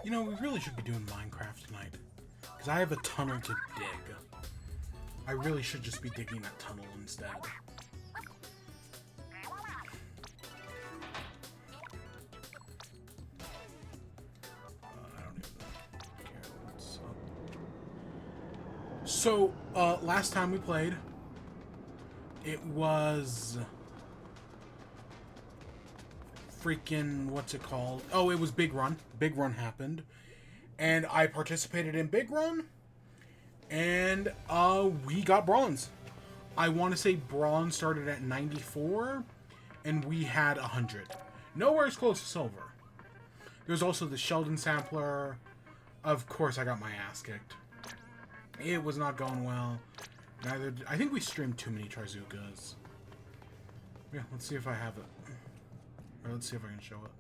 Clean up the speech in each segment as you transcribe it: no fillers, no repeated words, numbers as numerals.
You know, we really should be doing Minecraft tonight. Because I have a tunnel to dig. I really should just be digging that tunnel instead. I don't even care what's up. So, last time we played, it was... freaking, what's it called? Oh, it was Big Run. Big Run happened. And I participated in Big Run. And we got bronze. I want to say bronze started at 94. And we had 100. Nowhere as close to silver. There's also the Sheldon sampler. Of course, I got my ass kicked. It was not going well. Neither. I think we streamed too many Trizukas. Yeah, let's see if I have it. Or let's see if I can show it.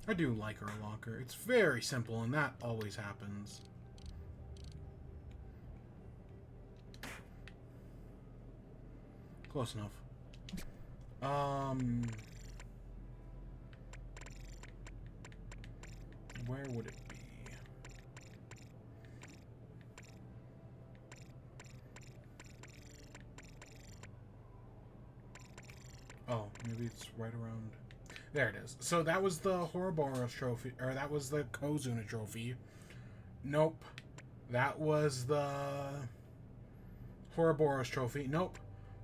I do like our locker. It's very simple, and that always happens. Close enough. Where would it be? Oh, maybe it's right around... There it is. So that was the Ouroboros trophy, or that was the Kozuna trophy. Nope. That was the Ouroboros trophy. Nope.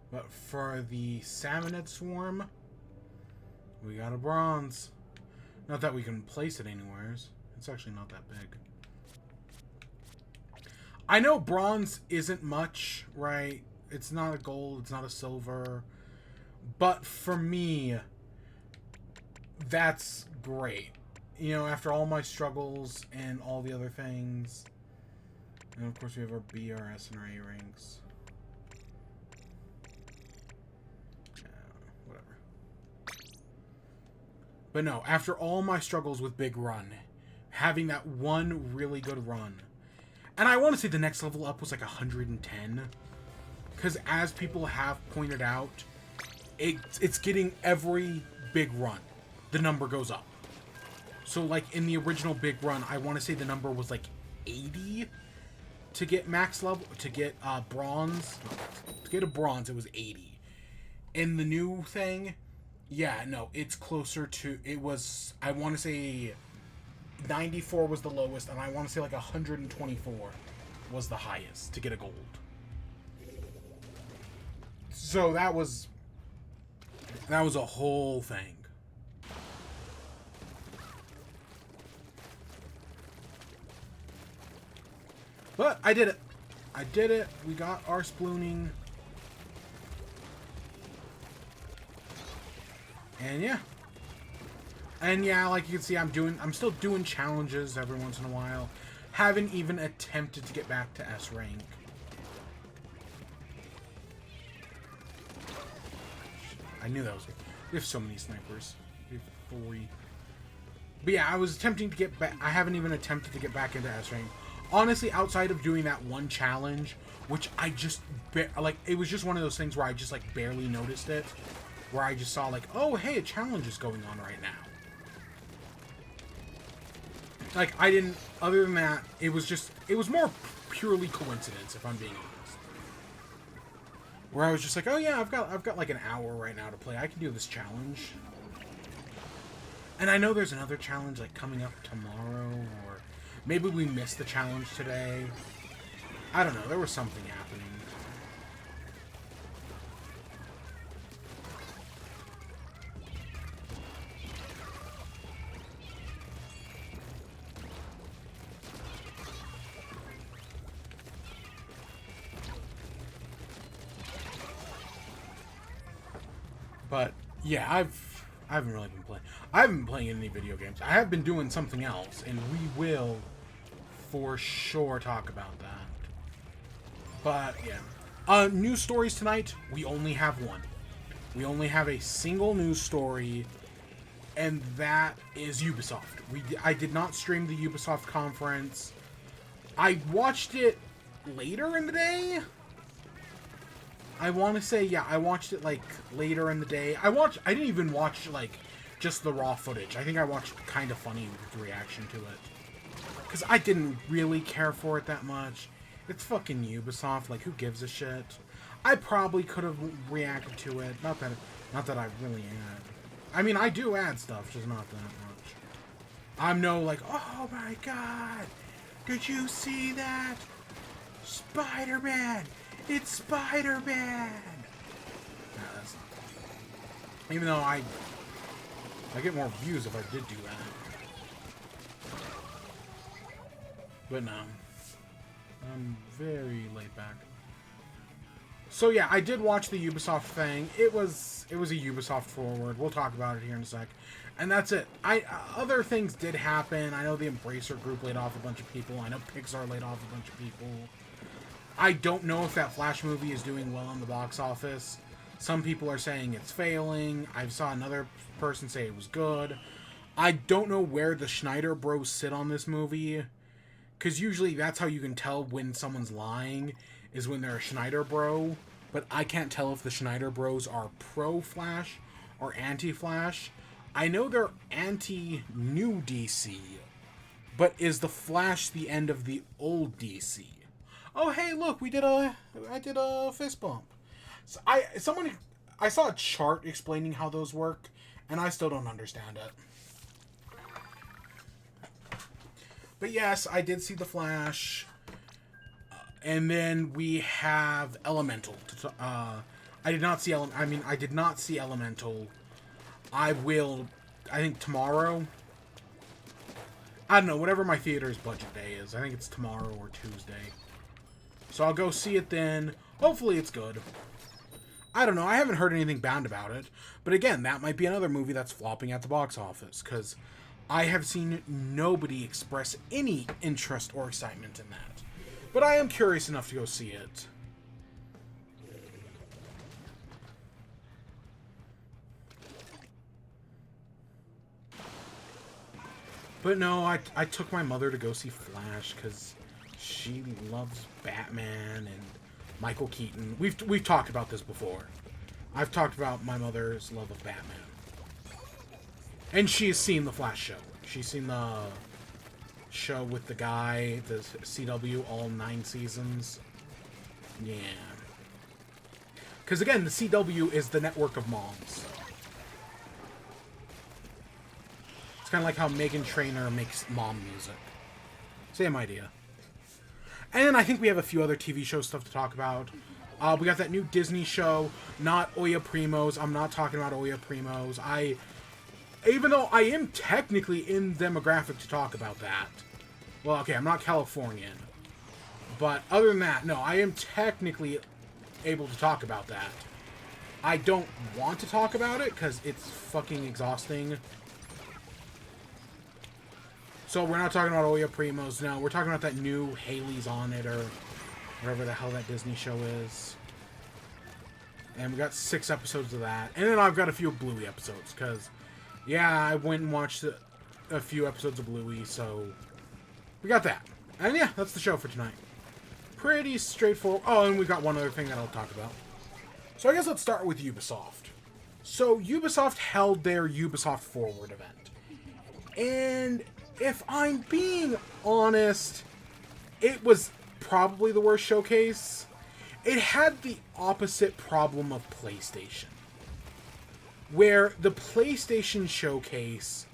But for the Salmonid Swarm, we got a bronze. Not that we can place it anywhere. It's actually not that big. I know bronze isn't much, right? It's not a gold, it's not a silver. But for me, that's great. You know, after all my struggles and all the other things. And of course we have our BRS and our A ranks. Whatever. But no, after all my struggles with Big Run, having that one really good run. And I want to say the next level up was like 110. Because as people have pointed out, it's getting every Big Run, the number goes up. So like in the original Big Run, I want to say the number was like 80 to get max level, to get bronze. To get a bronze, it was 80. In the new thing, yeah, no, it's closer to, it was, I want to say 94 was the lowest, and I want to say like 124 was the highest to get a gold. So that was a whole thing. But I did it. I did it. We got our splooning. And yeah. And yeah, like you can see, I'm still doing challenges every once in a while. Haven't even attempted to get back to S rank. I knew that was... We have so many snipers. We have 3. But yeah, I was attempting to get back... I haven't even attempted to get back into S rank. Honestly, outside of doing that one challenge, which I just... Like, it was just one of those things where I just, like, barely noticed it. Where I just saw, like, oh, hey, a challenge is going on right now. Like, I didn't... Other than that, it was just... It was more purely coincidence, if I'm being honest. Where I was just like, oh yeah, I've got like an hour right now to play. I can do this challenge. And I know there's another challenge like coming up tomorrow, or maybe we missed the challenge today. I don't know. There was something happening. But yeah, I haven't really been playing. I haven't been playing any video games. I have been doing something else, and we will for sure talk about that. But yeah, news stories tonight. We only have one. We only have a single news story, and that is Ubisoft. I did not stream the Ubisoft conference. I watched it later in the day. I want to say, yeah, I watched it, like, later in the day. I didn't even watch, like, just the raw footage. I think I watched Kind of Funny with the reaction to it. Because I didn't really care for it that much. It's fucking Ubisoft, like, who gives a shit? I probably could have reacted to it. Not that I really ad. I mean, I do add stuff, just not that much. I'm no, like, oh my god! Did you see that? Spider-Man! It's Spider-Man! No, that's not that. Even though I get more views if I did do that. But no. I'm very laid back. So yeah, I did watch the Ubisoft thing. It was a Ubisoft Forward. We'll talk about it here in a sec. And that's it. Other things did happen. I know the Embracer Group laid off a bunch of people. I know Pixar laid off a bunch of people. I don't know if that Flash movie is doing well in the box office. Some people are saying it's failing. I saw another person say it was good. I don't know where the Schneider Bros sit on this movie. Because usually that's how you can tell when someone's lying, is when they're a Schneider Bro. But I can't tell if the Schneider Bros are pro-Flash or anti-Flash. I know they're anti-new DC. But is the Flash the end of the old DC? Oh, hey, look, I did a fist bump. So I saw a chart explaining how those work, and I still don't understand it. But yes, I did see the Flash, and then we have Elemental. I did not see Elemental. I will, I think tomorrow. I don't know, whatever my theater's budget day is. I think it's tomorrow or Tuesday. So I'll go see it then. Hopefully it's good. I don't know. I haven't heard anything bad about it. But again, that might be another movie that's flopping at the box office, because I have seen nobody express any interest or excitement in that. But I am curious enough to go see it. But no, I took my mother to go see Flash because she loves Batman and Michael Keaton. We've talked about this before. I've talked about my mother's love of Batman. And she's seen the Flash show. She's seen the show with the guy, the CW, all 9 seasons. Yeah. Because again, the CW is the network of moms. It's kind of like how Meghan Trainor makes mom music. Same idea. And I think we have a few other TV show stuff to talk about. We got that new Disney show, not Oya Primos. I'm not talking about Oya Primos. Even though I am technically in demographic to talk about that. Well, okay, I'm not Californian. But other than that, no, I am technically able to talk about that. I don't want to talk about it because it's fucking exhausting. So we're not talking about Oya Primos. No, we're talking about that new Haley's on It or whatever the hell that Disney show is. And we got 6 episodes of that. And then I've got a few Bluey episodes because, yeah, I went and watched a few episodes of Bluey, so we got that. And yeah, that's the show for tonight. Pretty straightforward. Oh, and we got one other thing that I'll talk about. So I guess let's start with Ubisoft. So Ubisoft held their Ubisoft Forward event. And if I'm being honest, it was probably the worst showcase. It had the opposite problem of PlayStation. Where the PlayStation showcase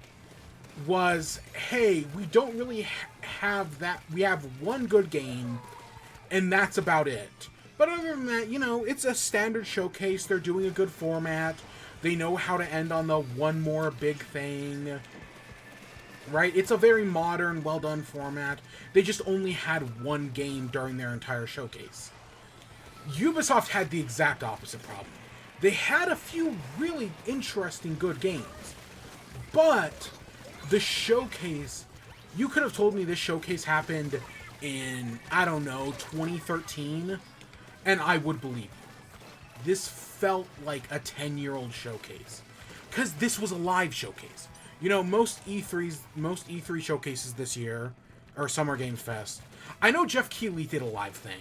was, hey, we don't really have that. We have one good game, and that's about it. But other than that, you know, it's a standard showcase. They're doing a good format. They know how to end on the one more big thing. Right? It's a very modern, well-done format. They just only had one game during their entire showcase. Ubisoft had the exact opposite problem. They had a few really interesting good games. But the showcase, you could have told me this showcase happened in, I don't know, 2013, and I would believe you. This felt like a 10-year-old showcase. Because this was a live showcase. You know, most E3 showcases this year, or Summer Games Fest, I know Jeff Keighley did a live thing.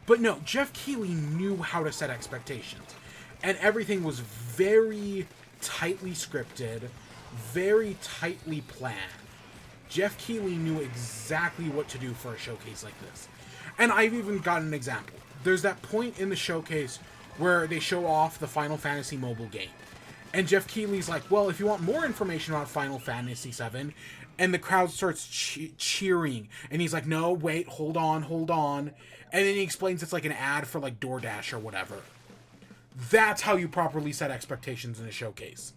But no, Jeff Keighley knew how to set expectations. And everything was very tightly scripted. very tightly planned. Jeff Keighley knew exactly what to do for a showcase like this. And I've even got an example. There's that point in the showcase where they show off the Final Fantasy mobile game. And Jeff Keighley's like, well, if you want more information about Final Fantasy VII, and the crowd starts cheering. And he's like, no, wait, hold on. And then he explains it's like an ad for like DoorDash or whatever. That's how you properly set expectations in a showcase.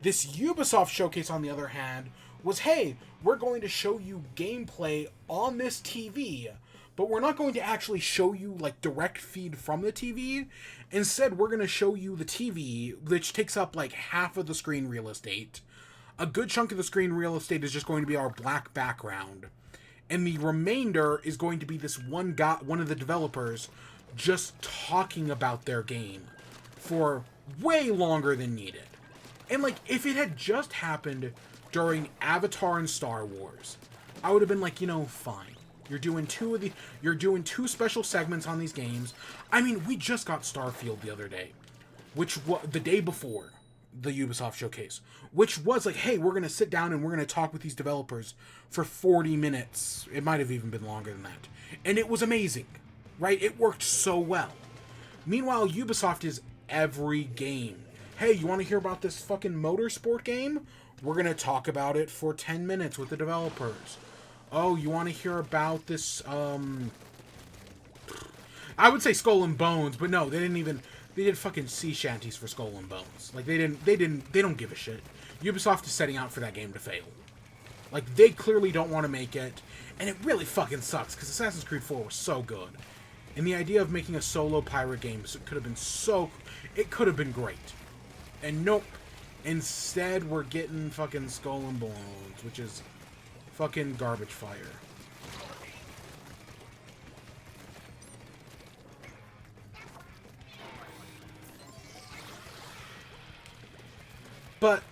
This Ubisoft showcase, on the other hand, was, hey, we're going to show you gameplay on this TV, but we're not going to actually show you like direct feed from the TV. Instead, we're going to show you the TV, which takes up like half of the screen real estate. A good chunk of the screen real estate is just going to be our black background. And the remainder is going to be this one of the developers just talking about their game for way longer than needed. And like, if it had just happened during Avatar and Star Wars, I would have been like, fine. You're doing two special segments on these games. I mean, we just got Starfield the other day, which was the day before the Ubisoft showcase, which was like, hey, we're going to sit down and we're going to talk with these developers for 40 minutes. It might have even been longer than that. And it was amazing, right? It worked so well. Meanwhile, Ubisoft is every game. Hey, you want to hear about this fucking motorsport game? We're going to talk about it for 10 minutes with the developers. Oh, you want to hear about this, I would say Skull and Bones, but no, they did fucking sea shanties for Skull and Bones. Like, they don't give a shit. Ubisoft is setting out for that game to fail. Like, they clearly don't want to make it, and it really fucking sucks, because Assassin's Creed 4 was so good. And the idea of making a solo pirate game it could have been great. And nope. Instead, we're getting fucking Skull and Bones, which is fucking garbage fire. But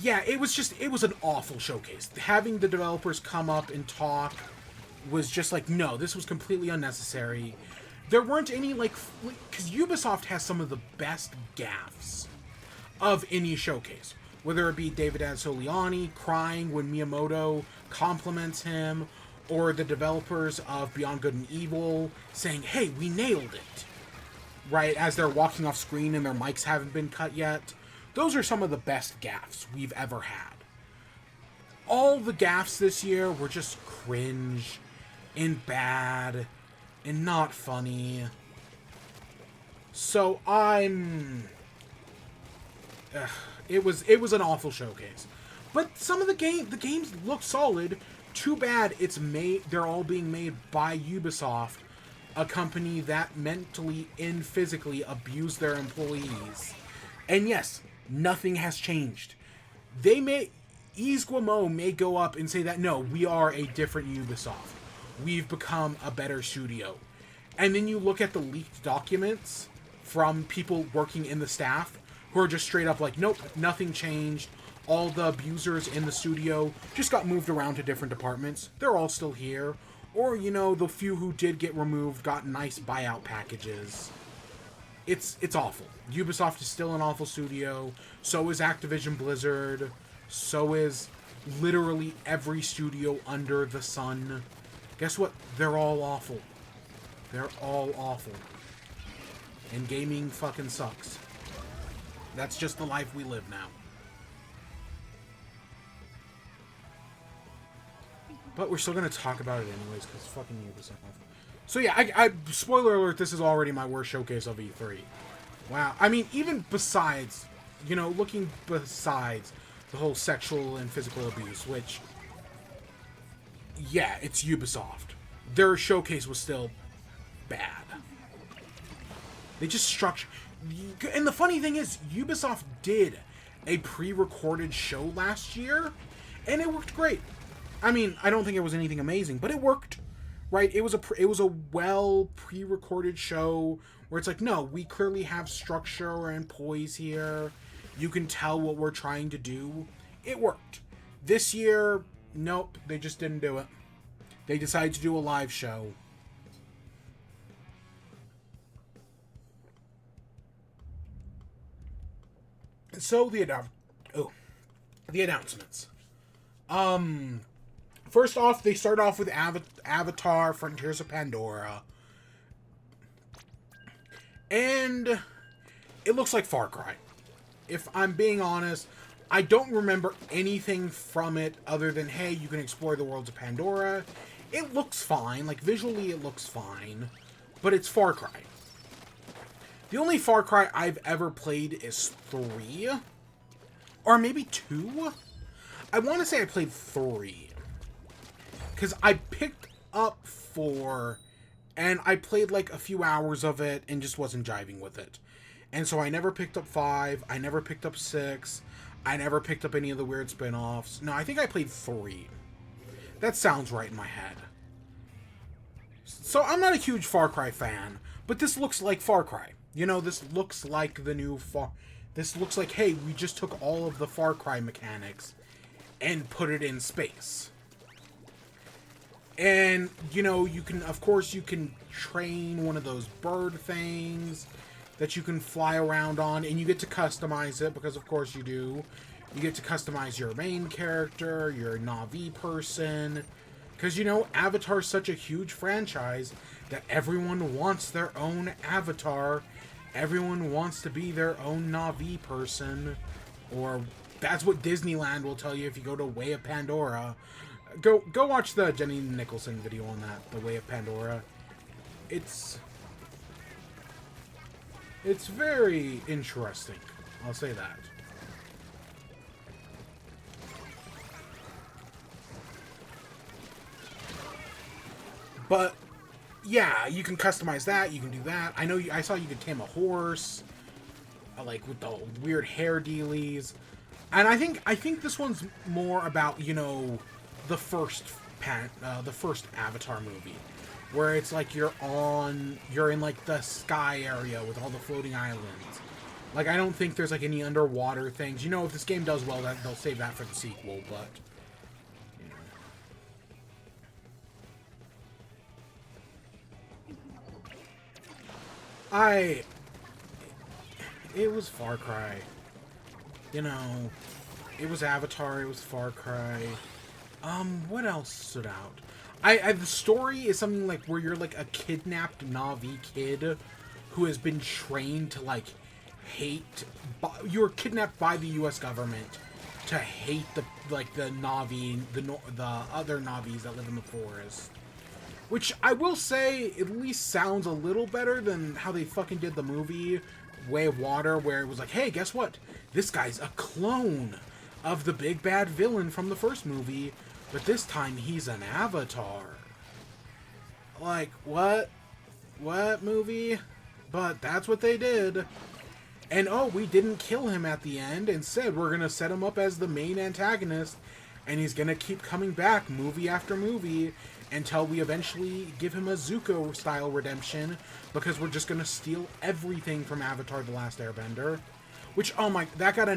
yeah, it was an awful showcase. Having the developers come up and talk was just like, no, this was completely unnecessary. There weren't any, because Ubisoft has some of the best gaffes of any showcase. Whether it be David Azzoliani crying when Miyamoto compliments him, or the developers of Beyond Good and Evil saying, hey, we nailed it, right, as they're walking off screen and their mics haven't been cut yet. Those are some of the best gaffes we've ever had. All the gaffes this year were just cringe and bad and not funny. So it was an awful showcase. But some of the games look solid. Too bad they're all being made by Ubisoft, a company that mentally and physically abused their employees. And yes, nothing has changed. Yves Guillemot may go up and say that, no, we are a different Ubisoft. We've become a better studio. And then you look at the leaked documents from people working in the staff who are just straight up like, nope, nothing changed. All the abusers in the studio just got moved around to different departments. They're all still here. Or, the few who did get removed got nice buyout packages. It's awful. Ubisoft is still an awful studio. So is Activision Blizzard. So is literally every studio under the sun. Guess what? They're all awful. They're all awful. And gaming fucking sucks. That's just the life we live now. But we're still going to talk about it anyways, because fucking Ubisoft. So yeah, I spoiler alert, this is already my worst showcase of E3. Wow. I mean, even besides, looking besides the whole sexual and physical abuse, which, yeah, it's Ubisoft. Their showcase was still bad. They just structured... And the funny thing is, Ubisoft did a pre-recorded show last year, and it worked great. I mean, I don't think it was anything amazing, but it worked, right? It was a well pre-recorded show where it's like, no, we clearly have structure and poise here. You can tell what we're trying to do. It worked. This year, nope, they just didn't do it. They decided to do a live show. So the the announcements. First off, they start off with Avatar: Frontiers of Pandora. And it looks like Far Cry. If I'm being honest, I don't remember anything from it other than, hey, you can explore the worlds of Pandora. It looks fine. Like, visually it looks fine. But it's Far Cry. The only Far Cry I've ever played is 3. Or maybe 2? I want to say I played 3. Because I picked up 4, and I played like a few hours of it and just wasn't jiving with it. And so I never picked up 5, I never picked up 6, I never picked up any of the weird spin-offs. No, I think I played 3. That sounds right in my head. So I'm not a huge Far Cry fan, but this looks like Far Cry. You know, this looks like the new This looks like, hey, we just took all of the Far Cry mechanics and put it in space. And, you know, you can, of course, you can train one of those bird things that you can fly around on, and you get to customize it, because of course you do. You get to customize your main character, your Na'vi person, because, you know, Avatar's such a huge franchise that everyone wants their own avatar. Everyone wants to be their own Na'vi person, or that's what Disneyland will tell you if you go to Way of Pandora. Go watch the Jenny Nicholson video on that, The Way of Pandora. It's very interesting, I'll say that. But yeah, you can customize that, you can do that. I saw you could tame a horse, like with the weird hair dealies. And I think this one's more about, you know, the first Avatar movie, where it's like you're in like the sky area with all the floating islands. Like, I don't think there's like any underwater things. You know, if this game does well, that they'll save that for the sequel, but you know. It was Far Cry. You know, it was Avatar, it was Far Cry. What else stood out? The story is something like where you're like a kidnapped Na'vi kid who has been trained to like hate. You're kidnapped by the U.S. government to hate the Na'vi, the other Na'vis that live in the forest. Which I will say at least sounds a little better than how they fucking did the movie Way of Water, where it was like, hey, guess what? This guy's a clone of the big bad villain from the first movie. But this time, he's an avatar. Like, what? What movie? But that's what they did. And, oh, we didn't kill him at the end. Instead, we're going to set him up as the main antagonist. And he's going to keep coming back movie after movie until we eventually give him a Zuko-style redemption. Because we're just going to steal everything from Avatar: The Last Airbender. Which, oh my, that got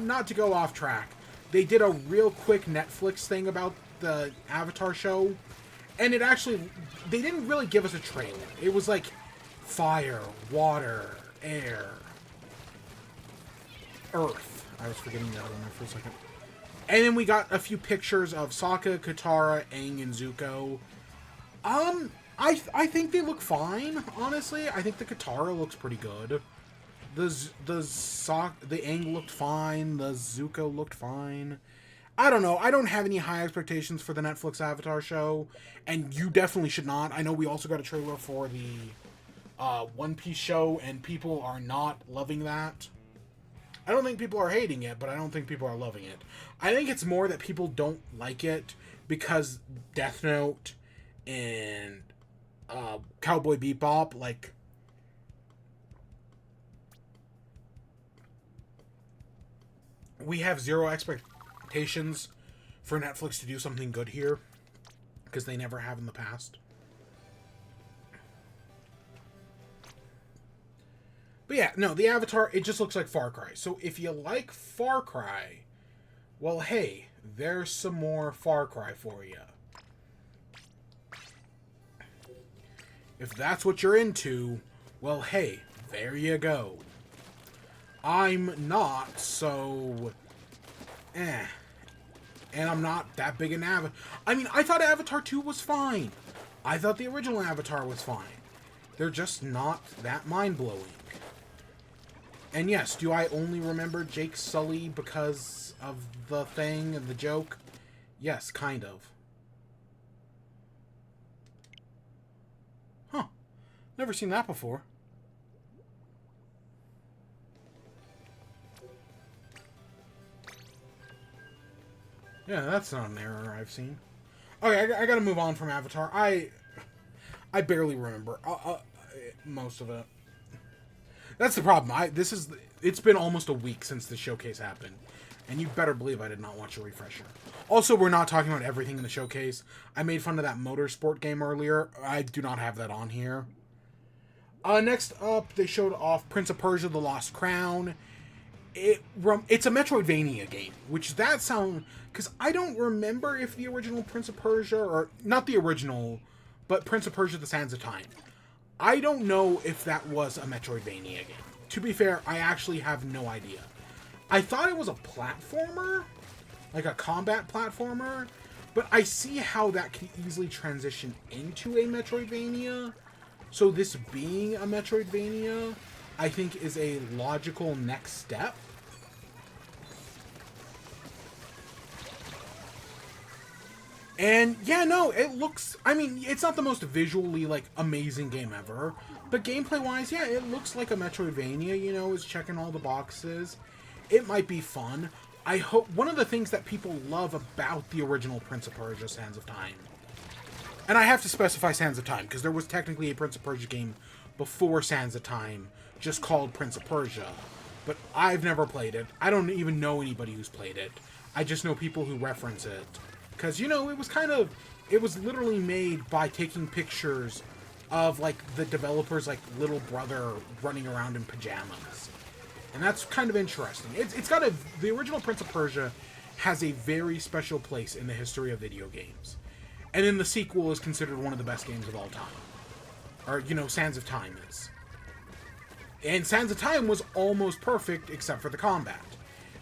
not to go off track. They did a real quick Netflix thing about the Avatar show, and it actually, they didn't really give us a trailer. It was like fire, water, air, earth. I was forgetting the other one for a second. And then we got a few pictures of Sokka, Katara, Aang, and Zuko. I think they look fine, honestly. I think the Katara looks pretty good. The Aang looked fine. The Zuko looked fine. I don't know. I don't have any high expectations for the Netflix Avatar show, and you definitely should not. I know we also got a trailer for the One Piece show, and people are not loving that. I don't think people are hating it, but I don't think people are loving it. I think it's more that people don't like it because Death Note and Cowboy Bebop, like, we have zero expectations for Netflix to do something good here, because they never have in the past. But yeah, no, the Avatar, it just looks like Far Cry. So if you like Far Cry, well, hey, there's some more Far Cry for you. If that's what you're into, well, hey, there you go. I'm not, so eh. And I'm not that big an Avatar. I mean, I thought Avatar 2 was fine. I thought the original Avatar was fine. They're just not that mind-blowing. And yes, do I only remember Jake Sully because of the thing and the joke? Yes, kind of. Huh. Never seen that before. Yeah, that's not an error I've seen. Okay, I gotta move on from Avatar. I barely remember most of it. That's the problem. It's been almost a week since the showcase happened, and you better believe I did not watch a refresher. Also, we're not talking about everything in the showcase. I made fun of that motorsport game earlier. I do not have that on here. Next up, they showed off Prince of Persia: The Lost Crown. It's a Metroidvania game, which that sound... Because I don't remember if the original Prince of Persia, or not the original, but Prince of Persia: The Sands of Time. I don't know if that was a Metroidvania game. To be fair, I actually have no idea. I thought it was a platformer, like a combat platformer, but I see how that can easily transition into a Metroidvania. So this being a Metroidvania, I think is a logical next step. And yeah, no, it looks... I mean, it's not the most visually, like, amazing game ever. But gameplay-wise, yeah, it looks like a Metroidvania, you know, it's checking all the boxes. It might be fun. I hope... One of the things that people love about the original Prince of Persia: Sands of Time... And I have to specify Sands of Time, because there was technically a Prince of Persia game before Sands of Time, just called Prince of Persia. But I've never played it. I don't even know anybody who's played it. I just know people who reference it. Because, you know, it was literally made by taking pictures of, like, the developer's, like, little brother running around in pajamas. And that's kind of interesting. The original Prince of Persia has a very special place in the history of video games. And then the sequel is considered one of the best games of all time. Or, you know, Sands of Time is. And Sands of Time was almost perfect, except for the combat.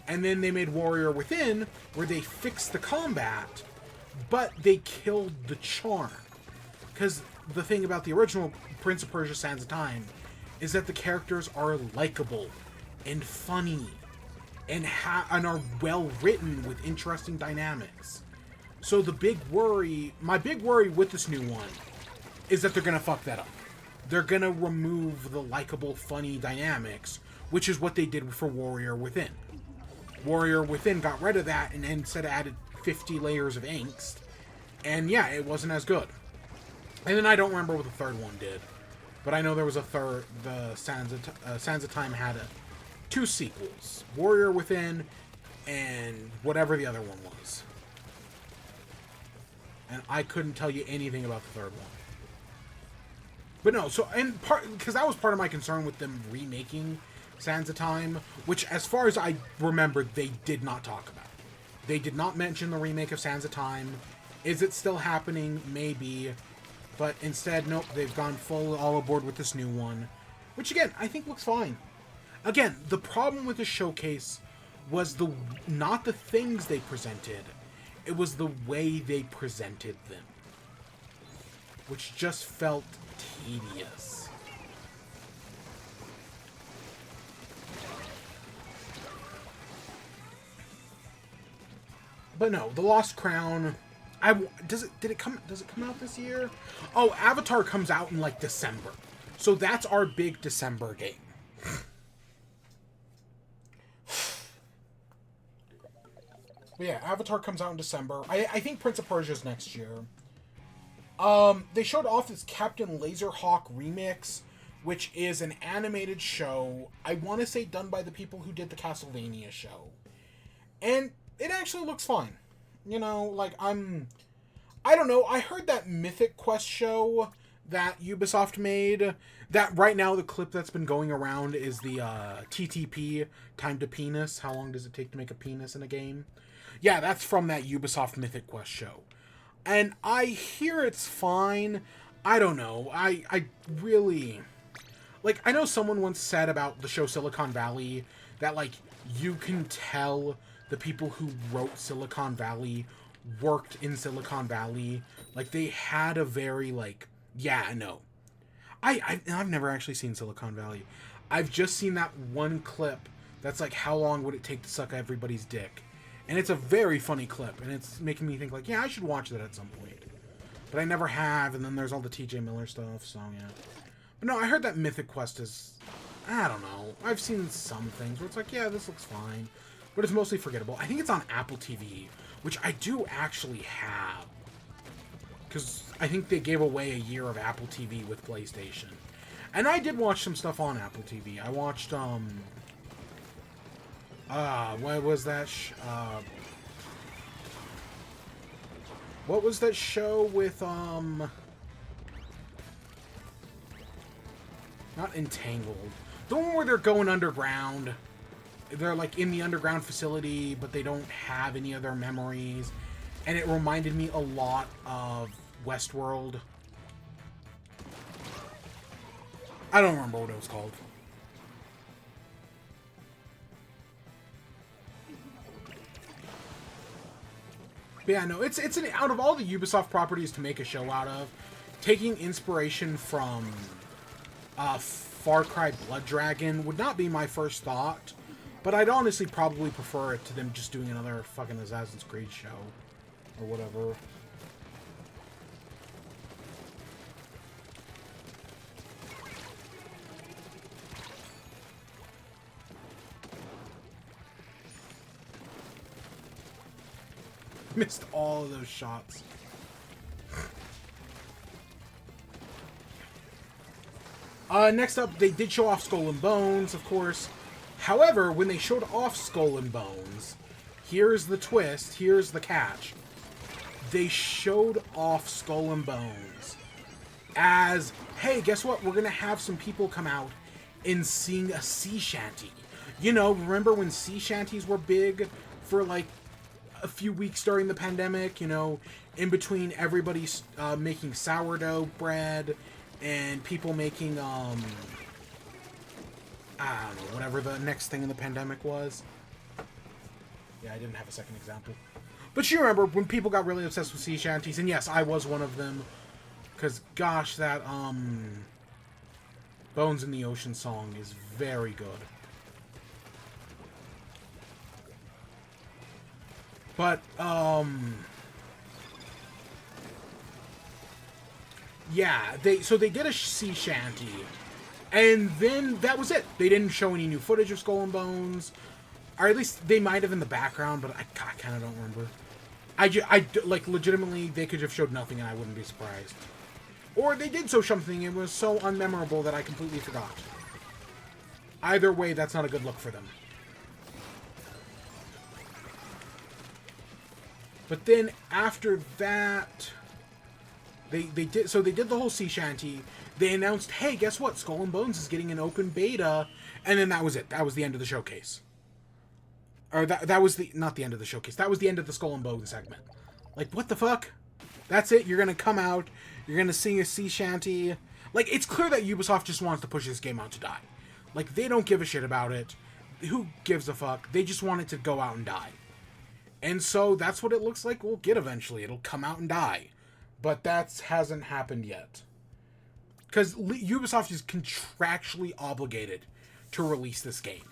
And then they made Warrior Within, where they fixed the combat, but they killed the charm. Because the thing about the original Prince of Persia: Sands of Time is that the characters are likable and funny and are well written with interesting dynamics. So my big worry with this new one is that they're going to fuck that up. They're going to remove the likable, funny dynamics, which is what they did for Warrior Within. Warrior Within got rid of that and instead added 50 layers of angst. And yeah, it wasn't as good. And then I don't remember what the third one did. But I know there was a third. The Sands of Time had two sequels. Warrior Within and whatever the other one was. And I couldn't tell you anything about the third one. But no, because that was part of my concern with them remaking Sands of Time, which, as far as I remember, they did not talk about. They did not mention the remake of Sands of Time. Is it still happening? Maybe. But instead, nope, they've gone full all aboard with this new one. Which, again, I think looks fine. Again, the problem with the showcase was not the things they presented. It was the way they presented them. Which just felt tedious. But no, The Lost Crown. Does it come out this year? Oh, Avatar comes out in like December. So that's our big December game. But yeah, Avatar comes out in December. I think Prince of Persia is next year. They showed off this Captain Laserhawk remix, which is an animated show. I want to say done by the people who did the Castlevania show. And it actually looks fine. You know, like, I don't know. I heard that Mythic Quest show that Ubisoft made. That right now the clip that's been going around is the TTP, Time to Penis. How long does it take to make a penis in a game? Yeah, that's from that Ubisoft Mythic Quest show. And I hear it's fine. I don't know. I really... Like, I know someone once said about the show Silicon Valley that, like, you can tell the people who wrote Silicon Valley worked in Silicon Valley. Like, they had a very, like, yeah, no. I've never actually seen Silicon Valley. I've just seen that one clip that's like, how long would it take to suck everybody's dick? And it's a very funny clip, and it's making me think, like, yeah, I should watch that at some point. But I never have, and then there's all the TJ Miller stuff, so yeah. But no, I heard that Mythic Quest is, I don't know. I've seen some things where it's like, yeah, this looks fine. But it's mostly forgettable. I think it's on Apple TV, which I do actually have. Because I think they gave away a year of Apple TV with PlayStation. And I did watch some stuff on Apple TV. I watched, what was that? What was that show with, not Entangled. The one where they're going underground. They're, like, in the underground facility, but they don't have any other memories. And it reminded me a lot of Westworld. I don't remember what it was called. But yeah, no, it's an, out of all the Ubisoft properties to make a show out of, taking inspiration from Far Cry Blood Dragon would not be my first thought, but I'd honestly probably prefer it to them just doing another fucking Assassin's Creed show or whatever. Missed all of those shots. Next up, they did show off Skull and Bones, of course. However, when they showed off Skull and Bones, here's the twist, here's the catch. They showed off Skull and Bones as, hey, guess what? We're going to have some people come out and sing a sea shanty. You know, remember when sea shanties were big for, like, a few weeks during the pandemic, you know, in between everybody making sourdough bread and people making, I don't know, whatever the next thing in the pandemic was. Yeah, I didn't have a second example. But you remember when people got really obsessed with sea shanties, and yes, I was one of them, because, gosh, that, Bones in the Ocean song is very good. But, yeah, they did a sea shanty, and then that was it. They didn't show any new footage of Skull and Bones, or at least they might have in the background, but I kind of don't remember. Like, legitimately, they could have showed nothing and I wouldn't be surprised. Or they did show something and it was so unmemorable that I completely forgot. Either way, that's not a good look for them. But then after that, they did the whole sea shanty. They announced, hey, guess what? Skull and Bones is getting an open beta, and then that was it. That was the end of the showcase. Or that was not the end of the showcase. That was the end of the Skull and Bones segment. Like, what the fuck? That's it. You're gonna come out. You're gonna sing a sea shanty. Like, it's clear that Ubisoft just wants to push this game out to die. Like, they don't give a shit about it. Who gives a fuck? They just want it to go out and die. And so that's what it looks like we'll get eventually. It'll come out and die. But that hasn't happened yet. Because Ubisoft is contractually obligated to release this game.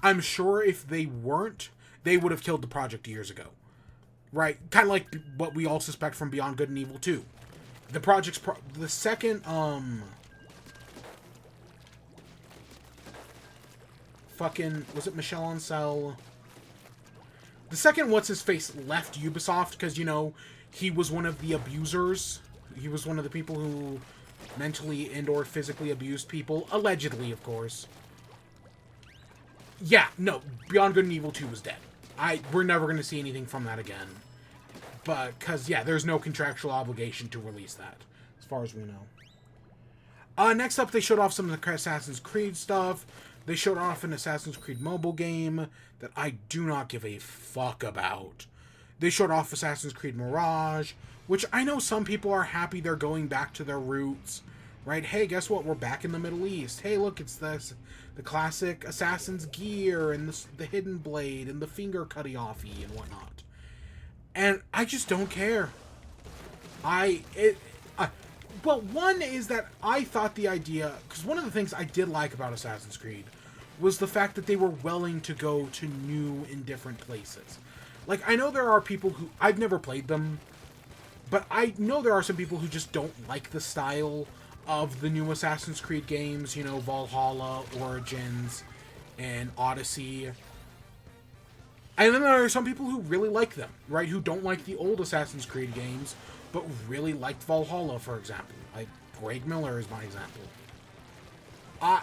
I'm sure if they weren't, they would have killed the project years ago. Right? Kind of like what we all suspect from Beyond Good and Evil 2. The project's... the second, fucking... was it Michel Ancel? The second What's-His-Face left Ubisoft because, you know, he was one of the abusers. He was one of the people who mentally and or physically abused people. Allegedly, of course. Yeah, no, Beyond Good and Evil 2 was dead. We're never going to see anything from that again. But, because, yeah, there's no contractual obligation to release that, as far as we know. Next up, they showed off some of the Assassin's Creed stuff. They showed off an Assassin's Creed mobile game that I do not give a fuck about. They showed off Assassin's Creed Mirage, which I know some people are happy they're going back to their roots. right? Hey, guess what? We're back in the Middle East. Hey, look, it's the classic assassin's gear and the hidden blade and the finger cutty offy and whatnot. And I just don't care. Well, one is that I thought the idea, because one of the things I did like about Assassin's Creed was the fact that they were willing to go to new and different places. Like, I know there are people who, I've never played them, but I know there are some people who just don't like the style of the new Assassin's Creed games, you know, Valhalla, Origins, and Odyssey. And then there are some people who really like them, right? Who don't like the old Assassin's Creed games, but really liked Valhalla, for example. Like, Greg Miller is my example.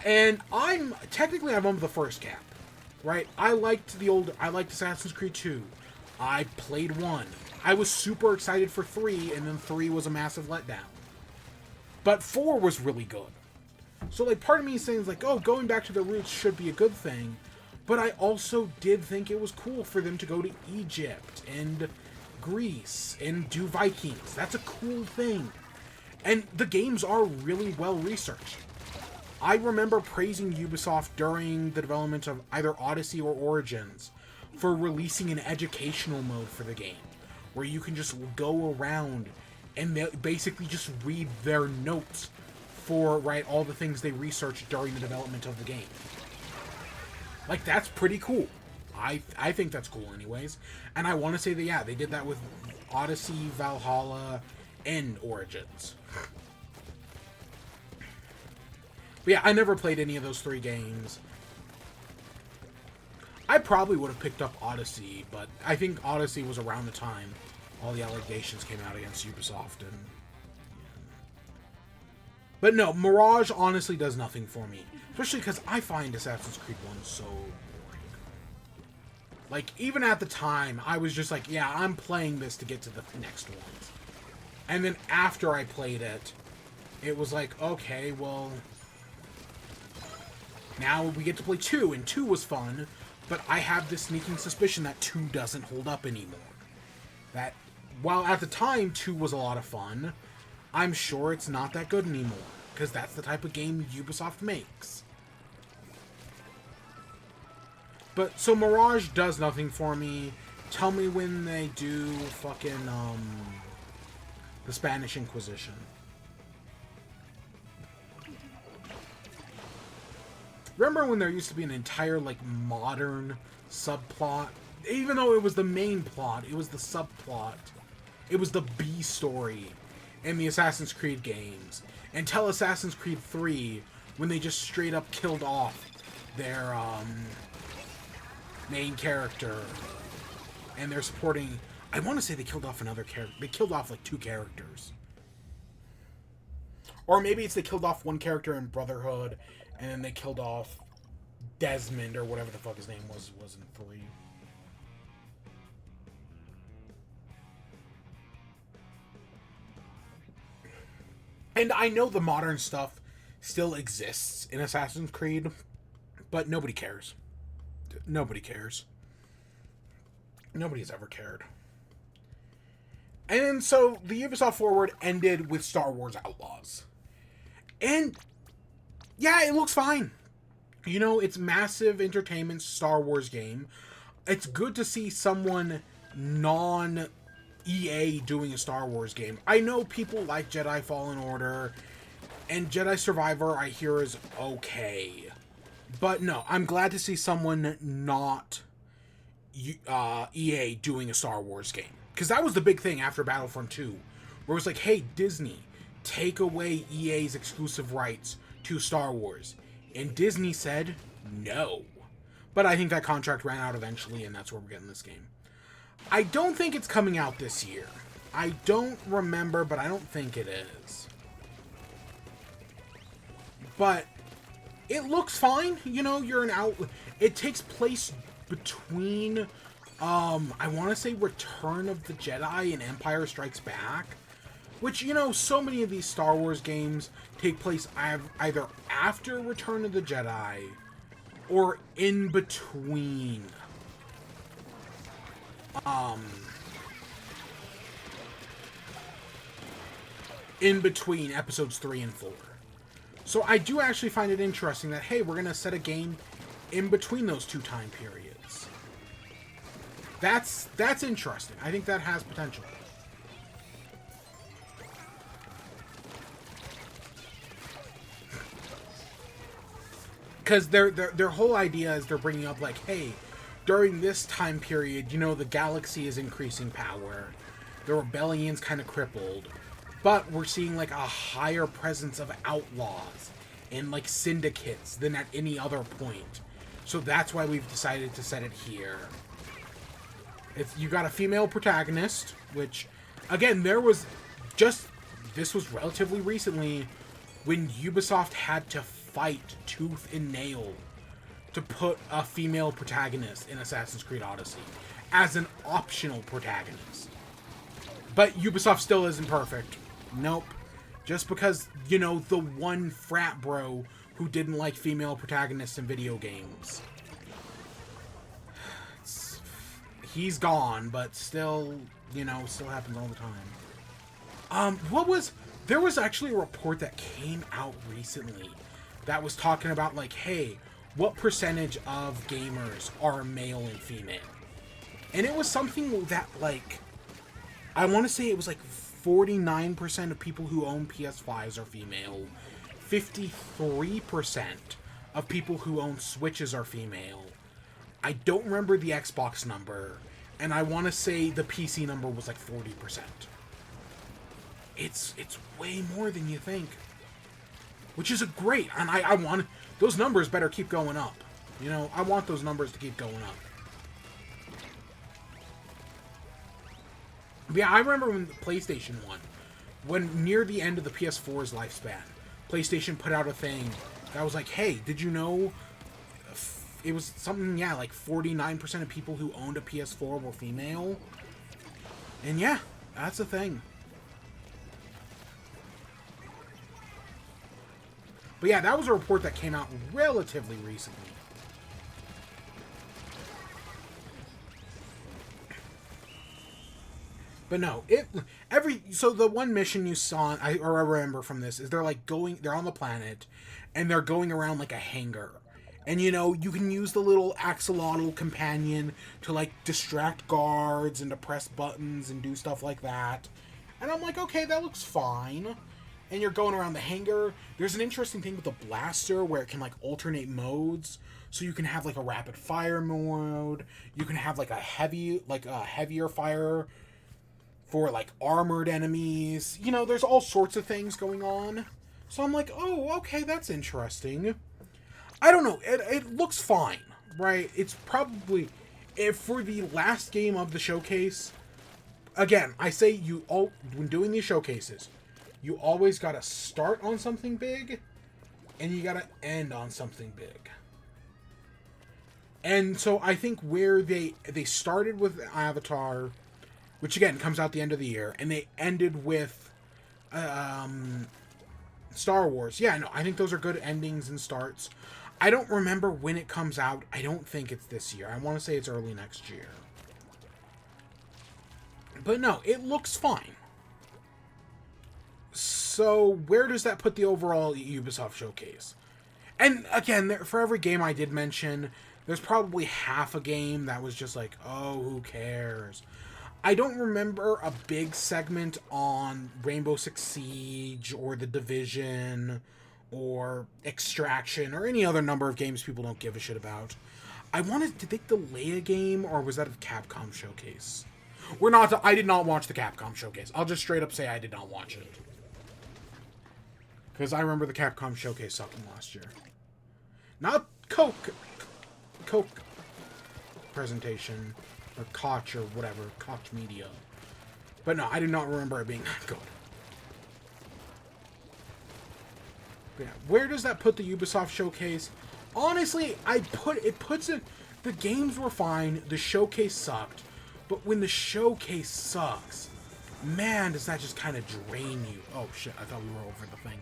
And I'm on the first camp, right? I liked Assassin's Creed 2. I played 1. I was super excited for 3, and then 3 was a massive letdown. But 4 was really good. So, like, part of me is saying, like, oh, going back to the roots should be a good thing. But I also did think it was cool for them to go to Egypt and Greece and do Vikings. That's a cool thing. And the games are really well researched. I remember praising Ubisoft during the development of either Odyssey or Origins for releasing an educational mode for the game, where you can just go around and basically just read their notes for, right, all the things they researched during the development of the game. Like, that's pretty cool. I think that's cool anyways. And I want to say that, yeah, they did that with Odyssey, Valhalla, and Origins. But yeah, I never played any of those 3 games. I probably would have picked up Odyssey, but I think Odyssey was around the time all the allegations came out against Ubisoft. But no, Mirage honestly does nothing for me. Especially because I find Assassin's Creed 1 so boring. Like, even at the time, I was just like, yeah, I'm playing this to get to the next ones. And then after I played it, it was like, okay, well, now we get to play 2, and 2 was fun, but I have this sneaking suspicion that 2 doesn't hold up anymore. That, while at the time 2 was a lot of fun, I'm sure it's not that good anymore, because that's the type of game Ubisoft makes. But, so Mirage does nothing for me. Tell me when they do fucking, the Spanish Inquisition. Remember when there used to be an entire, like, modern subplot? Even though it was the main plot, it was the subplot. It was the B story in the Assassin's Creed games. Until Assassin's Creed 3, when they just straight up killed off their, main character. And they're supporting... I want to say they killed off another character. They killed off, like, 2 characters. Or maybe it's they killed off one character in Brotherhood, and then they killed off Desmond, or whatever the fuck his name was in 3. And I know the modern stuff still exists in Assassin's Creed, but nobody cares. Nobody cares. Nobody's ever cared. And so the Ubisoft Forward ended with Star Wars Outlaws. And yeah, it looks fine. You know, it's massive entertainment Star Wars game. It's good to see someone non-EA doing a Star Wars game. I know people like Jedi Fallen Order, and Jedi Survivor I hear is okay. But no, I'm glad to see someone not EA doing a Star Wars game. Because that was the big thing after Battlefront 2. Where it was like, hey, Disney, take away EA's exclusive rights to Star Wars. And Disney said, no. But I think that contract ran out eventually, and that's where we're getting this game. I don't think it's coming out this year. I don't remember, but I don't think it is. But it looks fine. You know, it takes place between, I want to say Return of the Jedi and Empire Strikes Back. Which, you know, so many of these Star Wars games take place either after Return of the Jedi or in between. In between episodes 3 and 4. So I do actually find it interesting that, hey, we're going to set a game in between those two time periods. That's interesting. I think that has potential. Because their whole idea is they're bringing up, like, hey, during this time period, you know, the galaxy is increasing power. The rebellion's kind of crippled. But we're seeing, like, a higher presence of outlaws and, like, syndicates than at any other point. So that's why we've decided to set it here. You got a female protagonist, which, again, this was relatively recently when Ubisoft had to fight tooth and nail to put a female protagonist in Assassin's Creed Odyssey as an optional protagonist. But Ubisoft still isn't perfect. Nope. Just because, you know, the one frat bro who didn't like female protagonists in video games. He's gone, but still, you know, still happens all the time. There was actually a report that came out recently that was talking about, like, hey, what percentage of gamers are male and female? And it was something that, like, I want to say it was like 49% of people who own PS5s are female. 53% of people who own Switches are female. I don't remember the Xbox number, and I want to say the PC number was like 40%. It's way more than you think. Which is great, and I want... Those numbers better keep going up. You know, I want those numbers to keep going up. Yeah, I remember when the PlayStation 1, when near the end of the PS4's lifespan, PlayStation put out a thing that was like, hey, did you know... It was something, yeah, like 49% of people who owned a PS4 were female. And yeah, that's a thing. But yeah, that was a report that came out relatively recently. But no, so the one mission you saw, I remember from this, is they're on the planet, and they're going around like a hangar. And, you know, you can use the little axolotl companion to, like, distract guards and to press buttons and do stuff like that. And I'm like, okay, that looks fine. And you're going around the hangar. There's an interesting thing with the blaster where it can, like, alternate modes. So you can have, like, a rapid fire mode. You can have, like, a heavier fire for, like, armored enemies. You know, there's all sorts of things going on. So I'm like, oh, okay, that's interesting. I don't know. It looks fine, right? It's probably... for the last game of the showcase... Again, I say when doing these showcases, you always gotta start on something big, and you gotta end on something big. And so I think where they started with Avatar, which again comes out the end of the year, and they ended with Star Wars. Yeah, no, I think those are good endings and starts. I don't remember when it comes out. I don't think it's this year. I want to say it's early next year. But no, it looks fine. So, where does that put the overall Ubisoft showcase? And again, for every game I did mention, there's probably half a game that was just like, oh, who cares? I don't remember a big segment on Rainbow Six Siege or The Division or Extraction or any other number of games people don't give a shit about. Did they delay a game, or was that a Capcom showcase? I did not watch the Capcom showcase. I'll just straight up say I did not watch it. Because I remember the Capcom showcase sucking last year. Not Coke presentation, or Koch, or whatever, Koch Media. But no, I do not remember it being that good. But yeah, where does that put the Ubisoft showcase? Honestly, the games were fine, the showcase sucked, but when the showcase sucks, man, does that just kind of drain you. Oh shit, I thought we were over the thing.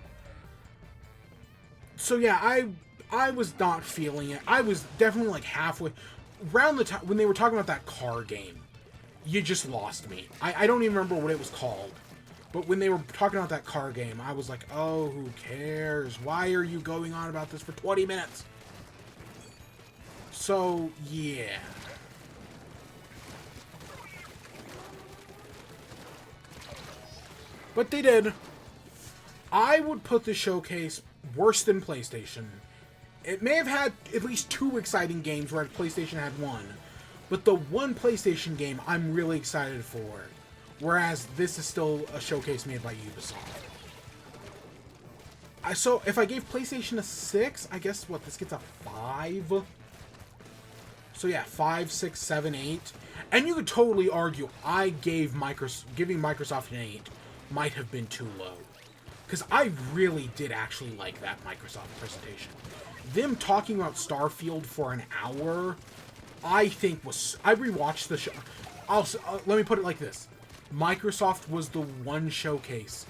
So yeah, I was not feeling it. I was definitely like halfway, around the time, when they were talking about that car game, you just lost me. I don't even remember what it was called. But when they were talking about that car game, I was like, oh, who cares? Why are you going on about this for 20 minutes? So, yeah. But they did. I would put the showcase worse than PlayStation. It may have had at least 2 exciting games, where PlayStation had 1. But the one PlayStation game I'm really excited for. Whereas this is still a showcase made by Ubisoft. So if I gave PlayStation a 6, I guess what, this gets a 5? So yeah, 5, 6, 7, 8. And you could totally argue giving Microsoft an 8 might have been too low. Because I really did actually like that Microsoft presentation. Them talking about Starfield for an hour, I think was... I rewatched the show. Let me put it like this. Microsoft was the one showcase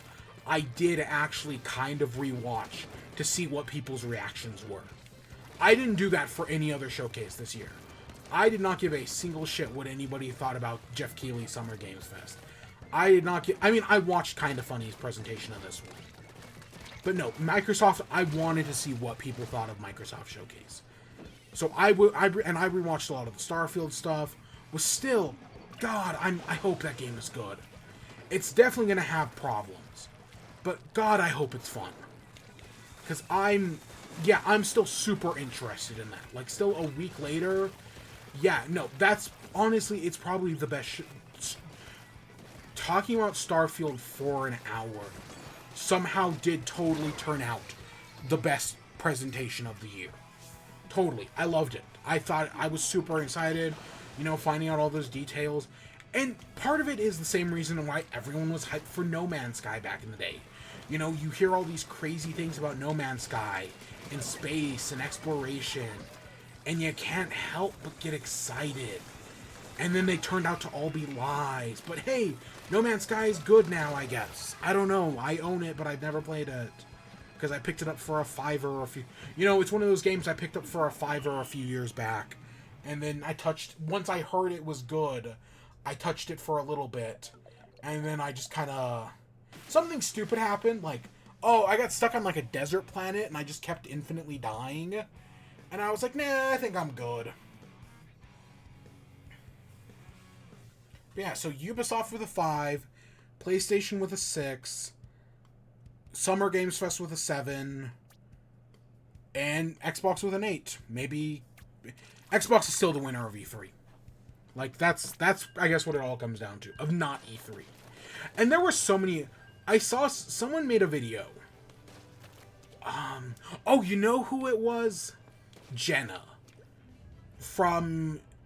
I did actually kind of rewatch to see what people's reactions were. I didn't do that for any other showcase this year. I did not give a single shit what anybody thought about Jeff Keighley's Summer Games Fest. I did not I watched Kinda Funny's presentation of this one. But no, Microsoft, I wanted to see what people thought of Microsoft Showcase. So I rewatched a lot of the Starfield stuff. Was still... God, I hope that game is good. It's definitely going to have problems. But God, I hope it's fun. Because I'm still super interested in that. Like, still a week later. Yeah, no, that's... Honestly, it's probably the best... Talking about Starfield for an hour somehow did totally turn out the best presentation of the year. Totally. I loved it. I was super excited. Finding out all those details. And part of it is the same reason why everyone was hyped for No Man's Sky back in the day. You hear all these crazy things about No Man's Sky and space and exploration, and you can't help but get excited. And then they turned out to all be lies. But hey, No Man's Sky is good now, I guess. I don't know. I own it, but I've never played it. Because I picked it up for a $5 a few... it's one of those games I picked up for a $5 a few years back. And then once I heard it was good, I touched it for a little bit. And then I just kind of... Something stupid happened, like, I got stuck on, like, a desert planet, and I just kept infinitely dying. And I was like, nah, I think I'm good. But yeah, so Ubisoft with a 5, PlayStation with a 6, Summer Games Fest with a 7, and Xbox with an 8. Maybe... Xbox is still the winner of E3. Like, that's I guess what it all comes down to. Of not E3. And there were so many... I saw someone made a video. You know who it was? Jenna.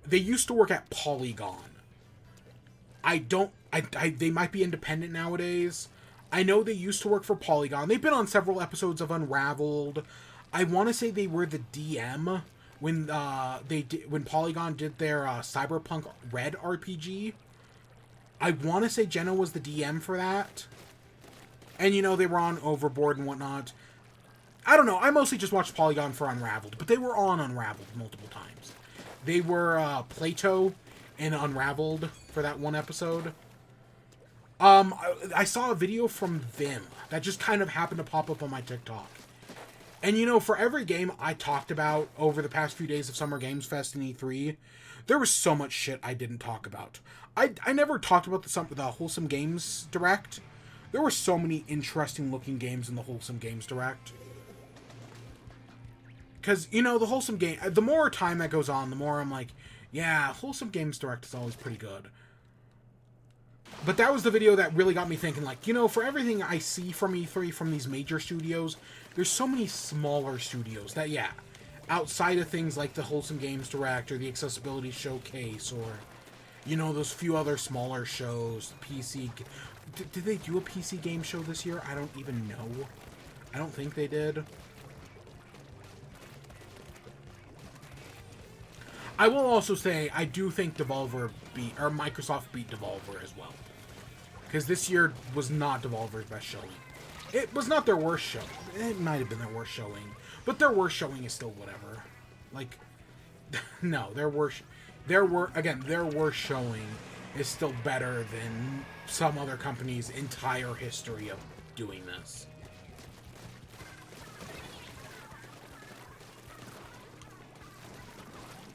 They used to work at Polygon. They might be independent nowadays. I know they used to work for Polygon. They've been on several episodes of Unraveled. I want to say they were the DM... When Polygon did their Cyberpunk Red RPG, I want to say Jenna was the DM for that. And, they were on Overboard and whatnot. I don't know. I mostly just watched Polygon for Unraveled, but they were on Unraveled multiple times. They were Plato in Unraveled for that one episode. I saw a video from them that just kind of happened to pop up on my TikTok. And, for every game I talked about over the past few days of Summer Games Fest and E3, there was so much shit I didn't talk about. I never talked about the Wholesome Games Direct. There were so many interesting looking games in the Wholesome Games Direct. Because, the Wholesome Game... The more time that goes on, the more I'm like, yeah, Wholesome Games Direct is always pretty good. But that was the video that really got me thinking, like, for everything I see from E3, from these major studios, there's so many smaller studios that, yeah, outside of things like the Wholesome Games Direct or the Accessibility Showcase or, those few other smaller shows, PC... Did they do a PC game show this year? I don't even know. I don't think they did. I will also say, I do think Microsoft beat Devolver as well. Because this year was not Devolver's best showing. It was not their worst show. It might have been their worst showing. But their worst showing is still whatever. Like, no, their worst showing is still better than some other company's entire history of doing this.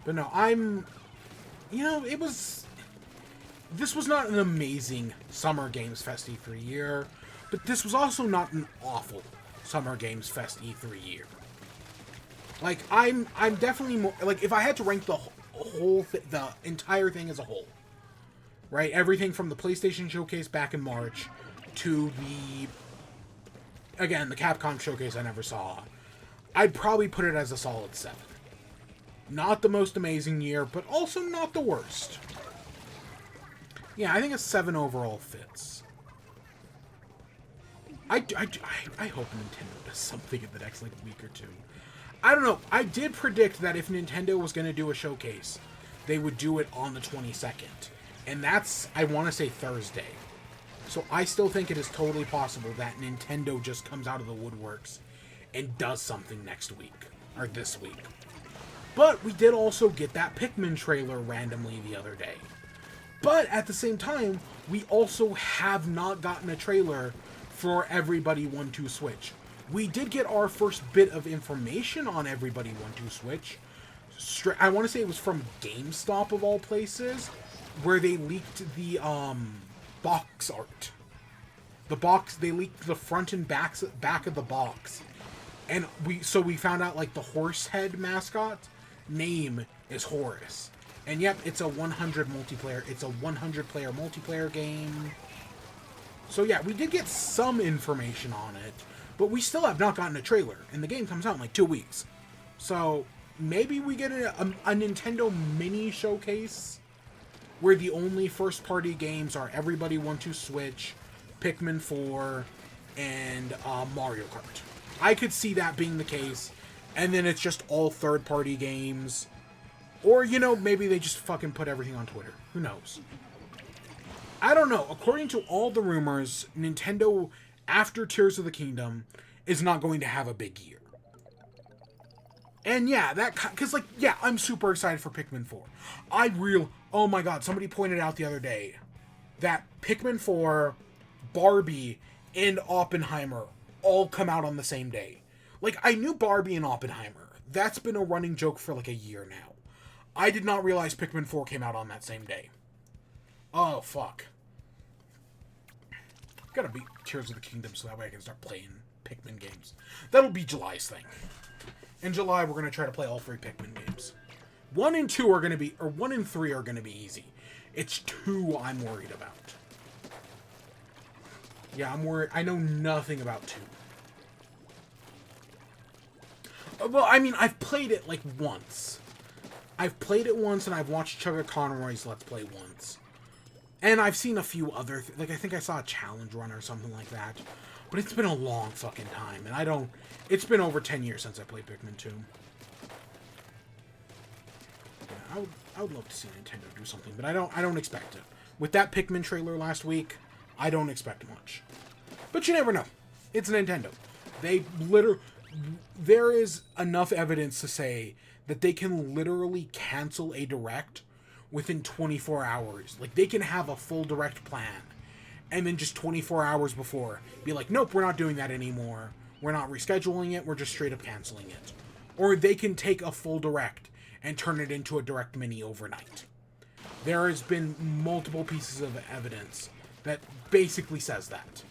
But no, this was not an amazing Summer Games Fest E3 year, but this was also not an awful Summer Games Fest E3 year. Like, I'm definitely more, like, if I had to rank the the entire thing as a whole, right? Everything from the PlayStation Showcase back in March to the Capcom Showcase I never saw, I'd probably put it as a solid 7. Not the most amazing year, but also not the worst. Yeah, I think a 7 overall fits. I hope Nintendo does something in the next, like, week or two. I don't know. I did predict that if Nintendo was going to do a showcase, they would do it on the 22nd. And that's, I want to say, Thursday. So I still think it is totally possible that Nintendo just comes out of the woodworks and does something next week. Or this week. But we did also get that Pikmin trailer randomly the other day. But at the same time, we also have not gotten a trailer for Everybody 1-2 Switch. We did get our first bit of information on Everybody 1-2 Switch. I want to say it was from GameStop of all places, where they leaked the box art. They leaked the front and back of the box. And we found out, like, the horse head mascot name is Horus. And yep, it's a 100 multiplayer. It's a 100-player multiplayer game. So yeah, we did get some information on it, but we still have not gotten a trailer, and the game comes out in like 2 weeks. So maybe we get a Nintendo mini showcase where the only first-party games are Everybody 1-2 Switch, Pikmin 4, and Mario Kart. I could see that being the case, and then it's just all third-party games. Or, maybe they just fucking put everything on Twitter. Who knows? I don't know. According to all the rumors, Nintendo, after Tears of the Kingdom, is not going to have a big year. And yeah, because, like, yeah, I'm super excited for Pikmin 4. Oh my god, somebody pointed out the other day that Pikmin 4, Barbie, and Oppenheimer all come out on the same day. Like, I knew Barbie and Oppenheimer. That's been a running joke for like a year now. I did not realize Pikmin 4 came out on that same day. Oh, fuck. Gotta beat Tears of the Kingdom so that way I can start playing Pikmin games. That'll be July's thing. In July, we're gonna try to play all 3 Pikmin games. 1 and 2 are gonna be, or 1 and 3 are gonna be easy. It's 2 I'm worried about. Yeah, I'm worried. I know nothing about 2. Well, I mean, I've played it, like, once. I've played it once, and I've watched Chugga Conroy's Let's Play once. And I've seen a few other... like, I think I saw a challenge run or something like that. But it's been a long fucking time, and I don't... It's been over 10 years since I played Pikmin 2. Yeah, I would love to see Nintendo do something, but I don't expect it. With that Pikmin trailer last week, I don't expect much. But you never know. It's Nintendo. There is enough evidence to say that they can literally cancel a Direct within 24 hours. Like, they can have a full Direct plan, and then just 24 hours before be like, nope, we're not doing that anymore. We're not rescheduling it. We're just straight up canceling it. Or they can take a full Direct and turn it into a Direct Mini overnight. There has been multiple pieces of evidence that basically says that.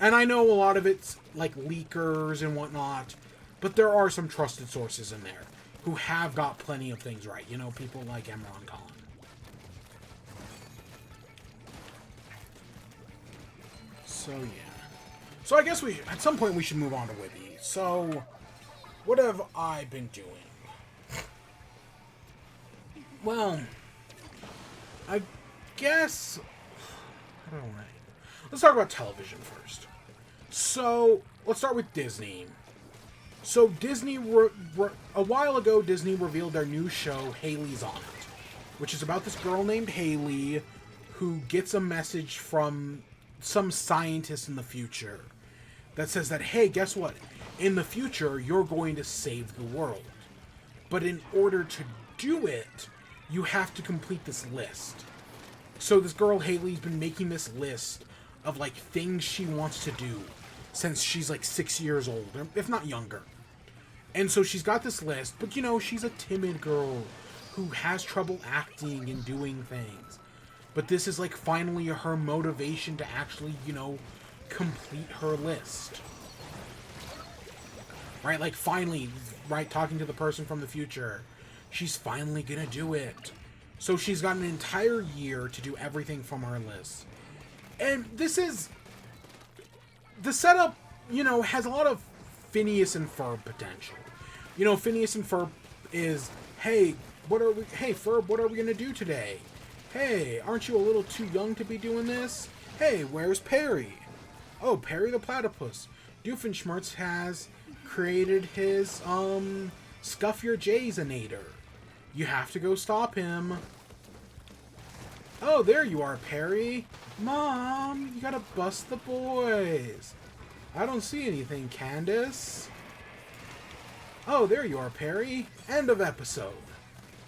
And I know a lot of it's like leakers and whatnot, but there are some trusted sources in there who have got plenty of things right. You know, people like Emron Collin. So, yeah. So, I guess at some point we should move on to WIBE. So, what have I been doing? Well, I guess... How do I... Let's talk about television first. So, let's start with Disney. So, Disney... a while ago, Disney revealed their new show, Haley's on It, which is about this girl named Haley who gets a message from some scientist in the future that says that, hey, guess what? In the future, you're going to save the world. But in order to do it, you have to complete this list. So this girl, Haley's been making this list of, like, things she wants to do since she's, like, 6 years old, if not younger. And so she's got this list, but, you know, she's a timid girl who has trouble acting and doing things. But this is, like, finally her motivation to actually, you know, complete her list. Right? Like, finally, right, talking to the person from the future. She's finally gonna do it. So she's got an entire year to do everything from her list. And this is... The setup, you know, has a lot of Phineas and Ferb potential. You know, Phineas and Ferb is, hey, Ferb, what are we gonna do today? Hey, aren't you a little too young to be doing this? Hey, where's Perry? Oh, Perry the Platypus. Doofenshmirtz has created his, Scuff Your Jays-inator. You have to go stop him. Oh, there you are, Perry. Mom, you gotta bust the boys. I don't see anything, Candace. Oh, there you are, Perry. End of episode.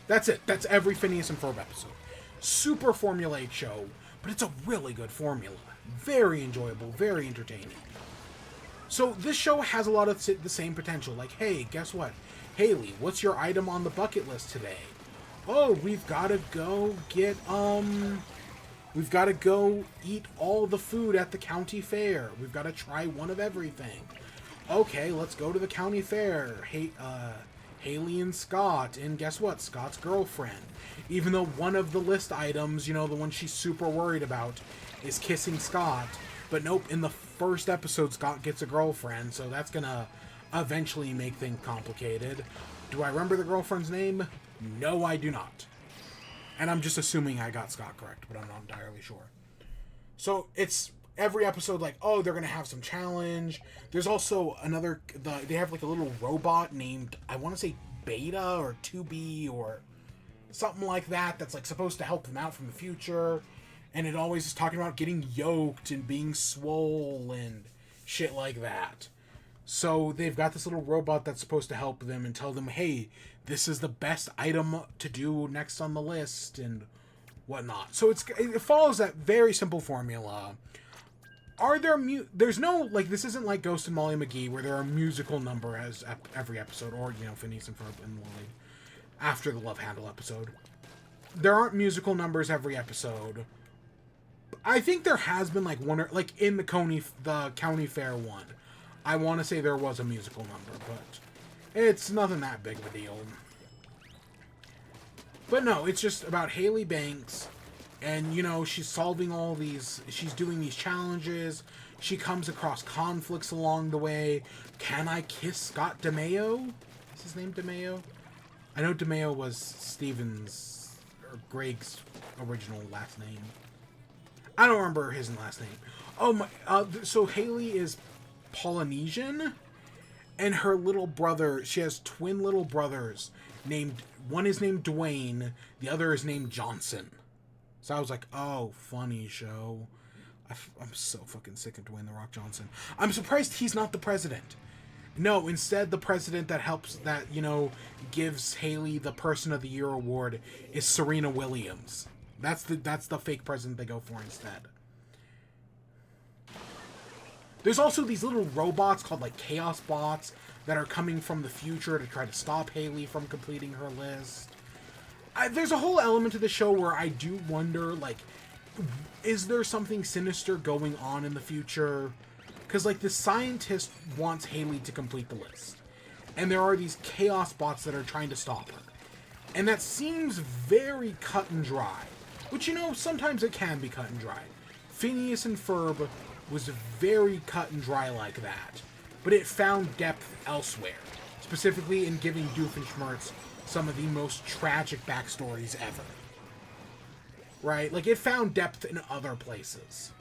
That's it. That's every Phineas and Ferb episode. Super formulaic show, but it's a really good formula. Very enjoyable, very entertaining. So this show has a lot of the same potential. Like, hey, guess what? Haley, what's your item on the bucket list today? Oh, we've got to go get, we've got to go eat all the food at the county fair. We've got to try one of everything. Okay, let's go to the county fair. Hey, Haley and Scott, and guess what? Scott's girlfriend. Even though one of the list items, you know, the one she's super worried about, is kissing Scott. But nope, in the first episode, Scott gets a girlfriend, so that's gonna eventually make things complicated. Do I remember the girlfriend's name? No, I do not. And I'm just assuming I got Scott correct, but I'm not entirely sure. So it's every episode like, oh, they're gonna have some challenge. There's also another, they have like a little robot named, I want to say Beta or 2B or something like that, that's like supposed to help them out from the future. And it always is talking about getting yoked and being swole and shit like that. So they've got this little robot that's supposed to help them and tell them, hey, this is the best item to do next on the list and whatnot. So it follows that very simple formula. Are there there's no, like, this isn't like Ghost and Molly McGee where there are musical numbers every episode, or, you know, Phineas and Ferb and Lily after the Love Handle episode. There aren't musical numbers every episode. I think there has been like one, or like in the county fair one. I want to say there was a musical number, but it's nothing that big of a deal. But no, it's just about Haley Banks, and, you know, she's solving all these, she's doing these challenges, she comes across conflicts along the way. Can I kiss Scott DeMeo? Is his name DeMeo? I know DeMeo was Steven's, or Greg's original last name. I don't remember his last name. Oh my, so Haley is Polynesian, and her little brother, she has twin little brothers named, one is named Dwayne, the other is named Johnson. So I was like, oh, funny show. I'm so fucking sick of Dwayne The Rock Johnson. I'm surprised he's not the president. No, instead the president that helps, that, you know, gives Haley the Person of the Year award is Serena Williams. That's the fake president they go for instead. There's also these little robots called, like, Chaos Bots that are coming from the future to try to stop Haley from completing her list. There's a whole element to the show where I do wonder, like, is there something sinister going on in the future? Because, like, the scientist wants Haley to complete the list. And there are these Chaos Bots that are trying to stop her. And that seems very cut and dry. Which, you know, sometimes it can be cut and dry. Phineas and Ferb was very cut and dry like that. But it found depth elsewhere. Specifically in giving Doofenshmirtz some of the most tragic backstories ever. Right? Like, it found depth in other places.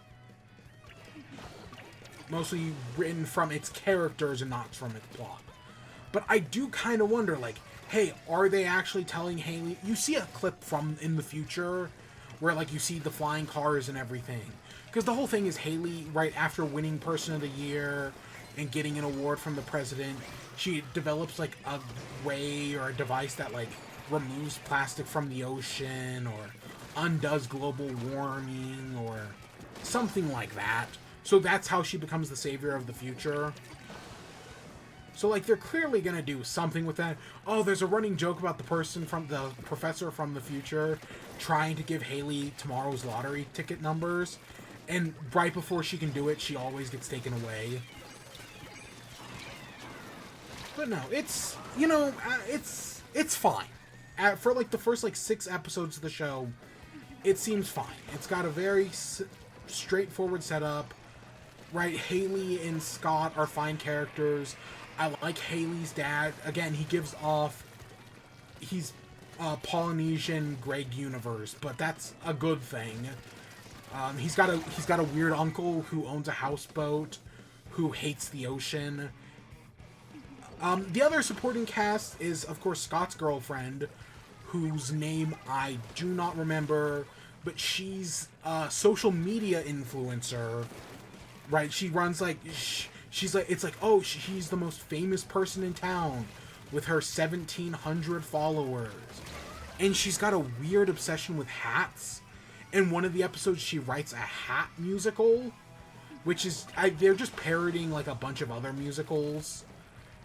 Mostly written from its characters and not from its plot. But I do kind of wonder, like, hey, are they actually telling Haley... You see a clip from in the future where, like, you see the flying cars and everything. Because the whole thing is Haley, right after winning Person of the Year and getting an award from the president, she develops, like, a ray or a device that, like, removes plastic from the ocean or undoes global warming or something like that. So that's how she becomes the savior of the future. So, like, they're clearly gonna do something with that. Oh, there's a running joke about the professor from the future trying to give Haley tomorrow's lottery ticket numbers. And right before she can do it, she always gets taken away. But no, it's, you know, it's fine. For, like, the first, like, 6 episodes of the show, it seems fine. It's got a very straightforward setup. Right, Haley and Scott are fine characters. I like Haley's dad. Again, he gives off... He's Polynesian Greg Universe, but that's a good thing. He's got a weird uncle who owns a houseboat, who hates the ocean. The other supporting cast is, of course, Scott's girlfriend, whose name I do not remember, but she's a social media influencer. Right, she runs, like, she's like, it's like, oh, she's the most famous person in town with her 1,700 followers. And she's got a weird obsession with hats. In one of the episodes, she writes a hat musical, which is, they're just parodying, like, a bunch of other musicals.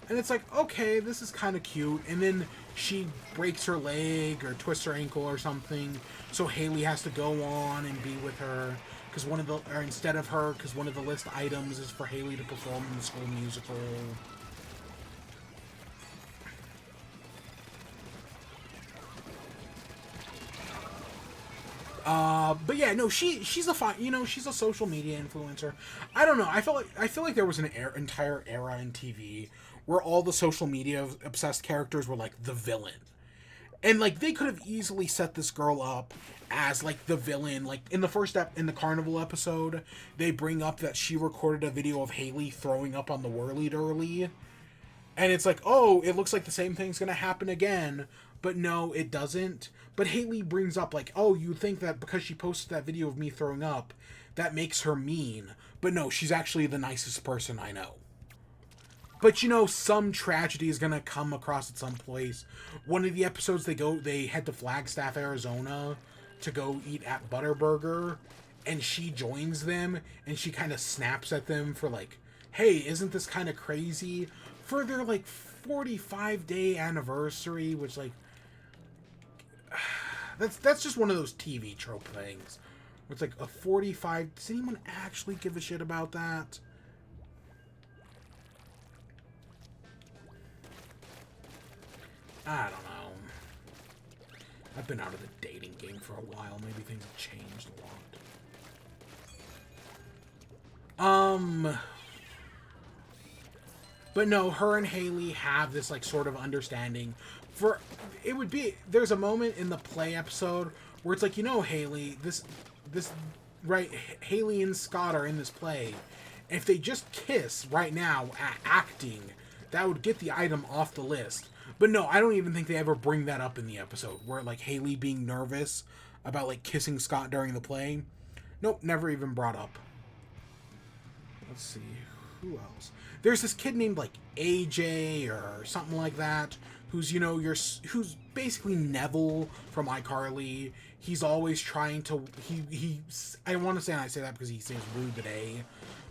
And it's like, okay, this is kind of cute. And then she breaks her leg or twists her ankle or something, so Haley has to go on and be with her. Because one of the list items is for Haley to perform in the school musical. But yeah, no, she's a fine, you know, she's a social media influencer. I don't know. I feel like there was an entire era in TV where all the social media obsessed characters were like the villain. And, like, they could have easily set this girl up as, like, the villain. Like, in the Carnival episode, they bring up that she recorded a video of Haley throwing up on the whirly-durly. And it's like, oh, it looks like the same thing's gonna happen again. But no, it doesn't. But Haley brings up, like, oh, you think that because she posted that video of me throwing up, that makes her mean. But no, she's actually the nicest person I know. But, you know, some tragedy is gonna come across at some place. One of the episodes, they head to Flagstaff, Arizona to go eat at Butterburger, and she joins them, and she kind of snaps at them for, like, hey, isn't this kind of crazy? For their, like, 45-day anniversary, which, like, that's just one of those TV trope things. Where it's like a 45... Does anyone actually give a shit about that? I don't know. I've been out of the dating game for a while. Maybe things have changed a lot. But no, her and Haley have this, like, sort of understanding. There's a moment in the play episode where it's like, you know, Haley, right, Haley and Scott are in this play. If they just kiss right now at acting, that would get the item off the list. But no, I don't even think they ever bring that up in the episode, where, like, Haley being nervous about, like, kissing Scott during the play. Nope, never even brought up. Let's see, who else? There's this kid named, like, AJ or something like that, who's, you know, who's basically Neville from iCarly. He's always trying to, I want to say, and I say that because he says rude today,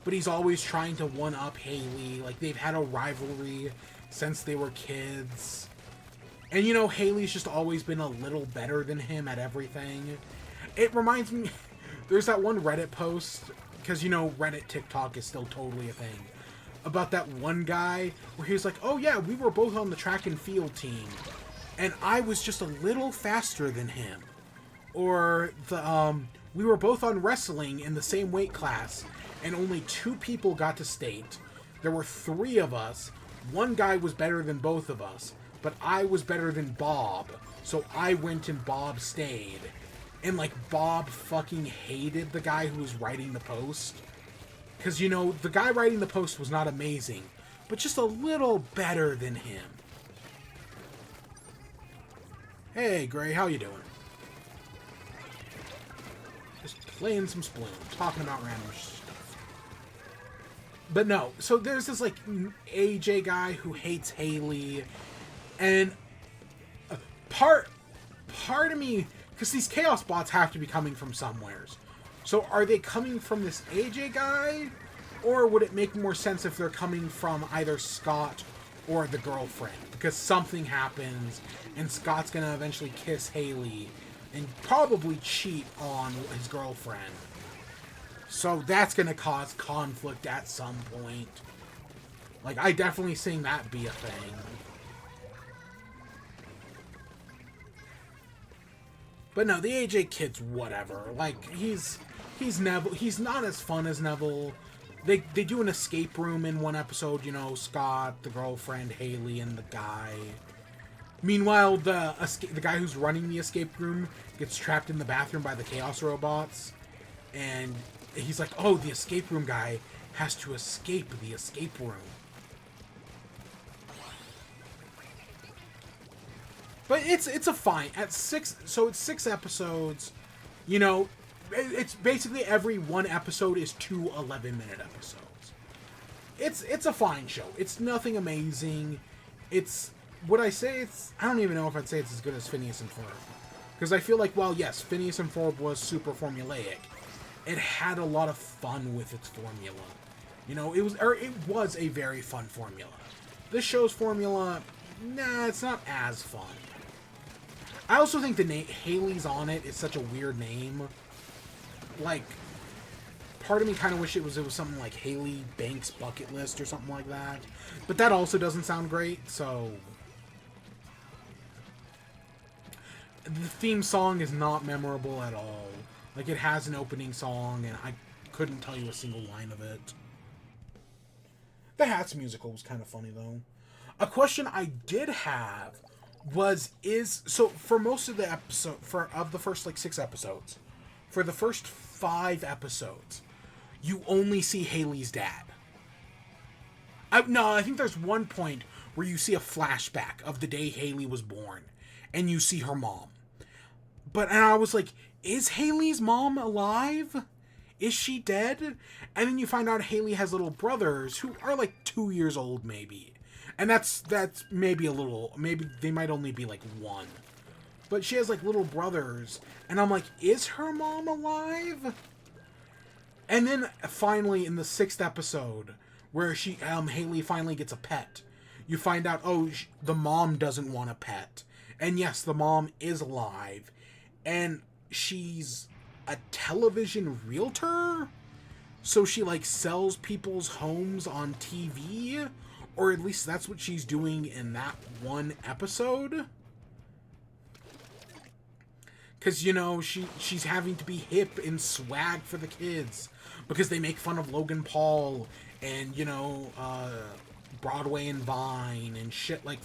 but he's always trying to one-up Haley. Like, they've had a rivalry since they were kids. And, you know, Haley's just always been a little better than him at everything. It reminds me, there's that one Reddit post, because, you know, Reddit TikTok is still totally a thing, about that one guy where he was like, oh yeah, we were both on the track and field team, and I was just a little faster than him. Or, we were both on wrestling in the same weight class, and only 2 people got to state. There were 3 of us. One guy was better than both of us, but I was better than Bob, so I went and Bob stayed. And, like, Bob fucking hated the guy who was writing the post. Because, you know, the guy writing the post was not amazing, but just a little better than him. Hey, Gray, how you doing? Just playing some Splatoon, talking about random stuff. But no, so there's this, like, AJ guy who hates Haley, and part of me Because these Chaos bots have to be coming from somewheres. So are they coming from this AJ guy? Or would it make more sense if they're coming from either Scott or the girlfriend? Because something happens, and Scott's going to eventually kiss Haley and probably cheat on his girlfriend. So that's going to cause conflict at some point. Like, I definitely seen that be a thing. But no, the AJ kid's whatever. Like, he's Neville. He's not as fun as Neville. They do an escape room in one episode, you know, Scott, the girlfriend, Haley, and the guy. Meanwhile, the guy who's running the escape room gets trapped in the bathroom by the Chaos robots. And he's like, oh, the escape room guy has to escape the escape room. But it's a fine. At 6, so it's 6 episodes, you know, it's basically every one episode is 2 11-minute episodes. It's a fine show. It's nothing amazing. It's, would I say it's, I don't even know if I'd say it's as good as Phineas and Ferb. Because I feel like, well, yes, Phineas and Ferb was super formulaic. It had a lot of fun with its formula. You know, it was a very fun formula. This show's formula, nah, it's not as fun. I also think the name Haley's on it is such a weird name. Like, part of me kind of wish it was something like Haley Banks Bucket List or something like that. But that also doesn't sound great, so... The theme song is not memorable at all. Like, it has an opening song, and I couldn't tell you a single line of it. The Hats musical was kind of funny, though. A question I did have was, so for most of the episode, of the first, like, 6 episodes, for the first 5 episodes, you only see Haley's dad. No, I think there's one point where you see a flashback of the day Haley was born, and you see her mom. And I was like, is Haley's mom alive? Is she dead? And then you find out Haley has little brothers who are like 2 years old, maybe. And that's maybe a little, maybe they might only be like 1. But she has like little brothers, and I'm like, is her mom alive? And then finally in the 6th episode, where Haley finally gets a pet, you find out, oh, the mom doesn't want a pet. And yes, the mom is alive, and she's a television realtor? So she like sells people's homes on TV? Or at least that's what she's doing in that one episode. Because, you know, she's having to be hip and swag for the kids. Because they make fun of Logan Paul and, you know, Broadway and Vine and shit like,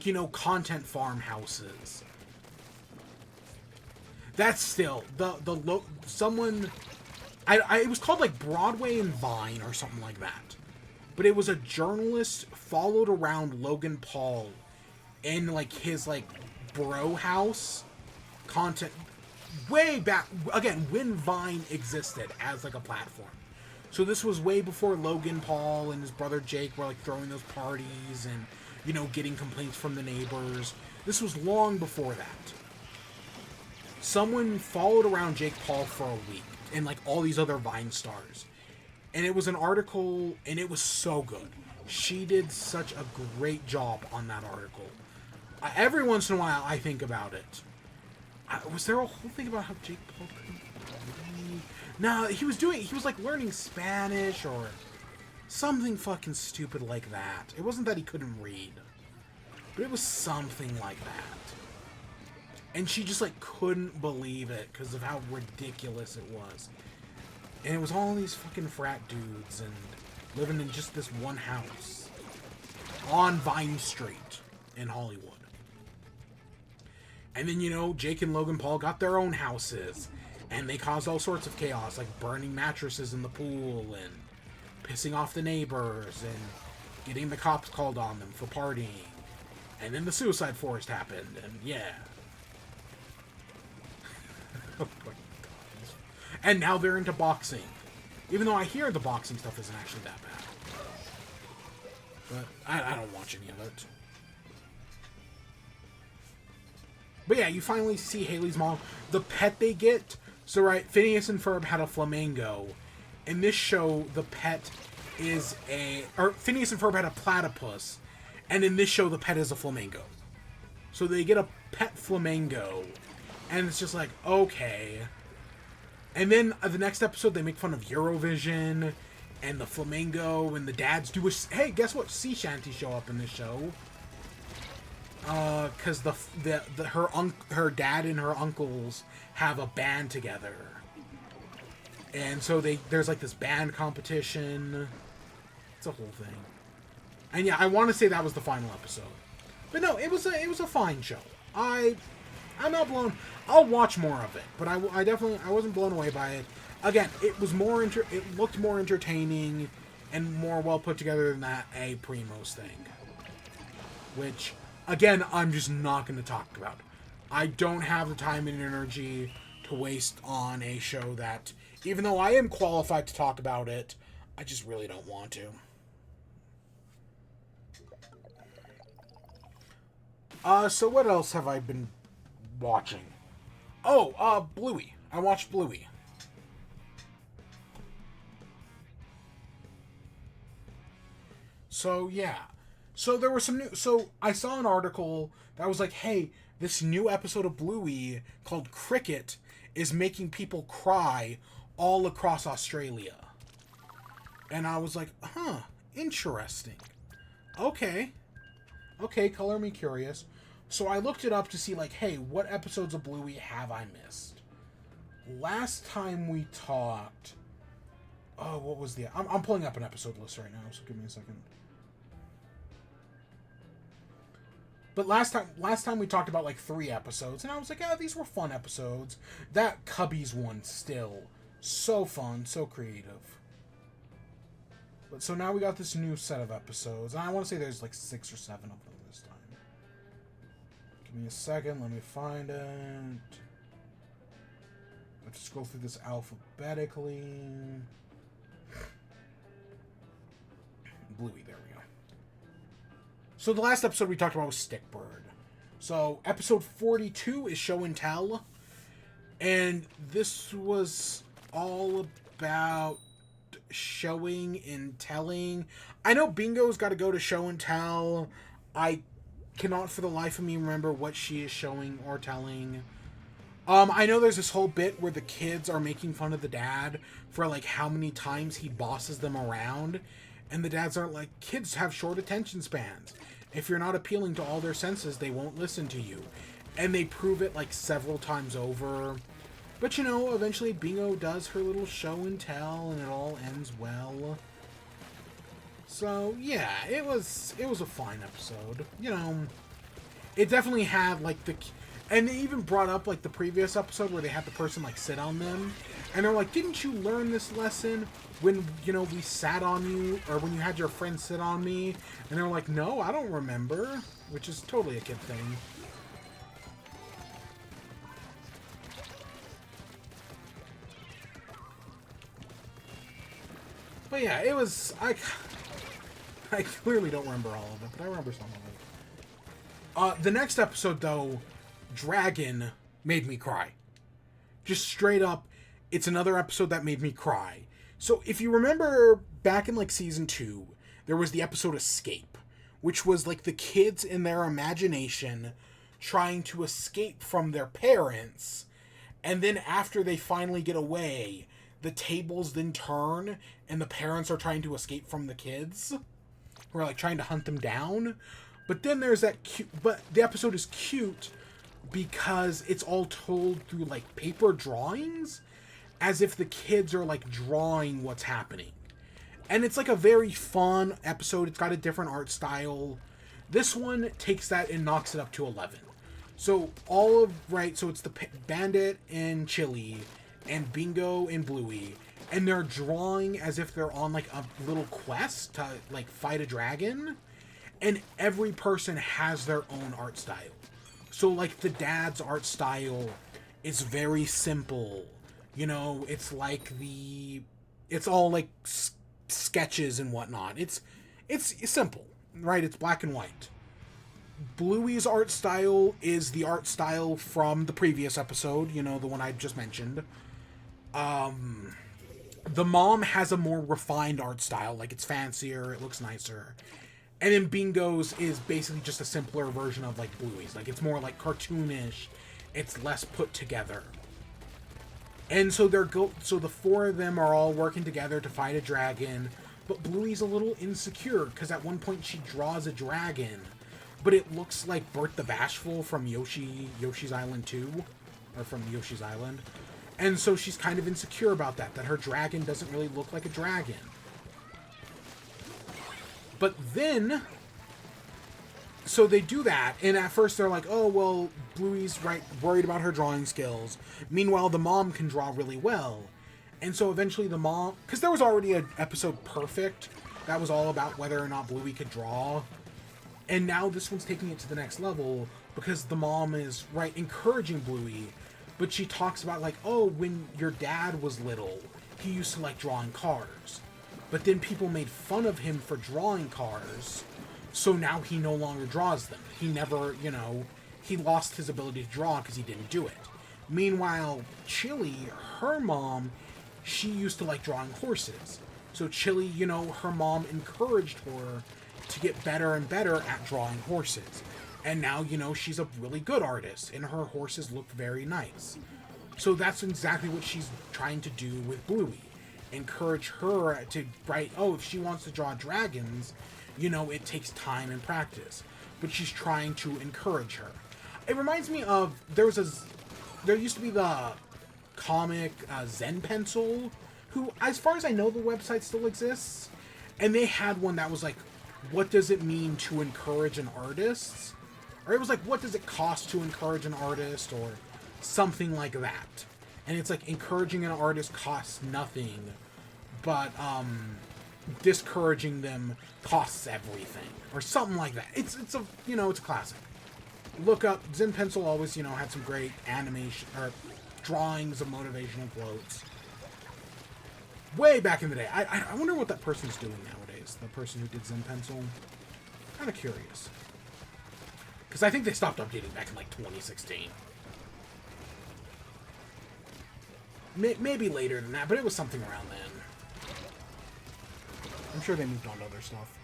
you know, content farmhouses. That's still, it was called like Broadway and Vine or something like that. But it was a journalist followed around Logan Paul in like his like bro house content way back, again, when Vine existed as like a platform. So this was way before Logan Paul and his brother Jake were like throwing those parties and, you know, getting complaints from the neighbors. This was long before that. Someone followed around Jake Paul for a week and like all these other Vine stars. And it was an article, and it was so good. She did such a great job on that article. Every once in a while, I think about it. Was there a whole thing about how Jake Paul couldn't read? No, he was like learning Spanish or something fucking stupid like that. It wasn't that he couldn't read, but it was something like that. And she just like couldn't believe it because of how ridiculous it was. And it was all these fucking frat dudes and living in just this one house on Vine Street in Hollywood. And then, you know, Jake and Logan Paul got their own houses and they caused all sorts of chaos, like burning mattresses in the pool and pissing off the neighbors and getting the cops called on them for partying. And then the Suicide Forest happened, and yeah. Oh my God. And now they're into boxing. Even though I hear the boxing stuff isn't actually that bad. But I don't watch any of it. But yeah, you finally see Haley's mom. The pet they get. So, right, Phineas and Ferb had a flamingo. In this show, the pet is or Phineas and Ferb had a platypus. And in this show, the pet is a flamingo. So they get a pet flamingo. And it's just like, okay. And then the next episode, they make fun of Eurovision and the flamingo, and the dads do a... Hey, guess what? Sea shanties show up in this show. Because her dad and her uncles have a band together. And so there's like this band competition. It's a whole thing. And yeah, I want to say that was the final episode. But no, it was a fine show. I'm not blown. I'll watch more of it, but I definitely wasn't blown away by it. Again, it looked more entertaining and more well put together than that A Primos thing. Which, again, I'm just not going to talk about. I don't have the time and energy to waste on a show that, even though I am qualified to talk about it, I just really don't want to. So what else have I been watching? Oh, Bluey. I watched Bluey. So, yeah. So, there was some new... So, I saw an article that was like, hey, this new episode of Bluey called Cricket is making people cry all across Australia. And I was like, huh, interesting. Okay, color me curious. So I looked it up to see, like, hey, what episodes of Bluey have I missed? Last time we talked... Oh, what was the... I'm pulling up an episode list right now, so give me a second. But last time we talked about, like, 3 episodes, and I was like, oh, these were fun episodes. That Cubbies one, still. So fun, so creative. But so now we got this new set of episodes, and I want to say there's, like, 6 or 7 of them this time. Give me a second, let me find it. Let's just go through this alphabetically. Bluey, there we go. So the last episode we talked about was Stickbird. So episode 42 is Show and Tell. And this was all about showing and telling. I know Bingo's got to go to Show and Tell. I cannot for the life of me remember what she is showing or telling. I know there's this whole bit where the kids are making fun of the dad for, like, how many times he bosses them around. And the dads are like, kids have short attention spans. If you're not appealing to all their senses, they won't listen to you. And they prove it, like, several times over. But, you know, eventually Bingo does her little show and tell, and it all ends well. So, yeah, it was a fine episode. You know, it definitely had, like, and they even brought up, like, the previous episode where they had the person, like, sit on them. And they're like, didn't you learn this lesson when, you know, we sat on you, or when you had your friend sit on me? And they're like, no, I don't remember. Which is totally a kid thing. But yeah, it was... I clearly don't remember all of it, but I remember some of it. The next episode, though, Dragon made me cry. Just straight up, it's another episode that made me cry. So if you remember back in, like, season 2, there was the episode Escape, which was, like, the kids in their imagination trying to escape from their parents, and then after they finally get away, the tables then turn, and the parents are trying to escape from the kids, who are, like, trying to hunt them down. But then there's that but the episode is cute because it's all told through, like, paper drawings, as if the kids are, like, drawing what's happening. And it's, like, a very fun episode. It's got a different art style. This one takes that and knocks it up to 11. So so it's the Bandit and Chili and Bingo and Bluey, and they're drawing as if they're on, like, a little quest to, like, fight a dragon, and every person has their own art style. So, like, the dad's art style is very simple. You know, it's like it's all, like, sketches and whatnot. It's simple, right? It's black and white. Bluey's art style is the art style from the previous episode, you know, the one I just mentioned. The mom has a more refined art style, like it's fancier, it looks nicer. And then Bingo's is basically just a simpler version of like Bluey's. Like it's more like cartoonish, it's less put together. And so so the four of them are all working together to fight a dragon, but Bluey's a little insecure because at one point she draws a dragon, but it looks like Bert the Bashful from Yoshi's Island 2, or from Yoshi's Island. And so she's kind of insecure about that her dragon doesn't really look like a dragon. But then, so they do that, and at first they're like, oh, well, Bluey's worried about her drawing skills. Meanwhile, the mom can draw really well. And so eventually the mom, because there was already an episode Perfect that was all about whether or not Bluey could draw. And now this one's taking it to the next level because the mom is, encouraging Bluey. But she talks about, like, oh, when your dad was little, he used to like drawing cars. But then people made fun of him for drawing cars, so now he no longer draws them. He never, he lost his ability to draw because he didn't do it. Meanwhile, Chili, her mom, she used to like drawing horses. So Chili, her mom encouraged her to get better and better at drawing horses. And now, she's a really good artist, and her horses look very nice. So that's exactly what she's trying to do with Bluey. Encourage her to write, oh, if she wants to draw dragons, it takes time and practice. But she's trying to encourage her. It reminds me of, there used to be the comic Zen Pencil, who, as far as I know, the website still exists. And they had one that was like, what does it mean to encourage an artist? Or it was like, what does it cost to encourage an artist? Or something like that. And it's like, encouraging an artist costs nothing, but discouraging them costs everything, or something like that. It's a it's a classic. Look up Zen Pencil. Always had some great animation or drawings of motivational quotes. Way back in the day. I wonder what that person's doing nowadays. The person who did Zen Pencil. Kind of curious, because I think they stopped updating back in like 2016. Maybe later than that, but it was something around then. I'm sure they moved on to other stuff.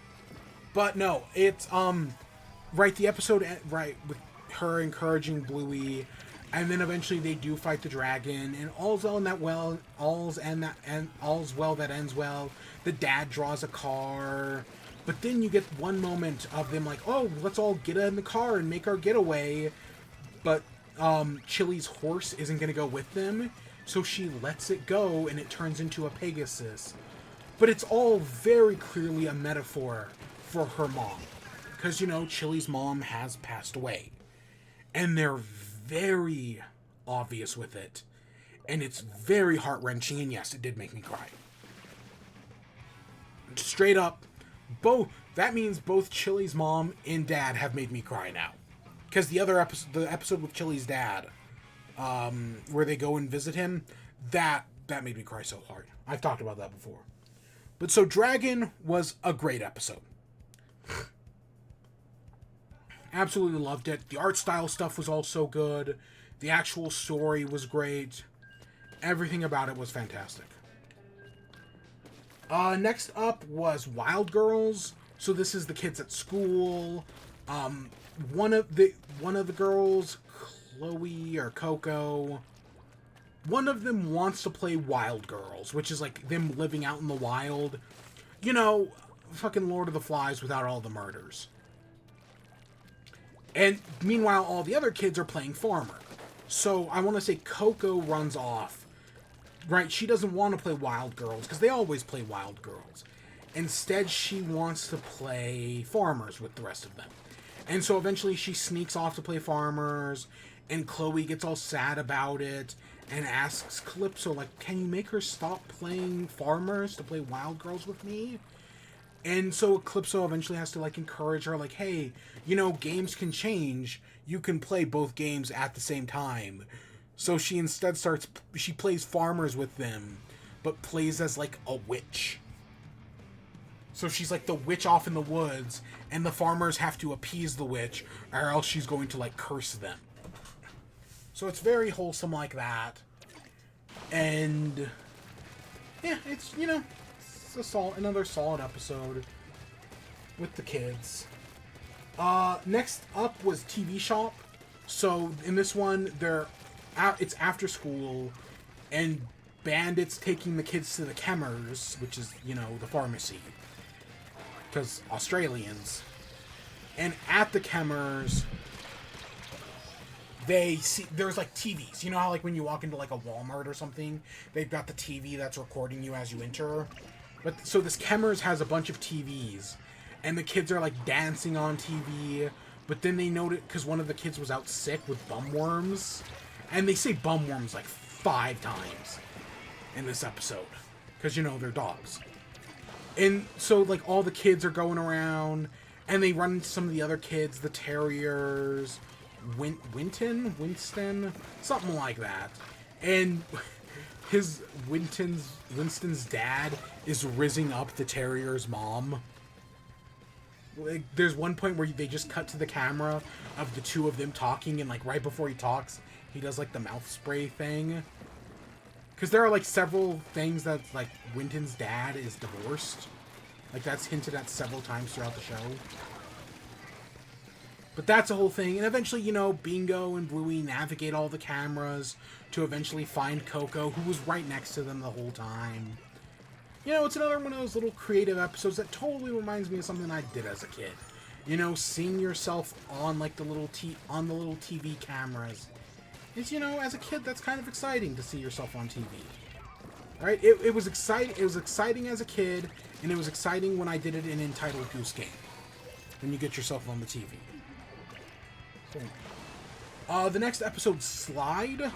But no, it's, the episode, with her encouraging Bluey, and then eventually they do fight the dragon, and all's well that ends well. The dad draws a car, but then you get one moment of them like, oh, let's all get in the car and make our getaway, but, Chili's horse isn't gonna go with them. So she lets it go, and it turns into a Pegasus. But it's all very clearly a metaphor for her mom. Because, Chili's mom has passed away. And they're very obvious with it. And it's very heart-wrenching, and yes, it did make me cry. Straight up, that means both Chili's mom and dad have made me cry now. Because the episode with Chili's dad, where they go and visit him, that made me cry so hard. I've talked about that before. But so Dragon was a great episode. Absolutely loved it. The art style stuff was also good. The actual story was great. Everything about it was fantastic. Next up was Wild Girls. So this is the kids at school. One of the girls, Chloe or Coco, one of them wants to play Wild Girls, which is like them living out in the wild. Fucking Lord of the Flies without all the murders. And meanwhile, all the other kids are playing farmer. So I want to say Coco runs off. She doesn't want to play Wild Girls, because they always play Wild Girls. Instead, she wants to play farmers with the rest of them. And so eventually she sneaks off to play farmers, and Chloe gets all sad about it, and asks Calypso, like, can you make her stop playing farmers to play Wild Girls with me? And so Calypso eventually has to, like, encourage her, like, hey, games can change. You can play both games at the same time. So she instead she plays farmers with them, but plays as, like, a witch. So she's like the witch off in the woods, and the farmers have to appease the witch, or else she's going to, like, curse them. So it's very wholesome like that. And yeah, it's, you know, it's another solid episode with the kids. Next up was TV Shop. So in this one, it's after school, and Bandit's taking the kids to the Chemers, which is, you know, the pharmacy, because Australians. And at the Chemers, there's like TVs. You know how, like, when you walk into like a Walmart or something, they've got the TV that's recording you as you enter. But so this Chemers has a bunch of TVs, and the kids are like dancing on TV. But then they noted, because one of the kids was out sick with bumworms, and they say bumworms like 5 times in this episode, because, you know, they're dogs. And so, like, all the kids are going around, and they run into some of the other kids, the terriers, Winston, something like that. And Winston's dad is rizzing up the terrier's mom. Like, there's one point where they just cut to the camera of the two of them talking, and, like, right before he talks, he does, like, the mouth spray thing. Because there are, like, several things that, like, Winton's dad is divorced. Like, that's hinted at several times throughout the show. But that's a whole thing. And eventually, you know, Bingo and Bluey navigate all the cameras to eventually find Coco, who was right next to them the whole time. You know, it's another one of those little creative episodes that totally reminds me of something I did as a kid. You know, seeing yourself on, like, the little TV cameras. Is, you know, as a kid, that's kind of exciting to see yourself on TV. Right? It was exciting. It was exciting as a kid, and it was exciting when I did it in Entitled Goose Game. When you get yourself on the TV. So, the next episode, Slide,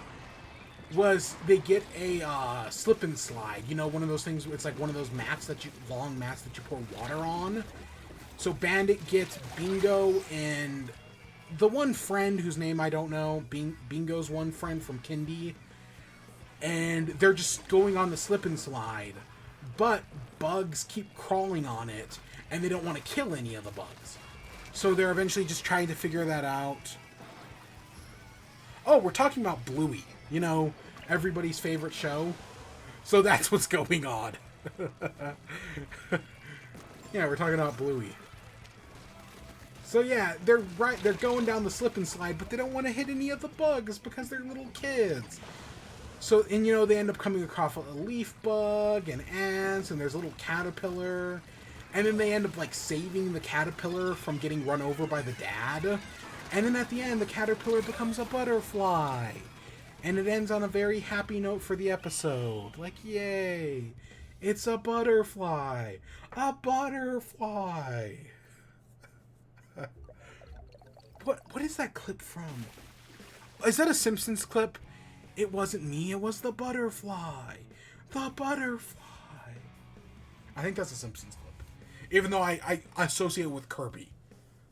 was they get a slip and slide. You know, one of those things. It's like one of those mats long mats that you pour water on. So Bandit gets Bingo and the one friend whose name I don't know, Bingo's one friend from Kindy, and they're just going on the slip and slide, but bugs keep crawling on it, and they don't want to kill any of the bugs. So they're eventually just trying to figure that out. Oh, we're talking about Bluey. You know, everybody's favorite show. So that's what's going on. Yeah, we're talking about Bluey. So yeah, they're going down the slip and slide, but they don't want to hit any of the bugs because they're little kids. So, and you know, they end up coming across a leaf bug and ants, and there's a little caterpillar. And then they end up, like, saving the caterpillar from getting run over by the dad. And then at the end, the caterpillar becomes a butterfly. And it ends on a very happy note for the episode. Like, yay! It's a butterfly! A butterfly! What is that clip from? Is that a Simpsons clip? It wasn't me, it was the butterfly. The butterfly. I think that's a Simpsons clip. Even though I associate it with Kirby.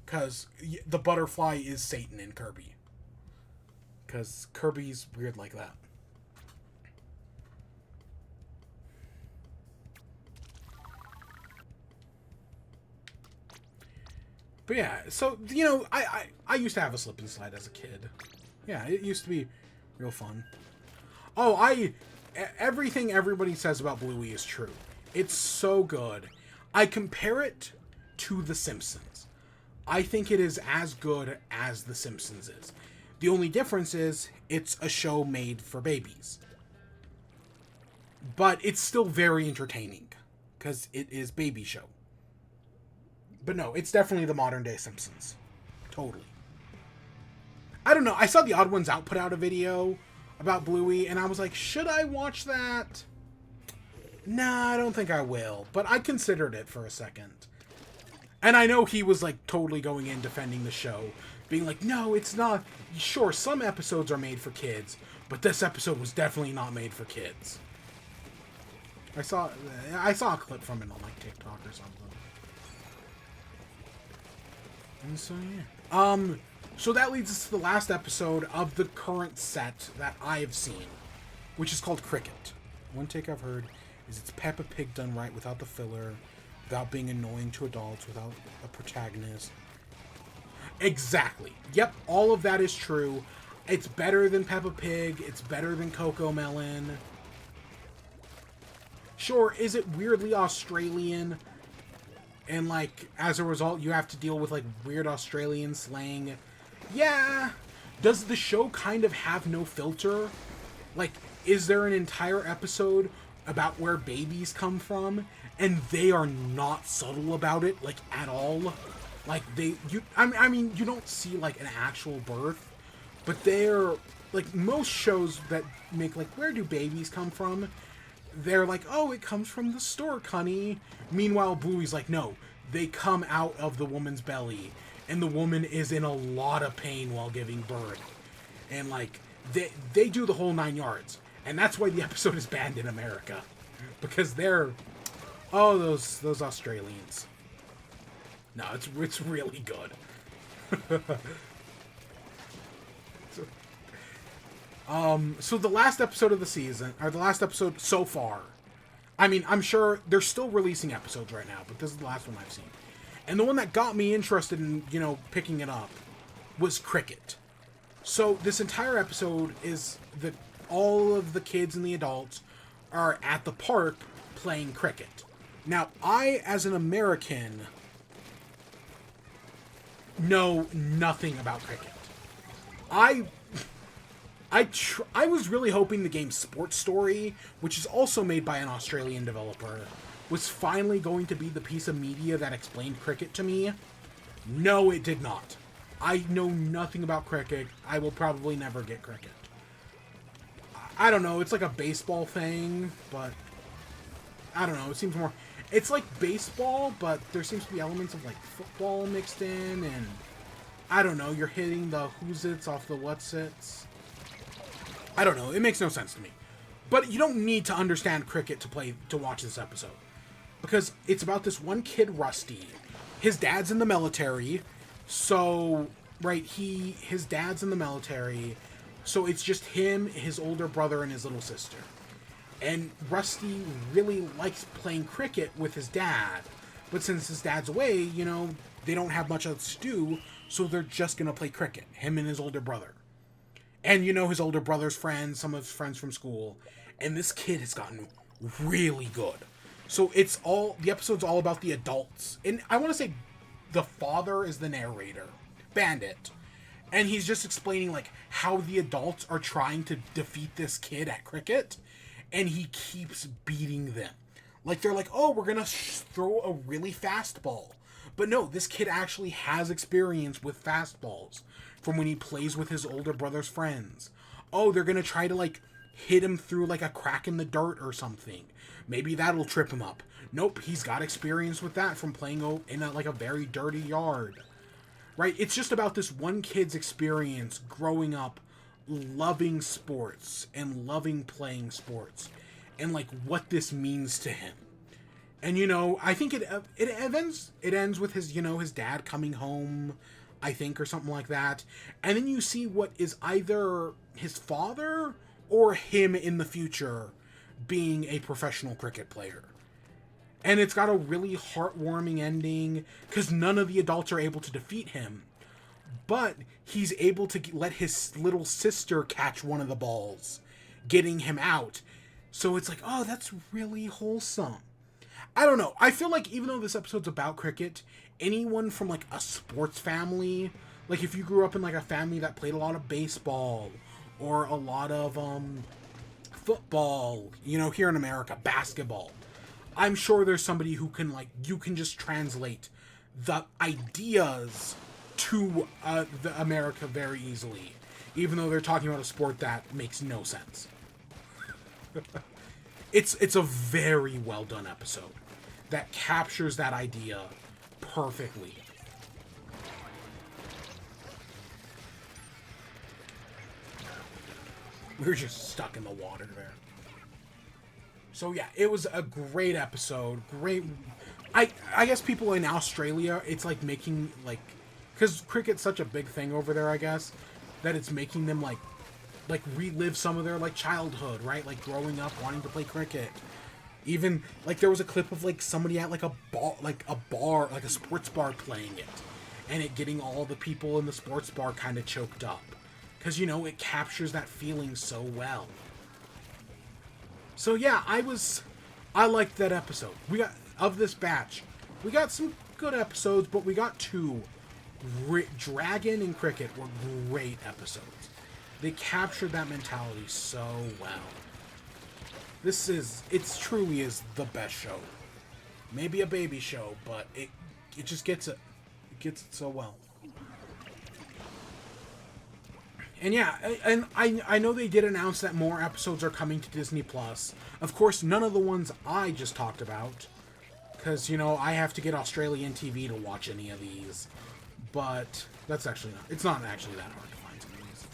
Because the butterfly is Satan in Kirby. Because Kirby's weird like that. But yeah, so, you know, I used to have a slip and slide as a kid. Yeah, it used to be real fun. Oh, everything everybody says about Bluey is true. It's so good. I compare it to The Simpsons. I think it is as good as The Simpsons is. The only difference is it's a show made for babies. But it's still very entertaining because it is baby show. But no, it's definitely the modern day Simpsons. Totally. I don't know. I saw the Odd Ones Out put out a video about Bluey, and I was like, should I watch that? Nah, I don't think I will. But I considered it for a second. And I know he was, like, totally going in defending the show. Being like, no, it's not. Sure, some episodes are made for kids. But this episode was definitely not made for kids. I saw a clip from it on, like, TikTok or something. And so, yeah. So that leads us to the last episode of the current set that I've seen, which is called Cricket. One take I've heard is it's Peppa Pig done right without the filler. without being annoying to adults, without a protagonist. Exactly. Yep, all of that is true. It's better than Peppa Pig. It's better than Coco Melon. Sure, is it weirdly Australian? And, like, as a result, you have to deal with, like, weird Australian slang. Yeah. Does the show kind of have no filter? Like, is there an entire episode about where babies come from, and they are not subtle about it, like, at all? Like, I mean, you don't see, like, an actual birth, but they're, like, most shows that make, like, where do babies come from? They're like, oh, it comes from the stork, honey. Meanwhile, Bluey's like, no, they come out of the woman's belly, and the woman is in a lot of pain while giving birth. And, like, they do the whole 9 yards. And that's why the episode is banned in America. Because they're... Oh, those Australians. No, it's really good. So the last episode of the season, or the last episode so far, I mean, I'm sure they're still releasing episodes right now, but this is the last one I've seen. And the one that got me interested in, you know, picking it up was cricket. So this entire episode is that all of the kids and the adults are at the park playing cricket. Now, I, as an American, know nothing about cricket. I was really hoping the game Sports Story, which is also made by an Australian developer, was finally going to be the piece of media that explained cricket to me. No, it did not. I know nothing about cricket. I will probably never get cricket. I don't know, it's like a baseball thing, but I don't know, it seems more... It's like baseball, but there seems to be elements of, like, football mixed in, and I don't know, you're hitting the who's-its off the what's-its. I don't know, it makes no sense to me. But you don't need to understand cricket to watch this episode. Because it's about this one kid, Rusty. His dad's in the military, so, right, his dad's in the military, so it's just him, his older brother, and his little sister. And Rusty really likes playing cricket with his dad. But since his dad's away, you know, they don't have much else to do, so they're just going to play cricket, him and his older brother. And, you know, his older brother's friends, some of his friends from school. And this kid has gotten really good. So the episode's all about the adults. And I want to say the father is the narrator, Bandit. And he's just explaining, like, how the adults are trying to defeat this kid at cricket. And he keeps beating them. Like, they're like, oh, we're going to throw a really fast ball. But no, this kid actually has experience with fastballs from when he plays with his older brother's friends. Oh, they're going to try to, like, hit him through, like, a crack in the dirt or something. Maybe that'll trip him up. Nope, he's got experience with that from playing in, like, a very dirty yard. Right? It's just about this one kid's experience growing up loving sports and loving playing sports and, like, what this means to him. And, you know, I think it ends with his, you know, his dad coming home, I think, or something like that. And then you see what is either his father or him in the future being a professional cricket player. And it's got a really heartwarming ending because none of the adults are able to defeat him. But he's able to let his little sister catch one of the balls, getting him out. So it's like, oh, that's really wholesome. I don't know. I feel like even though this episode's about cricket, anyone from, like, a sports family, like, if you grew up in, like, a family that played a lot of baseball or a lot of football, you know, here in America, basketball, I'm sure there's somebody who can, like, you can just translate the ideas to the America very easily, even though they're talking about a sport that makes no sense. It's a very well done episode that captures that idea perfectly. We were just stuck in the water there. So yeah, it was a great episode. Great. I guess people in Australia, it's like making, like, because cricket's such a big thing over there, I guess, that it's making them like relive some of their, like, childhood, right? Like growing up wanting to play cricket. Even, like, there was a clip of, like, somebody at, like, a bar, like a sports bar playing it. And it getting all the people in the sports bar kind of choked up. Because, you know, it captures that feeling so well. So, yeah, I liked that episode. Of this batch, we got some good episodes, but we got two. Dragon and Cricket were great episodes. They captured that mentality so well. It truly is the best show. Maybe a baby show, but it just gets it. It gets it so well. And yeah, and I know they did announce that more episodes are coming to Disney Plus. Of course, none of the ones I just talked about, because, you know, I have to get Australian TV to watch any of these. But that's actually not. It's not actually that hard to find some of these.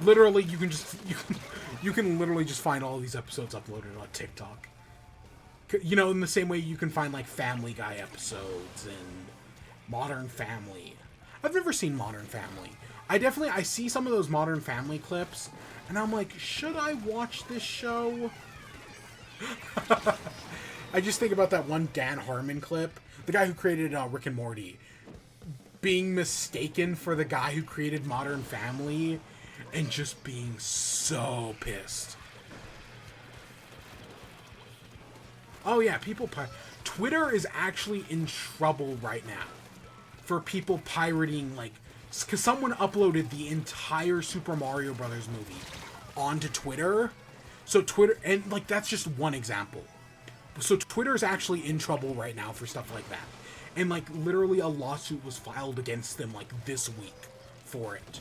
Literally, you can literally just find all of these episodes uploaded on TikTok. You know, in the same way you can find, like, Family Guy episodes and Modern Family. I've never seen Modern Family. I see some of those Modern Family clips, and I'm like, should I watch this show? I just think about that one Dan Harmon clip, the guy who created Rick and Morty, being mistaken for the guy who created Modern Family, and just being so pissed. Oh yeah, Twitter is actually in trouble right now for people pirating, like, because someone uploaded the entire Super Mario Brothers movie onto Twitter. So Twitter, and, like, that's just one example. So Twitter's actually in trouble right now for stuff like that. And, like, literally a lawsuit was filed against them, like, this week for it.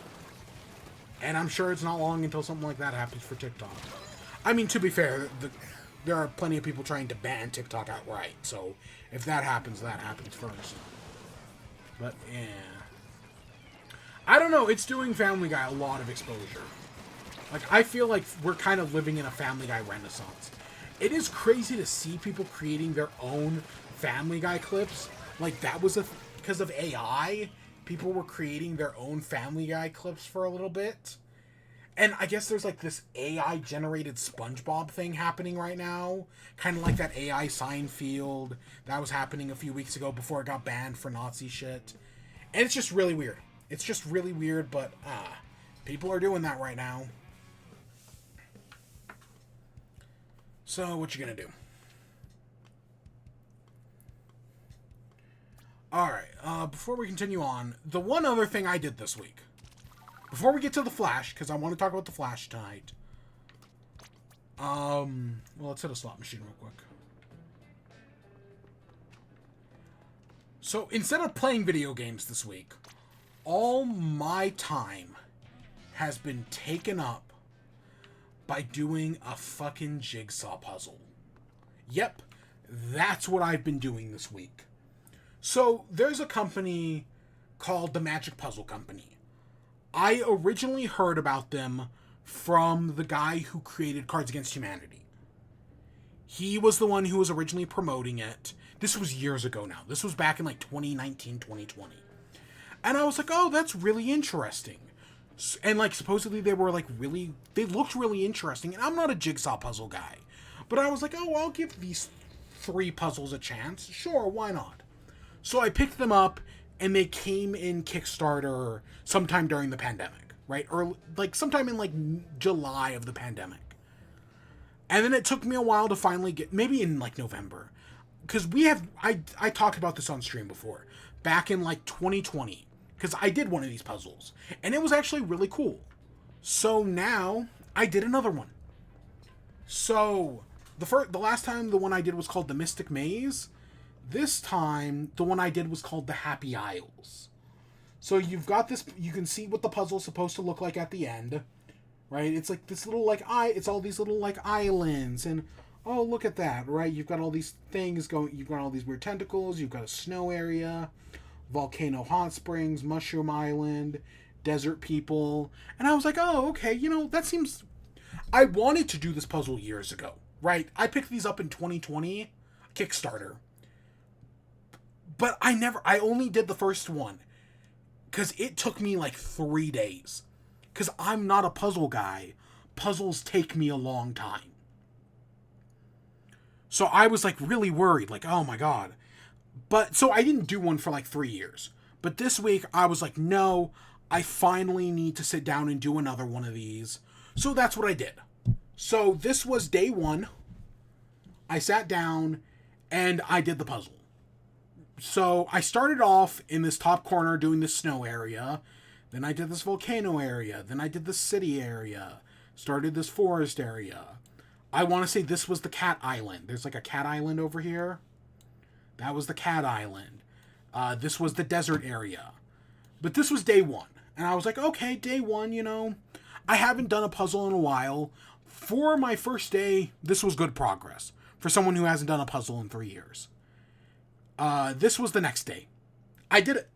And I'm sure it's not long until something like that happens for TikTok. I mean, to be fair, there are plenty of people trying to ban TikTok outright. So if that happens first. But, yeah. I don't know, it's doing Family Guy a lot of exposure. Like, I feel like we're kind of living in a Family Guy renaissance. It is crazy to see people creating their own Family Guy clips. Like, that was because of AI. People were creating their own Family Guy clips for a little bit. And I guess there's, like, this AI-generated SpongeBob thing happening right now. Kind of like that AI Seinfeld that was happening a few weeks ago before it got banned for Nazi shit. And it's just really weird. It's just really weird, but people are doing that right now. So, what you gonna do? Alright, before we continue on, the one other thing I did this week. Before we get to the Flash, because I want to talk about the Flash tonight. Well, let's hit a slot machine real quick. So, instead of playing video games this week, all my time has been taken up by doing a fucking jigsaw puzzle. Yep, that's what I've been doing this week. So, there's a company called the Magic Puzzle Company. I originally heard about them from the guy who created Cards Against Humanity. He was the one who was originally promoting it. This was years ago now. This was back in, like, 2019, 2020. And I was like, oh, that's really interesting. And, like, supposedly they were, like, they looked really interesting. And I'm not a jigsaw puzzle guy. But I was like, oh, I'll give these 3 puzzles a chance. Sure, why not? So I picked them up, and they came in Kickstarter sometime during the pandemic, right? Or, like, sometime in, like, July of the pandemic. And then it took me a while to finally get, maybe in, like, November. Because I talked about this on stream before. Back in, like, 2020. Because I did one of these puzzles. And it was actually really cool. So now, I did another one. So, the last time the one I did was called the Mystic Maze. This time, the one I did was called the Happy Isles. So you've got this, you can see what the puzzle's supposed to look like at the end. Right? It's like this little, like, it's all these little, like, islands. And, oh, look at that, right? You've got all these things going, you've got all these weird tentacles, you've got a snow area, volcano hot springs, mushroom island, desert people. And I was like, oh, okay, you know, that seems... I wanted to do this puzzle years ago, right? I picked these up in 2020, Kickstarter. But I only did the first one. Because it took me like 3 days. Because I'm not a puzzle guy. Puzzles take me a long time. So I was like really worried, like, oh my god. But so I didn't do one for like 3 years. But this week I was like, no, I finally need to sit down and do another one of these. So that's what I did. So this was day 1. I sat down and I did the puzzle. So I started off in this top corner doing the snow area. Then I did this volcano area. Then I did the city area. Started this forest area. I want to say this was the cat island. There's like a cat island over here. That was the cat island. This was the desert area. But this was day 1. And I was like, okay, day 1, you know. I haven't done a puzzle in a while. For my first day, this was good progress. For someone who hasn't done a puzzle in 3 years. This was the next day. I did it.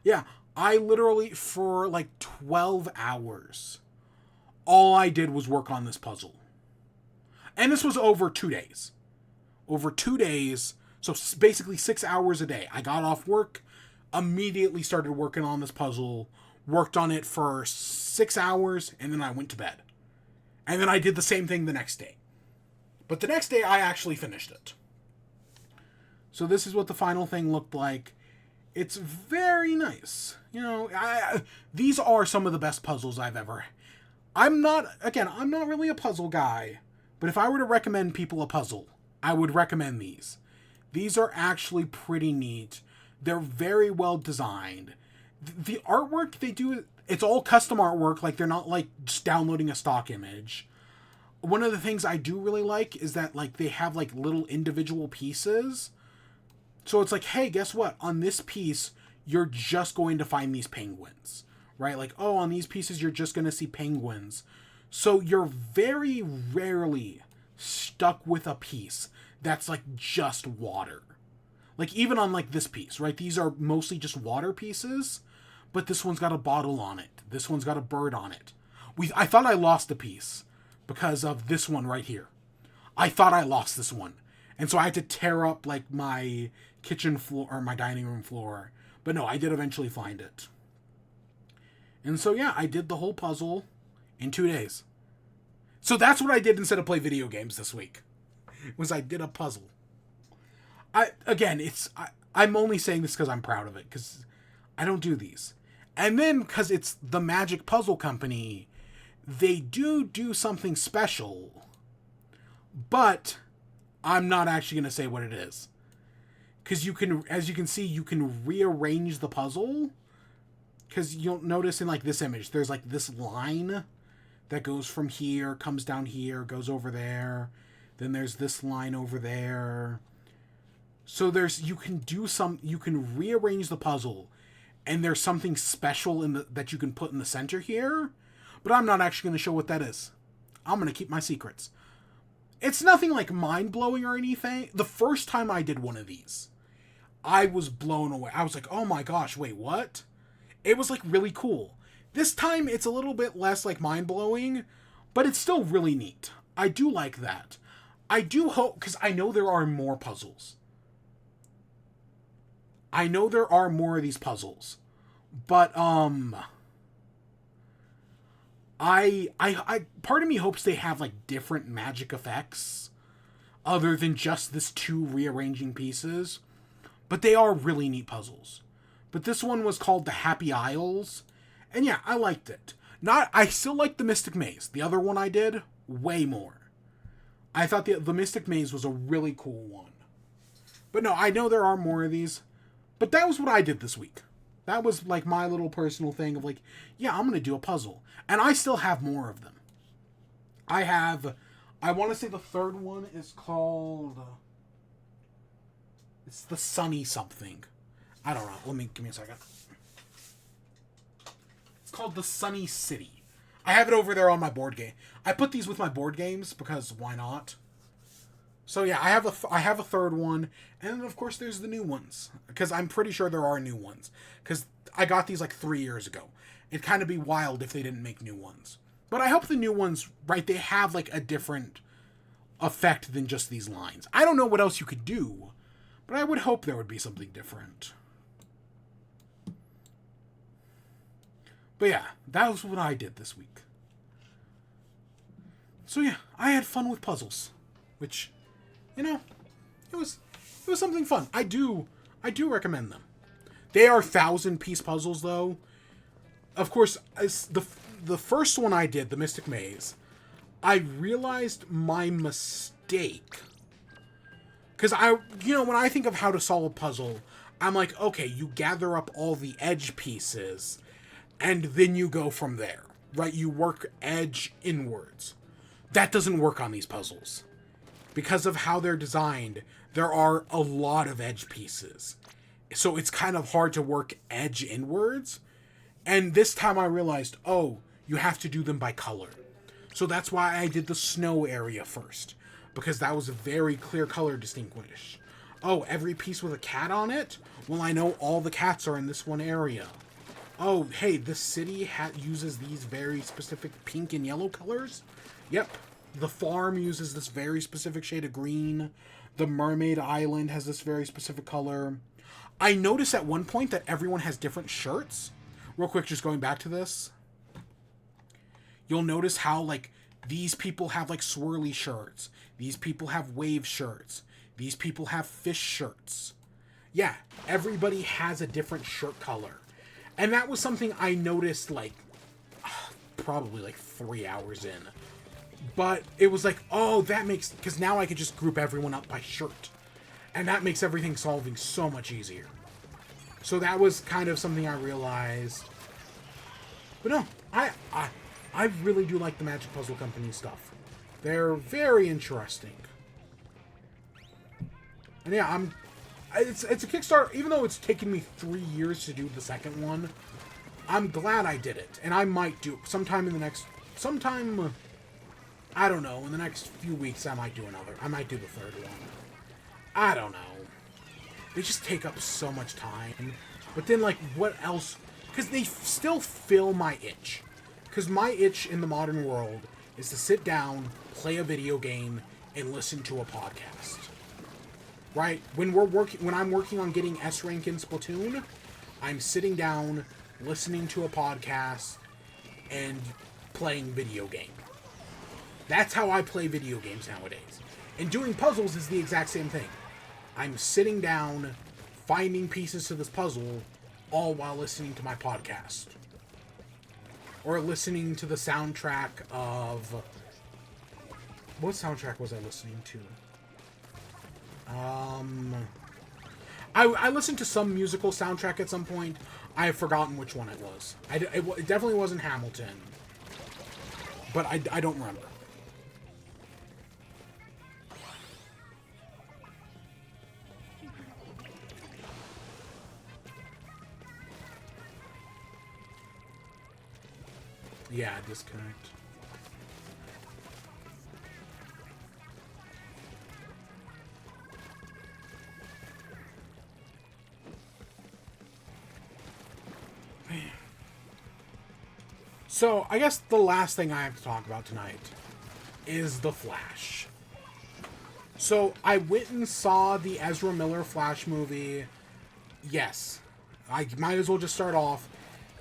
Yeah, I literally, for like 12 hours, all I did was work on this puzzle. And this was over 2 days. Over 2 days, so basically 6 hours a day. I got off work, immediately started working on this puzzle, worked on it for 6 hours, and then I went to bed. And then I did the same thing the next day. But the next day, I actually finished it. So this is what the final thing looked like. It's very nice. You know, these are some of the best puzzles I've ever... I'm not really a puzzle guy. But if I were to recommend people a puzzle, I would recommend these. These are actually pretty neat. They're very well designed. The artwork they do, it's all custom artwork. Like, they're not, like, just downloading a stock image. One of the things I do really like is that, like, they have, like, little individual pieces. So it's like, hey, guess what? On this piece, you're just going to find these penguins. Right? Like, oh, on these pieces, you're just going to see penguins. So you're very rarely stuck with a piece that's, like, just water. Like, even on, like, this piece, right? These are mostly just water pieces, but this one's got a bottle on it. This one's got a bird on it. I thought I lost a piece because of this one right here. I thought I lost this one. And so I had to tear up, like, my kitchen floor, or my dining room floor. But no, I did eventually find it. And so, yeah, I did the whole puzzle in 2 days. So that's what I did instead of play video games this week. Was I did a puzzle. I'm only saying this because I'm proud of it, because I don't do these. And then, because it's the Magic Puzzle Company, they do something special, but I'm not actually going to say what it is. Because you can, as you can see, you can rearrange the puzzle. Because you'll notice in, like, this image, there's, like, this line that goes from here, comes down here, goes over there. Then there's this line over there. So you can rearrange the puzzle, and there's something special that you can put in the center here, but I'm not actually going to show what that is. I'm going to keep my secrets. It's nothing like mind-blowing or anything. The first time I did one of these, I was blown away. I was like, oh my gosh, wait, what? It was, like, really cool. This time, it's a little bit less, like, mind-blowing, but it's still really neat. I do like that. I do hope, because I know there are more puzzles. I know there are more of these puzzles. But, I part of me hopes they have, like, different magic effects other than just this 2 rearranging pieces. But they are really neat puzzles. But this one was called the Happy Isles. And yeah, I liked it. I still like the Mystic Maze. The other one I did, way more. I thought the Mystic Maze was a really cool one. But no, I know there are more of these. But that was what I did this week. That was, like, my little personal thing of, like, yeah, I'm going to do a puzzle. And I still have more of them. I want to say the third one is called... It's the Sunny something. I don't know. Give me a second. It's called the Sunny City. I have it over there on my board game. I put these with my board games because why not? So yeah, I have a third one, and of course there's the new ones, because I'm pretty sure there are new ones, because I got these like 3 years ago. It'd kind of be wild if they didn't make new ones. But I hope the new ones, right, they have like a different effect than just these lines. I don't know what else you could do, but I would hope there would be something different. But yeah, that was what I did this week. So yeah, I had fun with puzzles, which you know, it was something fun. I do recommend them. They are 1,000-piece puzzles, though. Of course, as the first one I did, the Mystic Maze, I realized my mistake. Because when I think of how to solve a puzzle, I'm like, okay, you gather up all the edge pieces, and then you go from there, right? You work edge inwards. That doesn't work on these puzzles. Because of how they're designed, there are a lot of edge pieces. So it's kind of hard to work edge inwards. And this time I realized, oh, you have to do them by color. So that's why I did the snow area first. Because that was a very clear color distinguish. Oh, every piece with a cat on it? Well, I know all the cats are in this one area. Oh, hey, this city uses these very specific pink and yellow colors? Yep. The farm uses this very specific shade of green. The Mermaid Island has this very specific color. I noticed at one point that everyone has different shirts. Real quick, just going back to this. You'll notice how, like, these people have, like, swirly shirts. These people have wave shirts. These people have fish shirts. Yeah, everybody has a different shirt color. And that was something I noticed, like, probably, like, 3 hours in. But it was like, oh, that makes... Because now I could just group everyone up by shirt. And that makes everything solving so much easier. So that was kind of something I realized. But no, I really do like the Magic Puzzle Company stuff. They're very interesting. And yeah, it's a Kickstarter. Even though it's taken me 3 years to do the second one, I'm glad I did it. And I might do sometime in the next... I don't know, in the next few weeks I might do another. I might do the third one. I don't know. They just take up so much time. But then, like, what else? Because they still fill my itch. Because my itch in the modern world is to sit down, play a video game, and listen to a podcast. Right? When I'm working on getting S rank in Splatoon, I'm sitting down, listening to a podcast, and playing video game. That's how I play video games nowadays. And doing puzzles is the exact same thing. I'm sitting down, finding pieces to this puzzle, all while listening to my podcast. Or listening to the soundtrack of... What soundtrack was I listening to? I listened to some musical soundtrack at some point. I have forgotten which one it was. It definitely wasn't Hamilton. But I don't remember. Yeah, disconnect. Man. So, I guess the last thing I have to talk about tonight is The Flash. So, I went and saw the Ezra Miller Flash movie. Yes. I might as well just start off.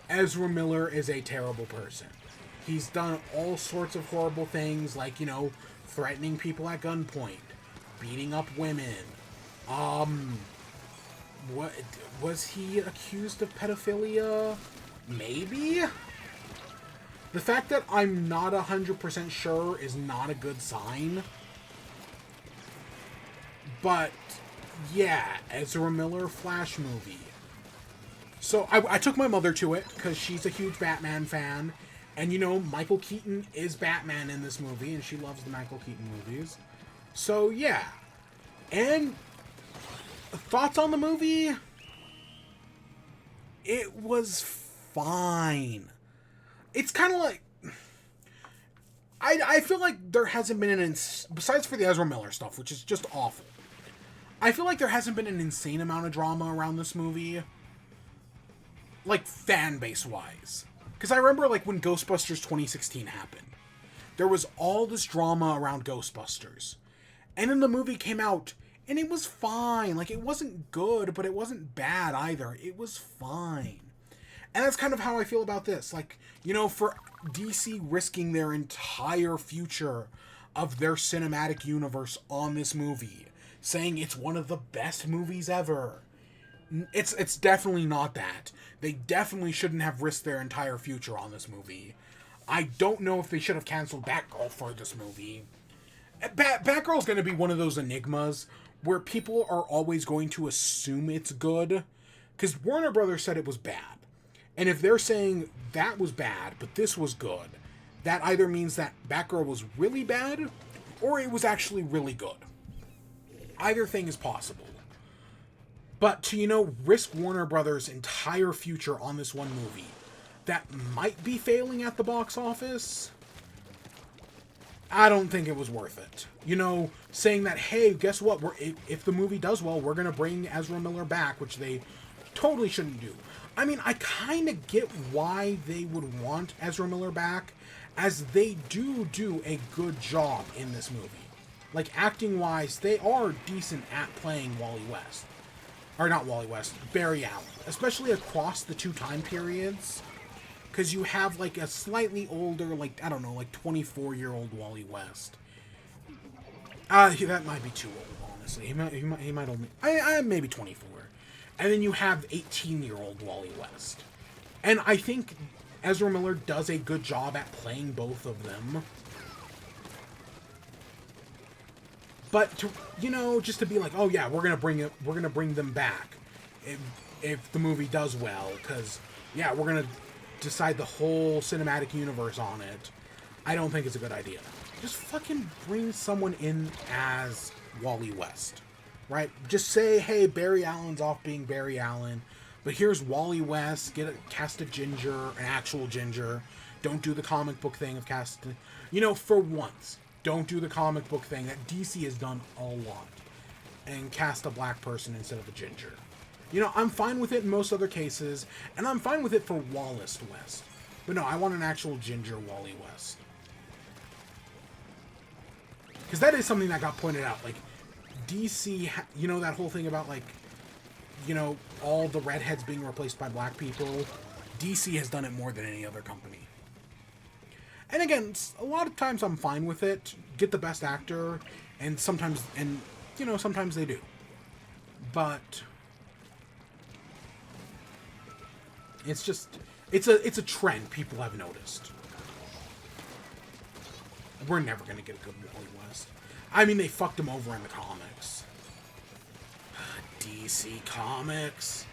Ezra Miller is a terrible person. He's done all sorts of horrible things, like, threatening people at gunpoint, beating up women. What was he accused of pedophilia? Maybe? The fact that I'm not 100% sure is not a good sign. But, yeah, Ezra Miller Flash movie. So, I took my mother to it, because she's a huge Batman fan. And, Michael Keaton is Batman in this movie, and she loves the Michael Keaton movies. So, yeah. And, thoughts on the movie? It was fine. It's kind of like... I feel like there hasn't been besides for the Ezra Miller stuff, which is just awful. I feel like there hasn't been an insane amount of drama around this movie. Like, fan base-wise. Because I remember, like, when Ghostbusters 2016 happened. There was all this drama around Ghostbusters. And then the movie came out, and it was fine. Like, it wasn't good, but it wasn't bad either. It was fine. And that's kind of how I feel about this. Like, for DC risking their entire future of their cinematic universe on this movie, saying it's one of the best movies ever. It's definitely not that. They definitely shouldn't have risked their entire future on this movie. I don't know if they should have canceled Batgirl for this movie. Batgirl's going to be one of those enigmas where people are always going to assume it's good, because Warner Brothers said it was bad. And if they're saying that was bad, but this was good, that either means that Batgirl was really bad, or it was actually really good. Either thing is possible. But to, risk Warner Brothers' entire future on this one movie that might be failing at the box office, I don't think it was worth it. Saying that, hey, guess what? If the movie does well, we're going to bring Ezra Miller back, which they totally shouldn't do. I mean, I kind of get why they would want Ezra Miller back, as they do a good job in this movie. Like, acting-wise, they are decent at playing Wally West. Or not Wally West, Barry Allen. Especially across the two time periods. Because you have, like, a slightly older, like, I don't know, like 24-year-old Wally West. That might be too old, honestly. He might only... maybe 24. And then you have 18-year-old Wally West. And I think Ezra Miller does a good job at playing both of them. But to, just to be like, oh yeah, we're gonna bring them back if the movie does well, because yeah, we're gonna decide the whole cinematic universe on it. I don't think it's a good idea. Just fucking bring someone in as Wally West, right? Just say, hey, Barry Allen's off being Barry Allen, but here's Wally West. Cast a ginger, an actual ginger. Don't do the comic book thing of casting. For once. Don't do the comic book thing that DC has done a lot. And cast a black person instead of a ginger. I'm fine with it in most other cases. And I'm fine with it for Wallace West. But no, I want an actual ginger Wally West. Because that is something that got pointed out. Like, DC, that whole thing about, like, all the redheads being replaced by black people. DC has done it more than any other company. And again, a lot of times I'm fine with it. Get the best actor, and sometimes they do. But it's just it's a trend people have noticed. We're never gonna get a good Wally West. I mean, they fucked him over in the comics. DC Comics.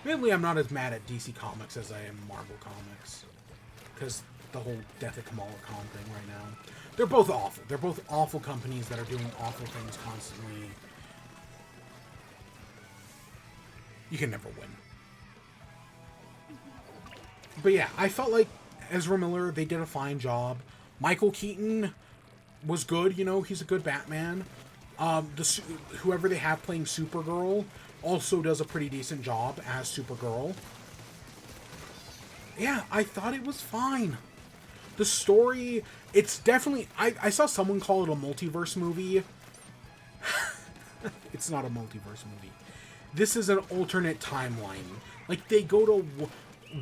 Admittedly, I'm not as mad at DC Comics as I am Marvel Comics, because the whole Death of Kamala Khan thing right now. They're both awful. They're both awful companies that are doing awful things constantly. You can never win. But yeah, I felt like Ezra Miller, they did a fine job. Michael Keaton was good, he's a good Batman. Whoever they have playing Supergirl also does a pretty decent job as Supergirl. Yeah, I thought it was fine. The story, it's definitely... I saw someone call it a multiverse movie. It's not a multiverse movie. This is an alternate timeline. Like, they go to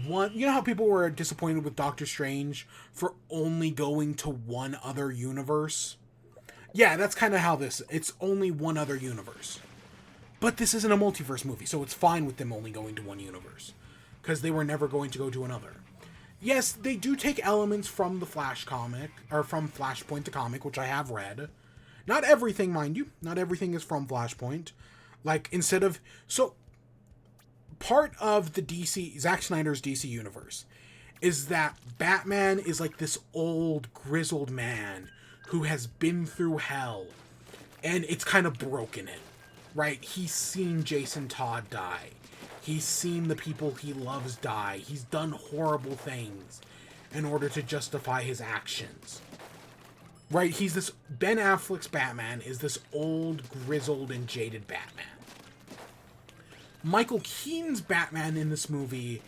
one... You know how people were disappointed with Doctor Strange for only going to one other universe? Yeah, that's kind of how this... It's only one other universe. But this isn't a multiverse movie, so it's fine with them only going to one universe. Because they were never going to go to another. Yes, they do take elements from the Flash comic, or from Flashpoint the comic, which I have read. Not everything, mind you. Not everything is from Flashpoint. Like, instead of... So, part of the DC, Zack Snyder's DC universe, is that Batman is like this old, grizzled man who has been through hell, and it's kind of broken it, right? He's seen Jason Todd die. He's seen the people he loves die. He's done horrible things in order to justify his actions. Right? He's this... Ben Affleck's Batman is this old, grizzled, and jaded Batman. Michael Keaton's Batman in this movie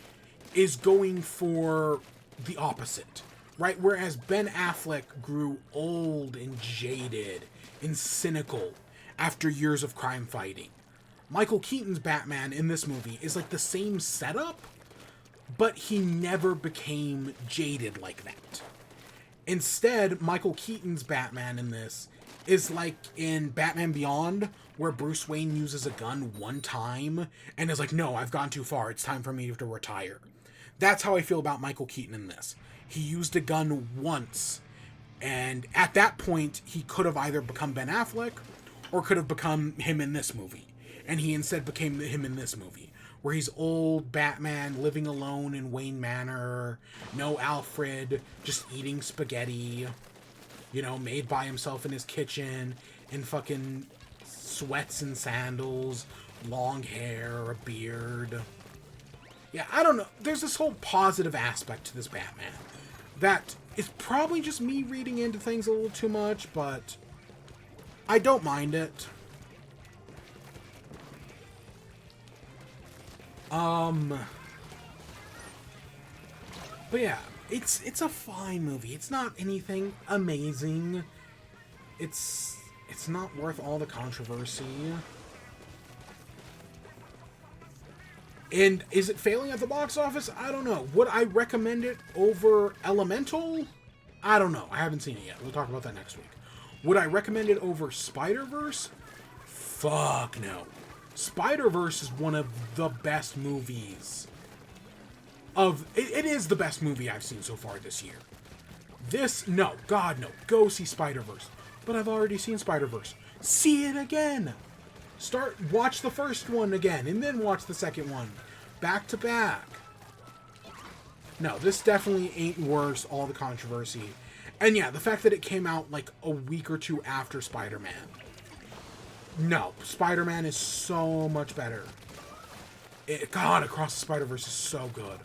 is going for the opposite. Right? Whereas Ben Affleck grew old and jaded and cynical after years of crime fighting. Michael Keaton's Batman in this movie is like the same setup, but he never became jaded like that. Instead, Michael Keaton's Batman in this is like in Batman Beyond, where Bruce Wayne uses a gun one time and is like, no, I've gone too far. It's time for me to retire. That's how I feel about Michael Keaton in this. He used a gun once, and at that point, he could have either become Ben Affleck or could have become him in this movie. And he instead became him in this movie, where he's old Batman living alone in Wayne Manor, no Alfred, just eating spaghetti, you know, made by himself in his kitchen, in fucking sweats and sandals, long hair, a beard. Yeah, I don't know. There's this whole positive aspect to this Batman that is probably just me reading into things a little too much, but I don't mind it. But yeah, it's a fine movie. It's not anything amazing. It's not worth all the controversy. And is it failing at the box office? I don't know. Would I recommend it over Elemental? I don't know. I haven't seen it yet. We'll talk about that next week. Would I recommend it over Spider-Verse? Fuck no. Spider-Verse is one of the best movies it is the best movie I've seen so far this year. This, no. God, no. Go see Spider-Verse. But I've already seen Spider-Verse. See it again. Watch the first one again, and then watch the second one. Back to back. No, this definitely ain't worth all the controversy. And yeah, the fact that it came out like a week or two after Spider-Man. No, Spider-Man is so much better. God, Across the Spider-Verse is so good.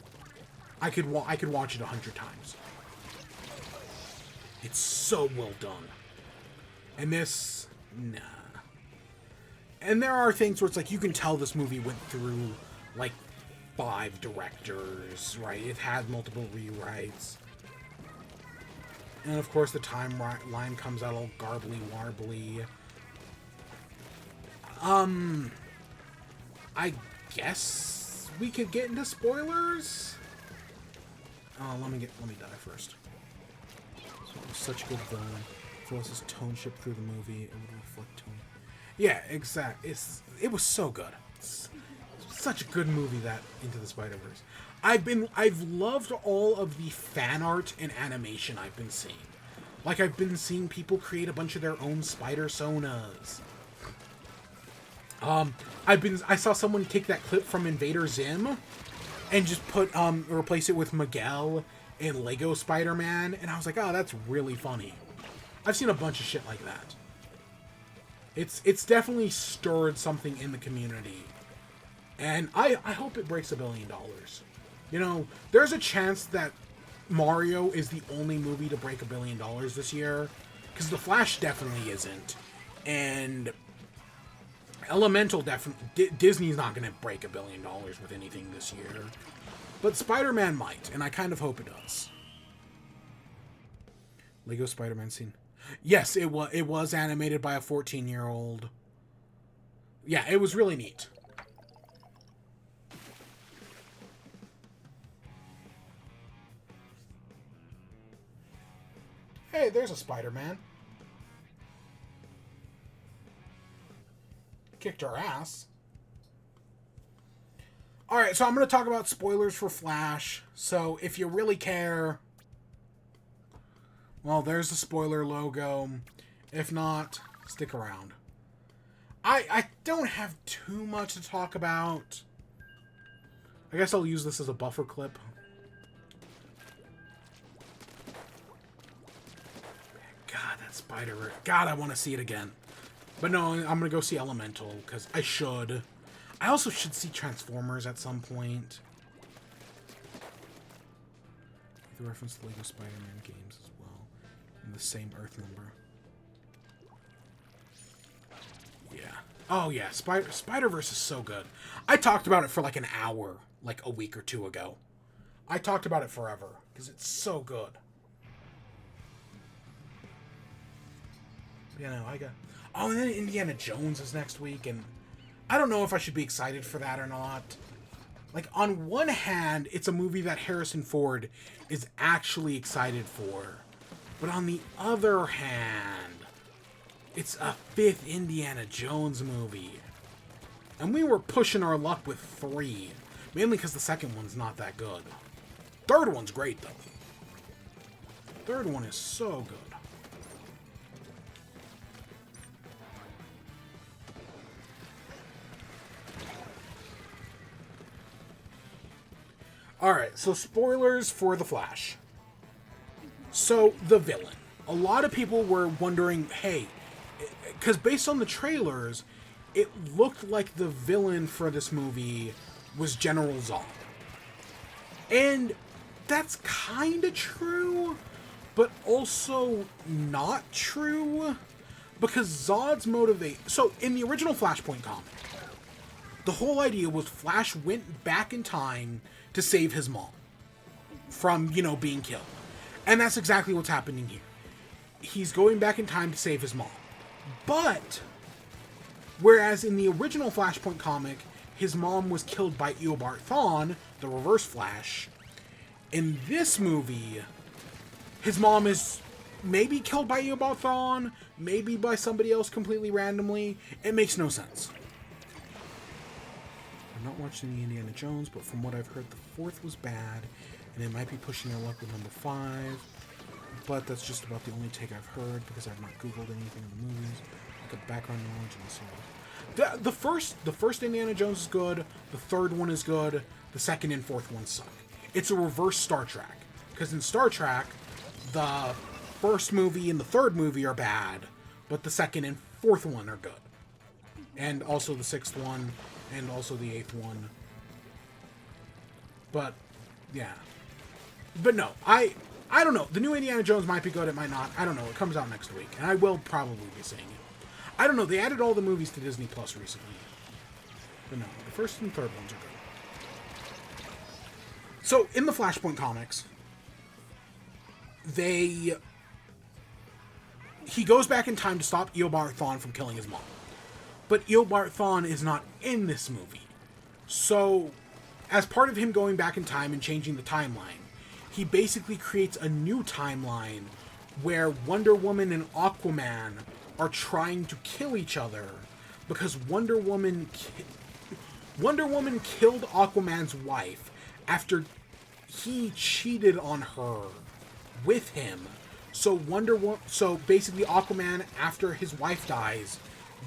I could watch it 100 times. It's so well done. And this, nah. And there are things where it's like, you can tell this movie went through, like, 5 directors, right? It had multiple rewrites. And, of course, the timeline comes out all garbly-warbly. I guess we could get into spoilers? Oh, let me die first. So it was such a good villain. Forces tone shift through the movie. It would reflect tone. Yeah, exactly. It was so good. It's such a good movie, that Into the Spider-Verse. I've loved all of the fan art and animation I've been seeing. Like, I've been seeing people create a bunch of their own Spider-Sonas. I saw someone take that clip from Invader Zim and just replace it with Miguel in Lego Spider-Man, and I was like, oh, that's really funny. I've seen a bunch of shit like that. It's definitely stirred something in the community. And I hope it breaks $1 billion. You know, there's a chance that Mario is the only movie to break $1 billion this year. Because The Flash definitely isn't. And Elemental definitely... Disney's not going to break $1 billion with anything this year. But Spider-Man might, and I kind of hope it does. Lego Spider-Man scene. Yes, it was animated by a 14-year-old. Yeah, it was really neat. Hey, there's a Spider-Man. Kicked our ass. Alright, so I'm going to talk about spoilers for Flash. So, if you really care... Well, there's the spoiler logo. If not, stick around. I don't have too much to talk about. I guess I'll use this as a buffer clip. God, that spider... God, I want to see it again. But no, I'm going to go see Elemental, because I should. I also should see Transformers at some point. The reference to Lego Spider-Man games as well. In the same Earth number. Yeah. Oh yeah, Spider-Verse is so good. I talked about it for like an hour, like a week or two ago. I talked about it forever, because it's so good. You know, I got... Oh, and then Indiana Jones is next week, and I don't know if I should be excited for that or not. Like, on one hand, it's a movie that Harrison Ford is actually excited for. But on the other hand, it's a 5th Indiana Jones movie. And we were pushing our luck with 3. Mainly because the second one's not that good. Third one's great, though. Third one is so good. Alright, so spoilers for The Flash. So, the villain. A lot of people were wondering, hey, because based on the trailers, it looked like the villain for this movie was General Zod. And that's kind of true, but also not true, because Zod's motivation... So, in the original Flashpoint comic, the whole idea was Flash went back in time to save his mom from, being killed. And that's exactly what's happening here. He's going back in time to save his mom. But, whereas in the original Flashpoint comic, his mom was killed by Eobard Thawne, the Reverse Flash, in this movie, his mom is maybe killed by Eobard Thawne, maybe by somebody else completely randomly. It makes no sense. I'm not watching the Indiana Jones, but from what I've heard, the 4th was bad, and it might be pushing their luck with number 5. But that's just about the only take I've heard, because I've not Googled anything in the movies. Look at background knowledge in the series. The first Indiana Jones is good, the 3rd one is good, the 2nd and 4th ones suck. It's a reverse Star Trek. Because in Star Trek, the 1st movie and the 3rd movie are bad, but the 2nd and 4th one are good. And also the 6th one, and also the 8th one. But, yeah. But no, I don't know. The new Indiana Jones might be good, it might not. I don't know. It comes out next week, and I will probably be seeing it. I don't know. They added all the movies to Disney Plus recently. But no, the 1st and 3rd ones are good. So, in the Flashpoint comics, he goes back in time to stop Eobard Thawne from killing his mom. But Eobard Thawne is not in this movie. So, as part of him going back in time and changing the timeline, he basically creates a new timeline where Wonder Woman and Aquaman are trying to kill each other because Wonder Woman killed Aquaman's wife after he cheated on her with him. So basically Aquaman, after his wife dies,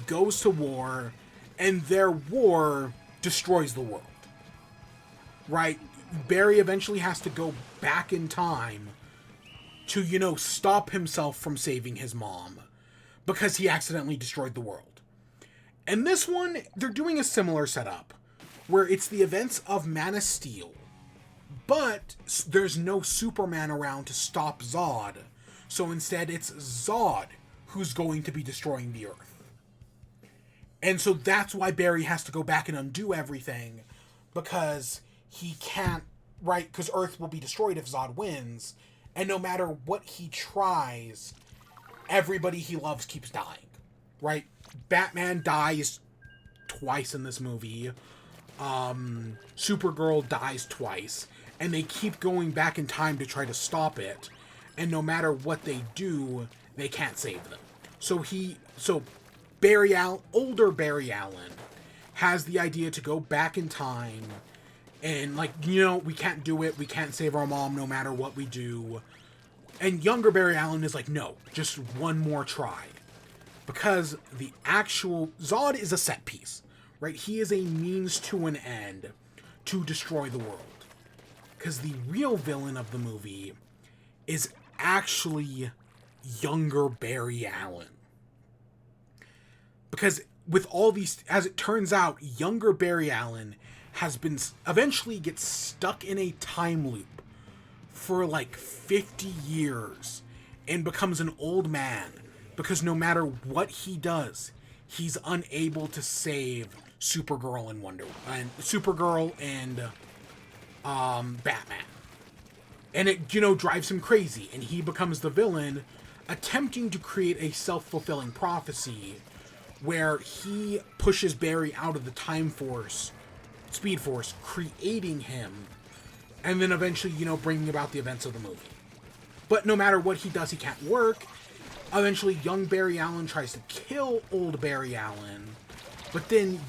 goes to war, and their war destroys the world. Right? Barry eventually has to go back in time to, stop himself from saving his mom because he accidentally destroyed the world. And this one, they're doing a similar setup where it's the events of Man of Steel, but there's no Superman around to stop Zod. So instead, it's Zod who's going to be destroying the Earth. And so that's why Barry has to go back and undo everything, because he can't, right? Because Earth will be destroyed if Zod wins, and no matter what he tries, everybody he loves keeps dying, right? Batman dies twice in this movie. Supergirl dies twice, and they keep going back in time to try to stop it, and no matter what they do, they can't save them. So older Barry Allen has the idea to go back in time and, we can't do it. We can't save our mom no matter what we do. And younger Barry Allen is like, no, just one more try. Because the actual... Zod is a set piece, right? He is a means to an end to destroy the world. Because the real villain of the movie is actually younger Barry Allen. Because with all these, as it turns out, younger Barry Allen eventually gets stuck in a time loop for 50 years and becomes an old man because no matter what he does, he's unable to save Supergirl and Batman. And it, drives him crazy, and he becomes the villain, attempting to create a self-fulfilling prophecy where he pushes Barry out of the Speed Force, creating him, and then eventually, bringing about the events of the movie. But no matter what he does, he can't work. Eventually, young Barry Allen tries to kill old Barry Allen. But then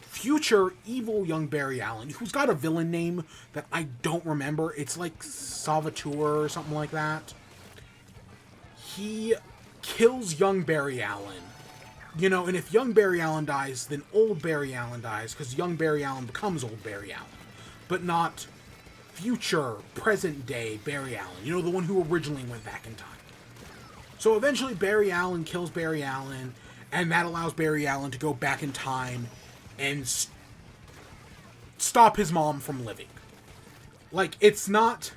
future evil young Barry Allen, who's got a villain name that I don't remember. It's like Salvatore or something like that. He kills young Barry Allen. You know, and if young Barry Allen dies, then old Barry Allen dies, because young Barry Allen becomes old Barry Allen. But not future, present day Barry Allen. You know, the one who originally went back in time. So eventually Barry Allen kills Barry Allen, and that allows Barry Allen to go back in time and stop his mom from living. Like, it's not...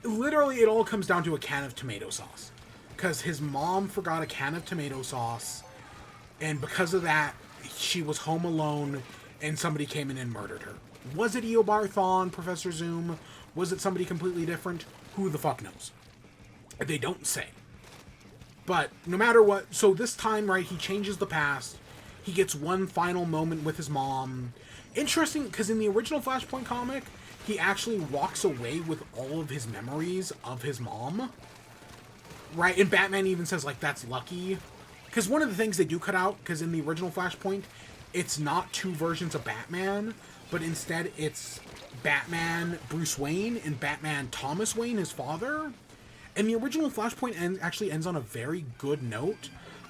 Literally, it all comes down to a can of tomato sauce. Because his mom forgot a can of tomato sauce, and because of that, she was home alone, and somebody came in and murdered her. Was it Eobard Thawne, Professor Zoom? Was it somebody completely different? Who the fuck knows? They don't say. But no matter what, so this time, right, he changes the past. He gets one final moment with his mom. Interesting, because in the original Flashpoint comic, he actually walks away with all of his memories of his mom. Right, and Batman even says, like, that's lucky. Because one of the things they do cut out, because in the original Flashpoint, it's not two versions of Batman, but instead it's Batman Bruce Wayne and Batman Thomas Wayne, his father. And the original Flashpoint actually ends on a very good note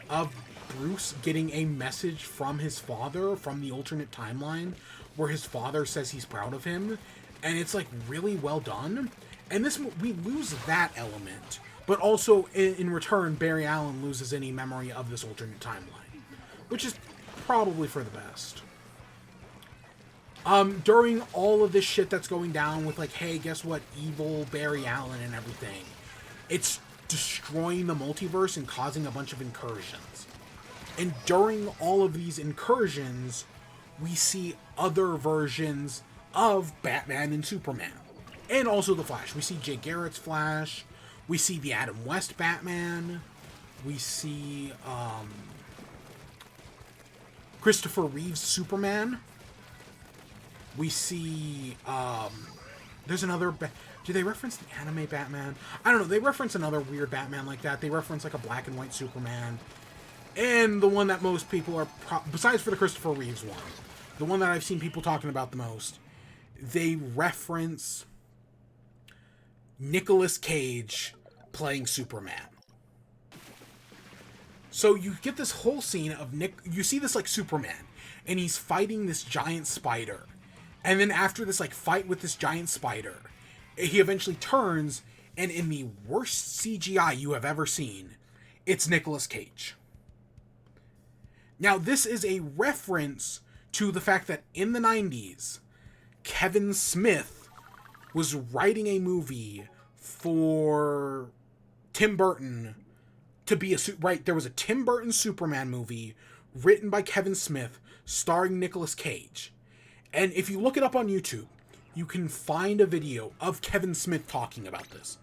of Bruce getting a message from his father from the alternate timeline, where his father says he's proud of him, and it's, like, really well done. And this, we lose that element. But also, in return, Barry Allen loses any memory of this alternate timeline, which is probably for the best. During all of this shit that's going down with, like, hey, guess what, evil Barry Allen and everything, it's destroying the multiverse and causing a bunch of incursions. And during all of these incursions, we see other versions of Batman and Superman. And also the Flash. We see Jay Garrett's Flash. We see the Adam West Batman. We see Christopher Reeve's Superman. We see... there's another... Do they reference the anime Batman? I don't know. They reference another weird Batman like that. They reference like a black and white Superman. And the one that most people are... besides for the Christopher Reeves one. The one that I've seen people talking about the most. They reference Nicolas Cage playing Superman. So you get this whole scene of you see this like Superman, and he's fighting this giant spider. And then after this like fight with this giant spider, he eventually turns, and in the worst CGI you have ever seen, it's Nicolas Cage. Now this is a reference to the fact that in the 90s, Kevin Smith was writing a movie for Tim Burton to be right, there was a Tim Burton Superman movie written by Kevin Smith starring Nicolas Cage. And if you look it up on YouTube, you can find a video of Kevin Smith talking about this.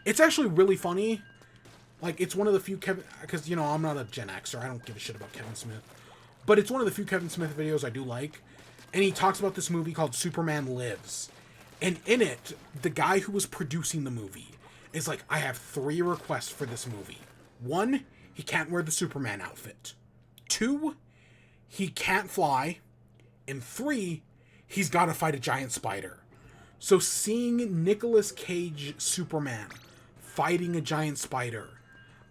It's actually really funny. Like, it's one of the few because, you know, I'm not a Gen Xer, I don't give a shit about Kevin Smith. But it's one of the few Kevin Smith videos I do like. And he talks about this movie called Superman Lives. And in it, the guy who was producing the movie is like, I have 3 requests for this movie. 1, he can't wear the Superman outfit. 2, he can't fly. And 3, he's got to fight a giant spider. So seeing Nicolas Cage Superman fighting a giant spider,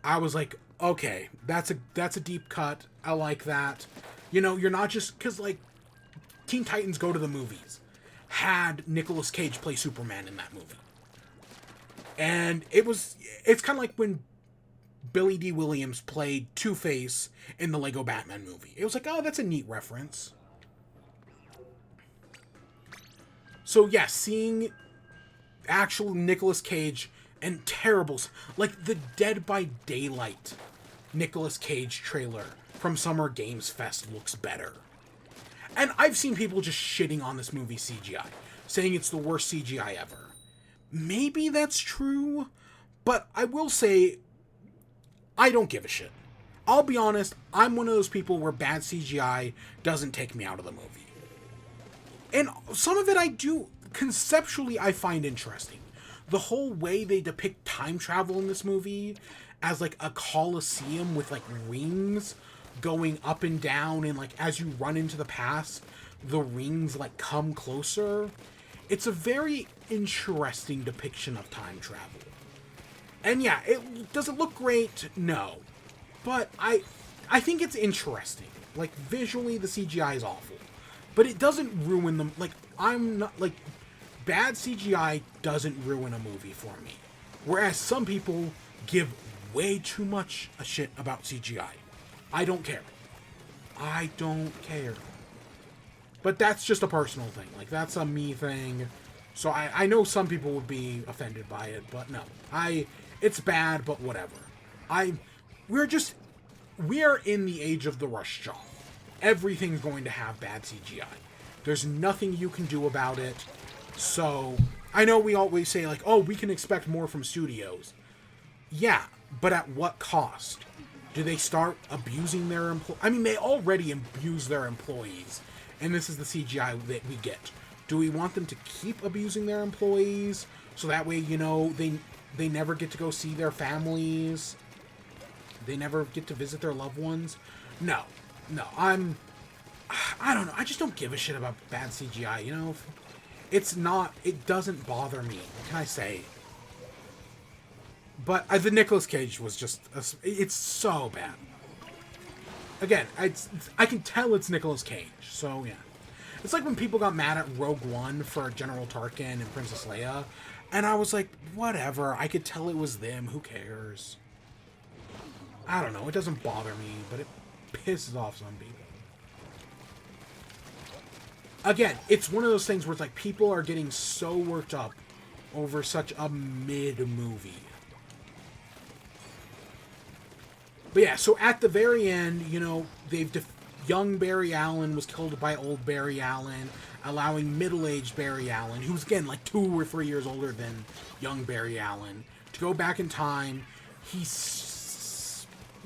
I was like, okay, that's a deep cut. I like that. You know, you're not just... Because, like, Teen Titans Go to the Movies had Nicolas Cage play Superman in that movie. And it's kind of like when Billy D. Williams played Two-Face in the Lego Batman movie. It was like, oh, that's a neat reference. So, yeah, seeing actual Nicolas Cage and terrible... Like, the Dead by Daylight Nicolas Cage trailer from Summer Games Fest looks better. And I've seen people just shitting on this movie CGI, saying it's the worst CGI ever. Maybe that's true, but I will say, I don't give a shit. I'll be honest, I'm one of those people where bad CGI doesn't take me out of the movie. And some of it I do, conceptually, I find interesting. the whole way they depict time travel in this movie as like a coliseum with like rings going up and down, and like as you run into the past, the rings like come closer. It's a very interesting depiction of time travel. And yeah, does it look great? No. But I think it's interesting. Like, visually, the CGI is awful. But it doesn't ruin them. Like, I'm not, like, bad CGI doesn't ruin a movie for me. Whereas some people give way too much a shit about CGI. I don't care. I don't care. But that's just a personal thing. Like, that's a me thing. So I know some people would be offended by it, but no. It's bad, but whatever. We are in the age of the rush job. Everything's going to have bad CGI. There's nothing you can do about it. So, I know we always say, like, oh, we can expect more from studios. Yeah, but at what cost? Do they start abusing their employees? I mean, they already abuse their employees, and this is the CGI that we get. Do we want them to keep abusing their employees, so that way, you know, they never get to go see their families? They never get to visit their loved ones? No. I don't know. I just don't give a shit about bad CGI, you know? It doesn't bother me. What can I say? But the Nicolas Cage was just, it's so bad. Again, I can tell it's Nicolas Cage, so yeah. It's like when people got mad at Rogue One for General Tarkin and Princess Leia, and I was like, whatever, I could tell it was them, who cares? I don't know, it doesn't bother me, but it pisses off some people. Again, it's one of those things where it's like people are getting so worked up over such a mid-movie. But yeah, so at the very end, you know, young Barry Allen was killed by old Barry Allen, allowing middle-aged Barry Allen, who's again like 2 or 3 years older than young Barry Allen, to go back in time.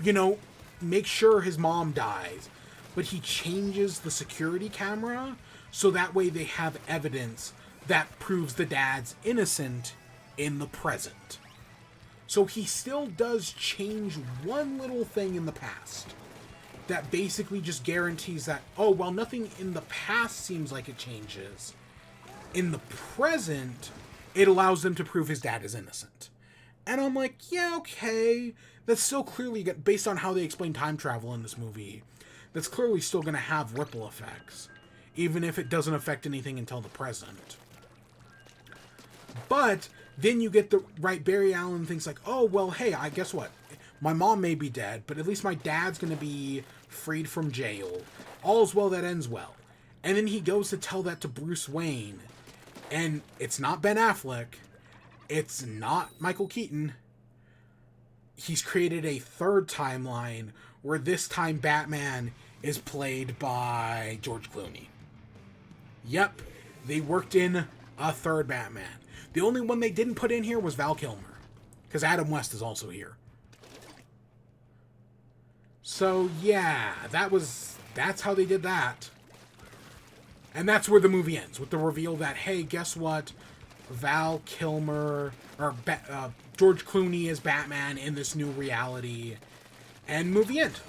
You know, make sure his mom dies, but he changes the security camera so that way they have evidence that proves the dad's innocent in the present. So he still does change one little thing in the past that basically just guarantees that, oh, well, nothing in the past seems like it changes. In the present, it allows them to prove his dad is innocent. And I'm like, yeah, okay. That's still clearly, based on how they explain time travel in this movie, that's clearly still going to have ripple effects, even if it doesn't affect anything until the present. But then you get Barry Allen thinks like, oh, well, hey, I guess what? My mom may be dead, but at least my dad's going to be freed from jail. All's well that ends well. And then he goes to tell that to Bruce Wayne. And it's not Ben Affleck. It's not Michael Keaton. He's created a third timeline where this time Batman is played by George Clooney. Yep, they worked in a third Batman. The only one they didn't put in here was Val Kilmer, because Adam West is also here. So yeah, that's how they did that. And that's where the movie ends, with the reveal that, hey, guess what? Val Kilmer, or George Clooney is Batman in this new reality. And movie end.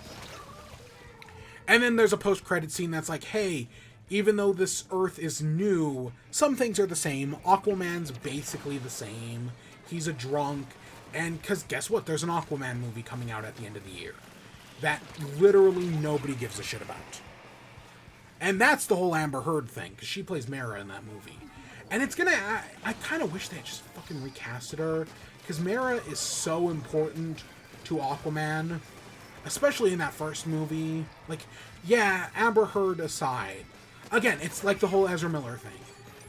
And then there's a post-credit scene that's like, hey, even though this Earth is new, some things are the same. Aquaman's basically the same. He's a drunk. And because guess what? There's an Aquaman movie coming out at the end of the year that literally nobody gives a shit about. And that's the whole Amber Heard thing, because she plays Mara in that movie. And it's gonna... I kind of wish they had just fucking recasted her, because Mara is so important to Aquaman, especially in that first movie. Like, yeah, Amber Heard aside. Again, it's like the whole Ezra Miller thing.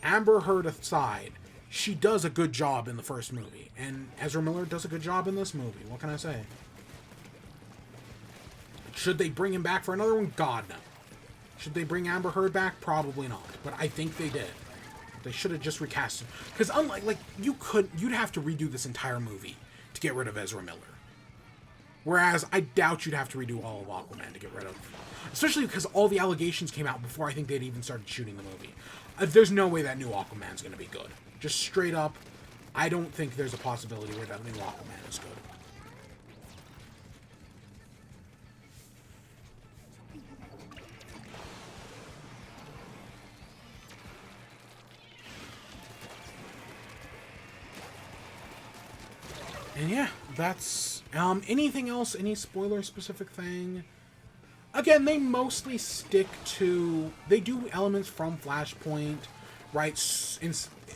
Amber Heard aside, she does a good job in the first movie. And Ezra Miller does a good job in this movie. What can I say? Should they bring him back for another one? God, no. Should they bring Amber Heard back? Probably not. But I think they did. They should have just recast him. Because unlike, like, you'd have to redo this entire movie to get rid of Ezra Miller. Whereas I doubt you'd have to redo all of Aquaman to get rid of. Especially because all the allegations came out before I think they'd even started shooting the movie. There's no way that new Aquaman's going to be good. Just straight up, I don't think there's a possibility where that new Aquaman is good. And yeah, that's... anything else? Any spoiler-specific thing? Again, they mostly stick to... They do elements from Flashpoint, right?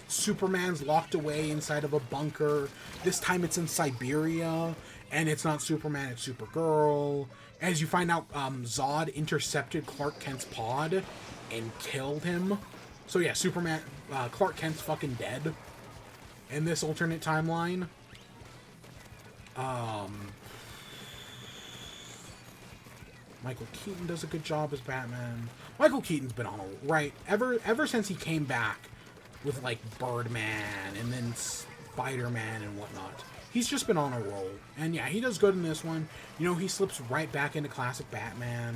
Superman's locked away inside of a bunker. This time it's in Siberia, and it's not Superman, it's Supergirl. As you find out, Zod intercepted Clark Kent's pod and killed him. So yeah, Clark Kent's fucking dead in this alternate timeline. Michael Keaton does a good job as Batman. Michael Keaton's been on a right ever since he came back with like Birdman and then Spider-Man and whatnot. He's just been on a roll. And yeah, he does good in this one. You know, he slips right back into classic Batman.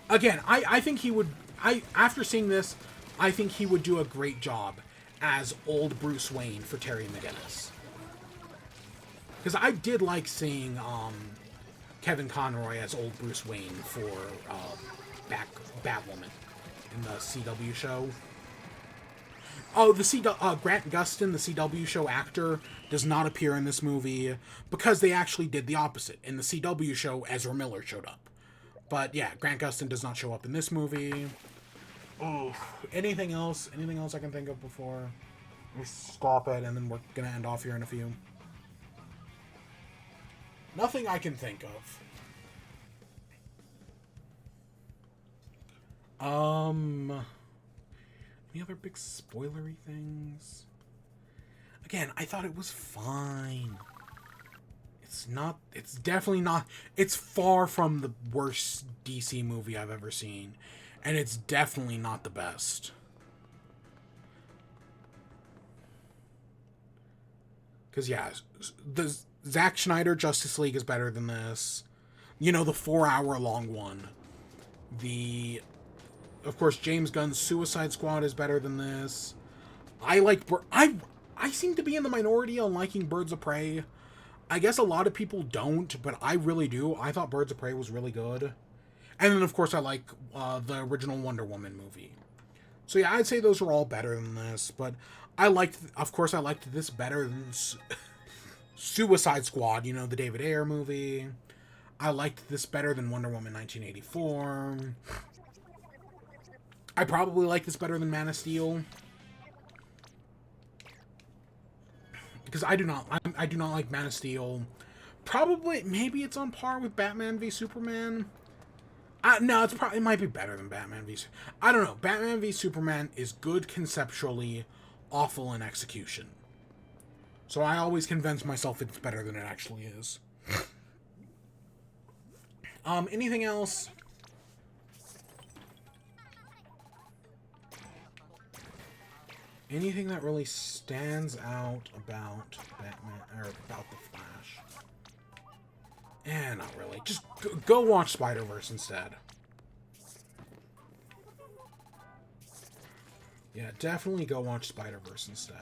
Again, I think he would... after seeing this, I think he would do a great job as old Bruce Wayne for Terry McGinnis. Because I did like seeing Kevin Conroy as old Bruce Wayne for Batwoman in the CW show. Oh, Grant Gustin, the CW show actor, does not appear in this movie because they actually did the opposite. In the CW show, Ezra Miller showed up. But yeah, Grant Gustin does not show up in this movie. Oh, anything else? Anything else I can think of before we stop it, and then we're gonna end off here in a few. Nothing I can think of. Any other big spoilery things? Again, I thought it was fine. It's not, it's definitely not, it's far from the worst DC movie I've ever seen. And it's definitely not the best. Because, yeah, the Zack Snyder Justice League is better than this. You know, the 4-hour-long one. Of course, James Gunn's Suicide Squad is better than this. I seem to be in the minority on liking Birds of Prey. I guess a lot of people don't, but I really do. I thought Birds of Prey was really good. And then, of course, I like the original Wonder Woman movie. So, yeah, I'd say those are all better than this. But of course, I liked this better than Suicide Squad, you know, the David Ayer movie. I liked this better than Wonder Woman 1984. I probably like this better than Man of Steel. Because I do not like Man of Steel. Maybe it's on par with Batman v Superman. No, it might be better than Batman v... I don't know. Batman v Superman is good conceptually, awful in execution. So I always convince myself it's better than it actually is. Anything else? Anything that really stands out about Batman, or about the Flash? Not really. Just go watch Spider-Verse instead. Yeah, definitely go watch Spider-Verse instead.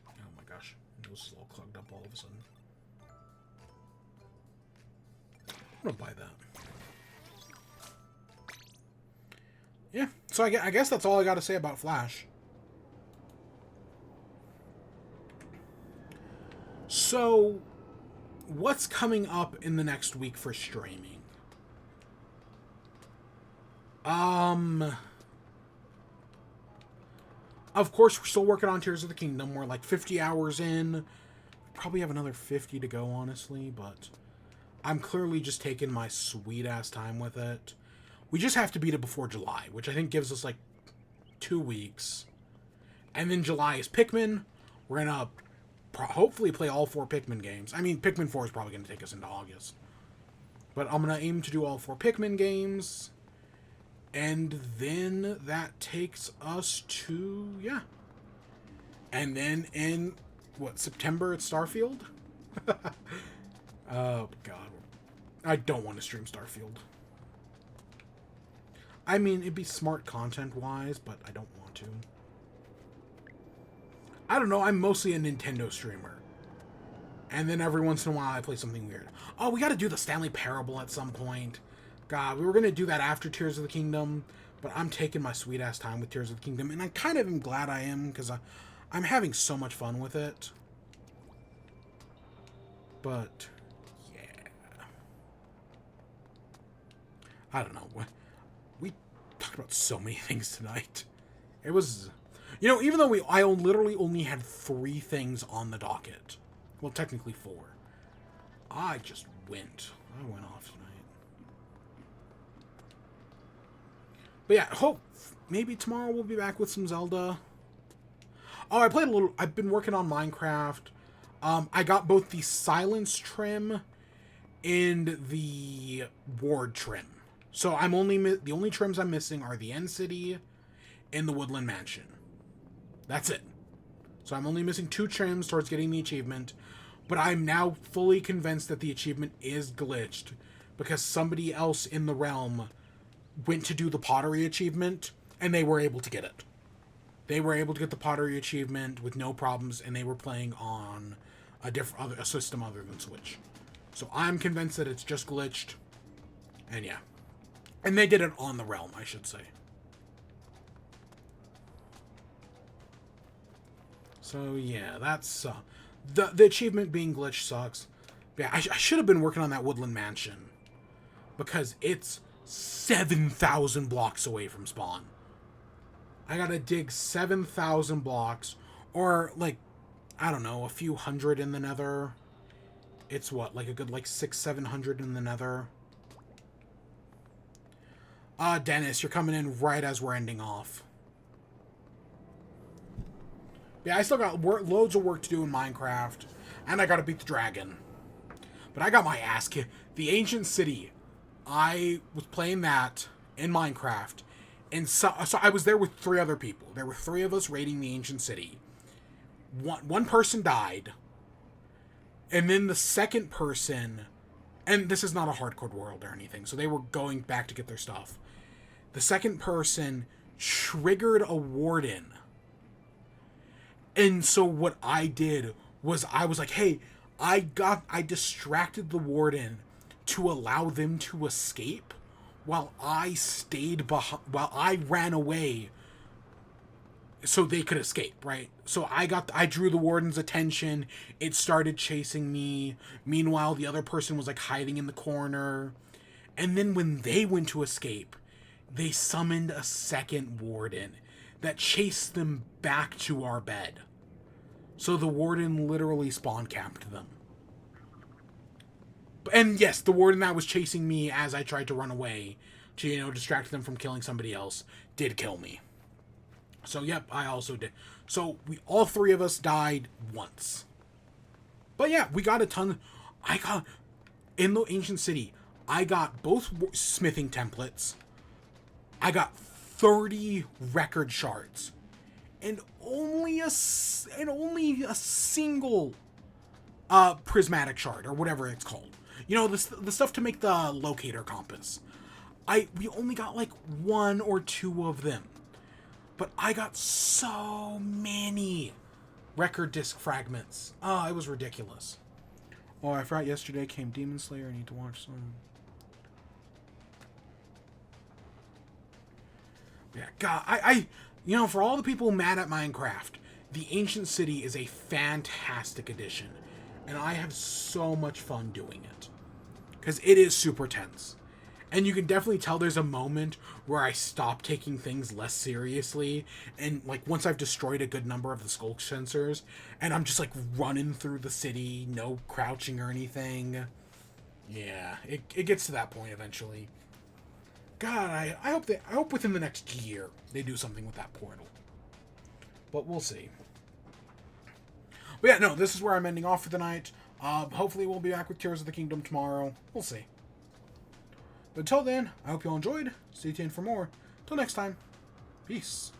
Oh my gosh, it was all clogged up all of a sudden. I'm gonna buy that. Yeah, so I guess that's all I got to say about Flash. So, what's coming up in the next week for streaming? Of course, we're still working on Tears of the Kingdom. We're like 50 hours in. Probably have another 50 to go, honestly, but I'm clearly just taking my sweet-ass time with it. We just have to beat it before July, which I think gives us, like, 2 weeks. And then July is Pikmin. We're going to hopefully play all 4 Pikmin games. I mean, Pikmin 4 is probably going to take us into August. But I'm going to aim to do all 4 Pikmin games. And then that takes us to, yeah. And then in, what, September it's Starfield? Oh, God. I don't want to stream Starfield. I mean, it'd be smart content-wise, but I don't want to. I don't know, I'm mostly a Nintendo streamer. And then every once in a while I play something weird. Oh, we gotta do the Stanley Parable at some point. God, we were gonna do that after Tears of the Kingdom, but I'm taking my sweet-ass time with Tears of the Kingdom, and I kind of am glad I am, because I'm having so much fun with it. But, yeah. I don't know. We talked about so many things tonight. It was... You know, even though I literally only had 3 things on the docket. Well, technically 4. I just went. I went off tonight. But yeah, maybe tomorrow we'll be back with some Zelda. Oh, I played a little... I've been working on Minecraft. I got both the Silence trim and the Ward trim. So I'm the only trims I'm missing are the End City and the Woodland Mansion. That's it. So I'm only missing 2 trims towards getting the achievement. But I'm now fully convinced that the achievement is glitched because somebody else in the realm went to do the pottery achievement and they were able to get it. They were able to get the pottery achievement with no problems, and they were playing on a system other than Switch. So I'm convinced that it's just glitched. And yeah. And they did it on the realm, I should say. So yeah, that's the achievement being glitched sucks. Yeah, I should have been working on that Woodland Mansion because it's 7,000 blocks away from spawn. I gotta dig 7,000 blocks, or like, I don't know, a few hundred in the Nether. It's what, like a good like 600-700 in the Nether. Dennis, you're coming in right as we're ending off. Yeah, I still got loads of work to do in Minecraft, and I gotta beat the dragon. But I got my ass kicked. The Ancient City, I was playing that in Minecraft, and so I was there with 3 other people. There were 3 of us raiding the Ancient City. One person died, and then the second person, and this is not a hardcore world or anything, so they were going back to get their stuff. The second person triggered a warden. And so what I did was I was like, hey, I distracted the warden to allow them to escape while I stayed behind, while I ran away so they could escape, right? So I drew the warden's attention. It started chasing me. Meanwhile, the other person was like hiding in the corner. And then when they went to escape, they summoned a second warden that chased them back to our bed. So the warden literally spawn camped them. And yes, the warden that was chasing me as I tried to run away to, you know, distract them from killing somebody else did kill me. So yep, I also did. So all 3 of us died once. But yeah, we got a ton. In the Ancient City, I got both smithing templates. I got 30 record shards. And only a single prismatic shard, or whatever it's called. You know, the stuff to make the locator compass. We only got like 1 or 2 of them. But I got so many record disc fragments. Oh, it was ridiculous. Oh, I forgot yesterday came Demon Slayer. I need to watch some. Yeah, God, you know, for all the people mad at Minecraft, the Ancient City is a fantastic addition. And I have so much fun doing it. Because it is super tense. And you can definitely tell there's a moment where I stop taking things less seriously. And, like, once I've destroyed a good number of the skulk sensors, and I'm just, like, running through the city, no crouching or anything. Yeah, it gets to that point eventually. God, I hope within the next year they do something with that portal. But we'll see. But yeah, no, this is where I'm ending off for the night. Hopefully we'll be back with Tears of the Kingdom tomorrow. We'll see. But until then, I hope you all enjoyed. Stay tuned for more. Till next time. Peace.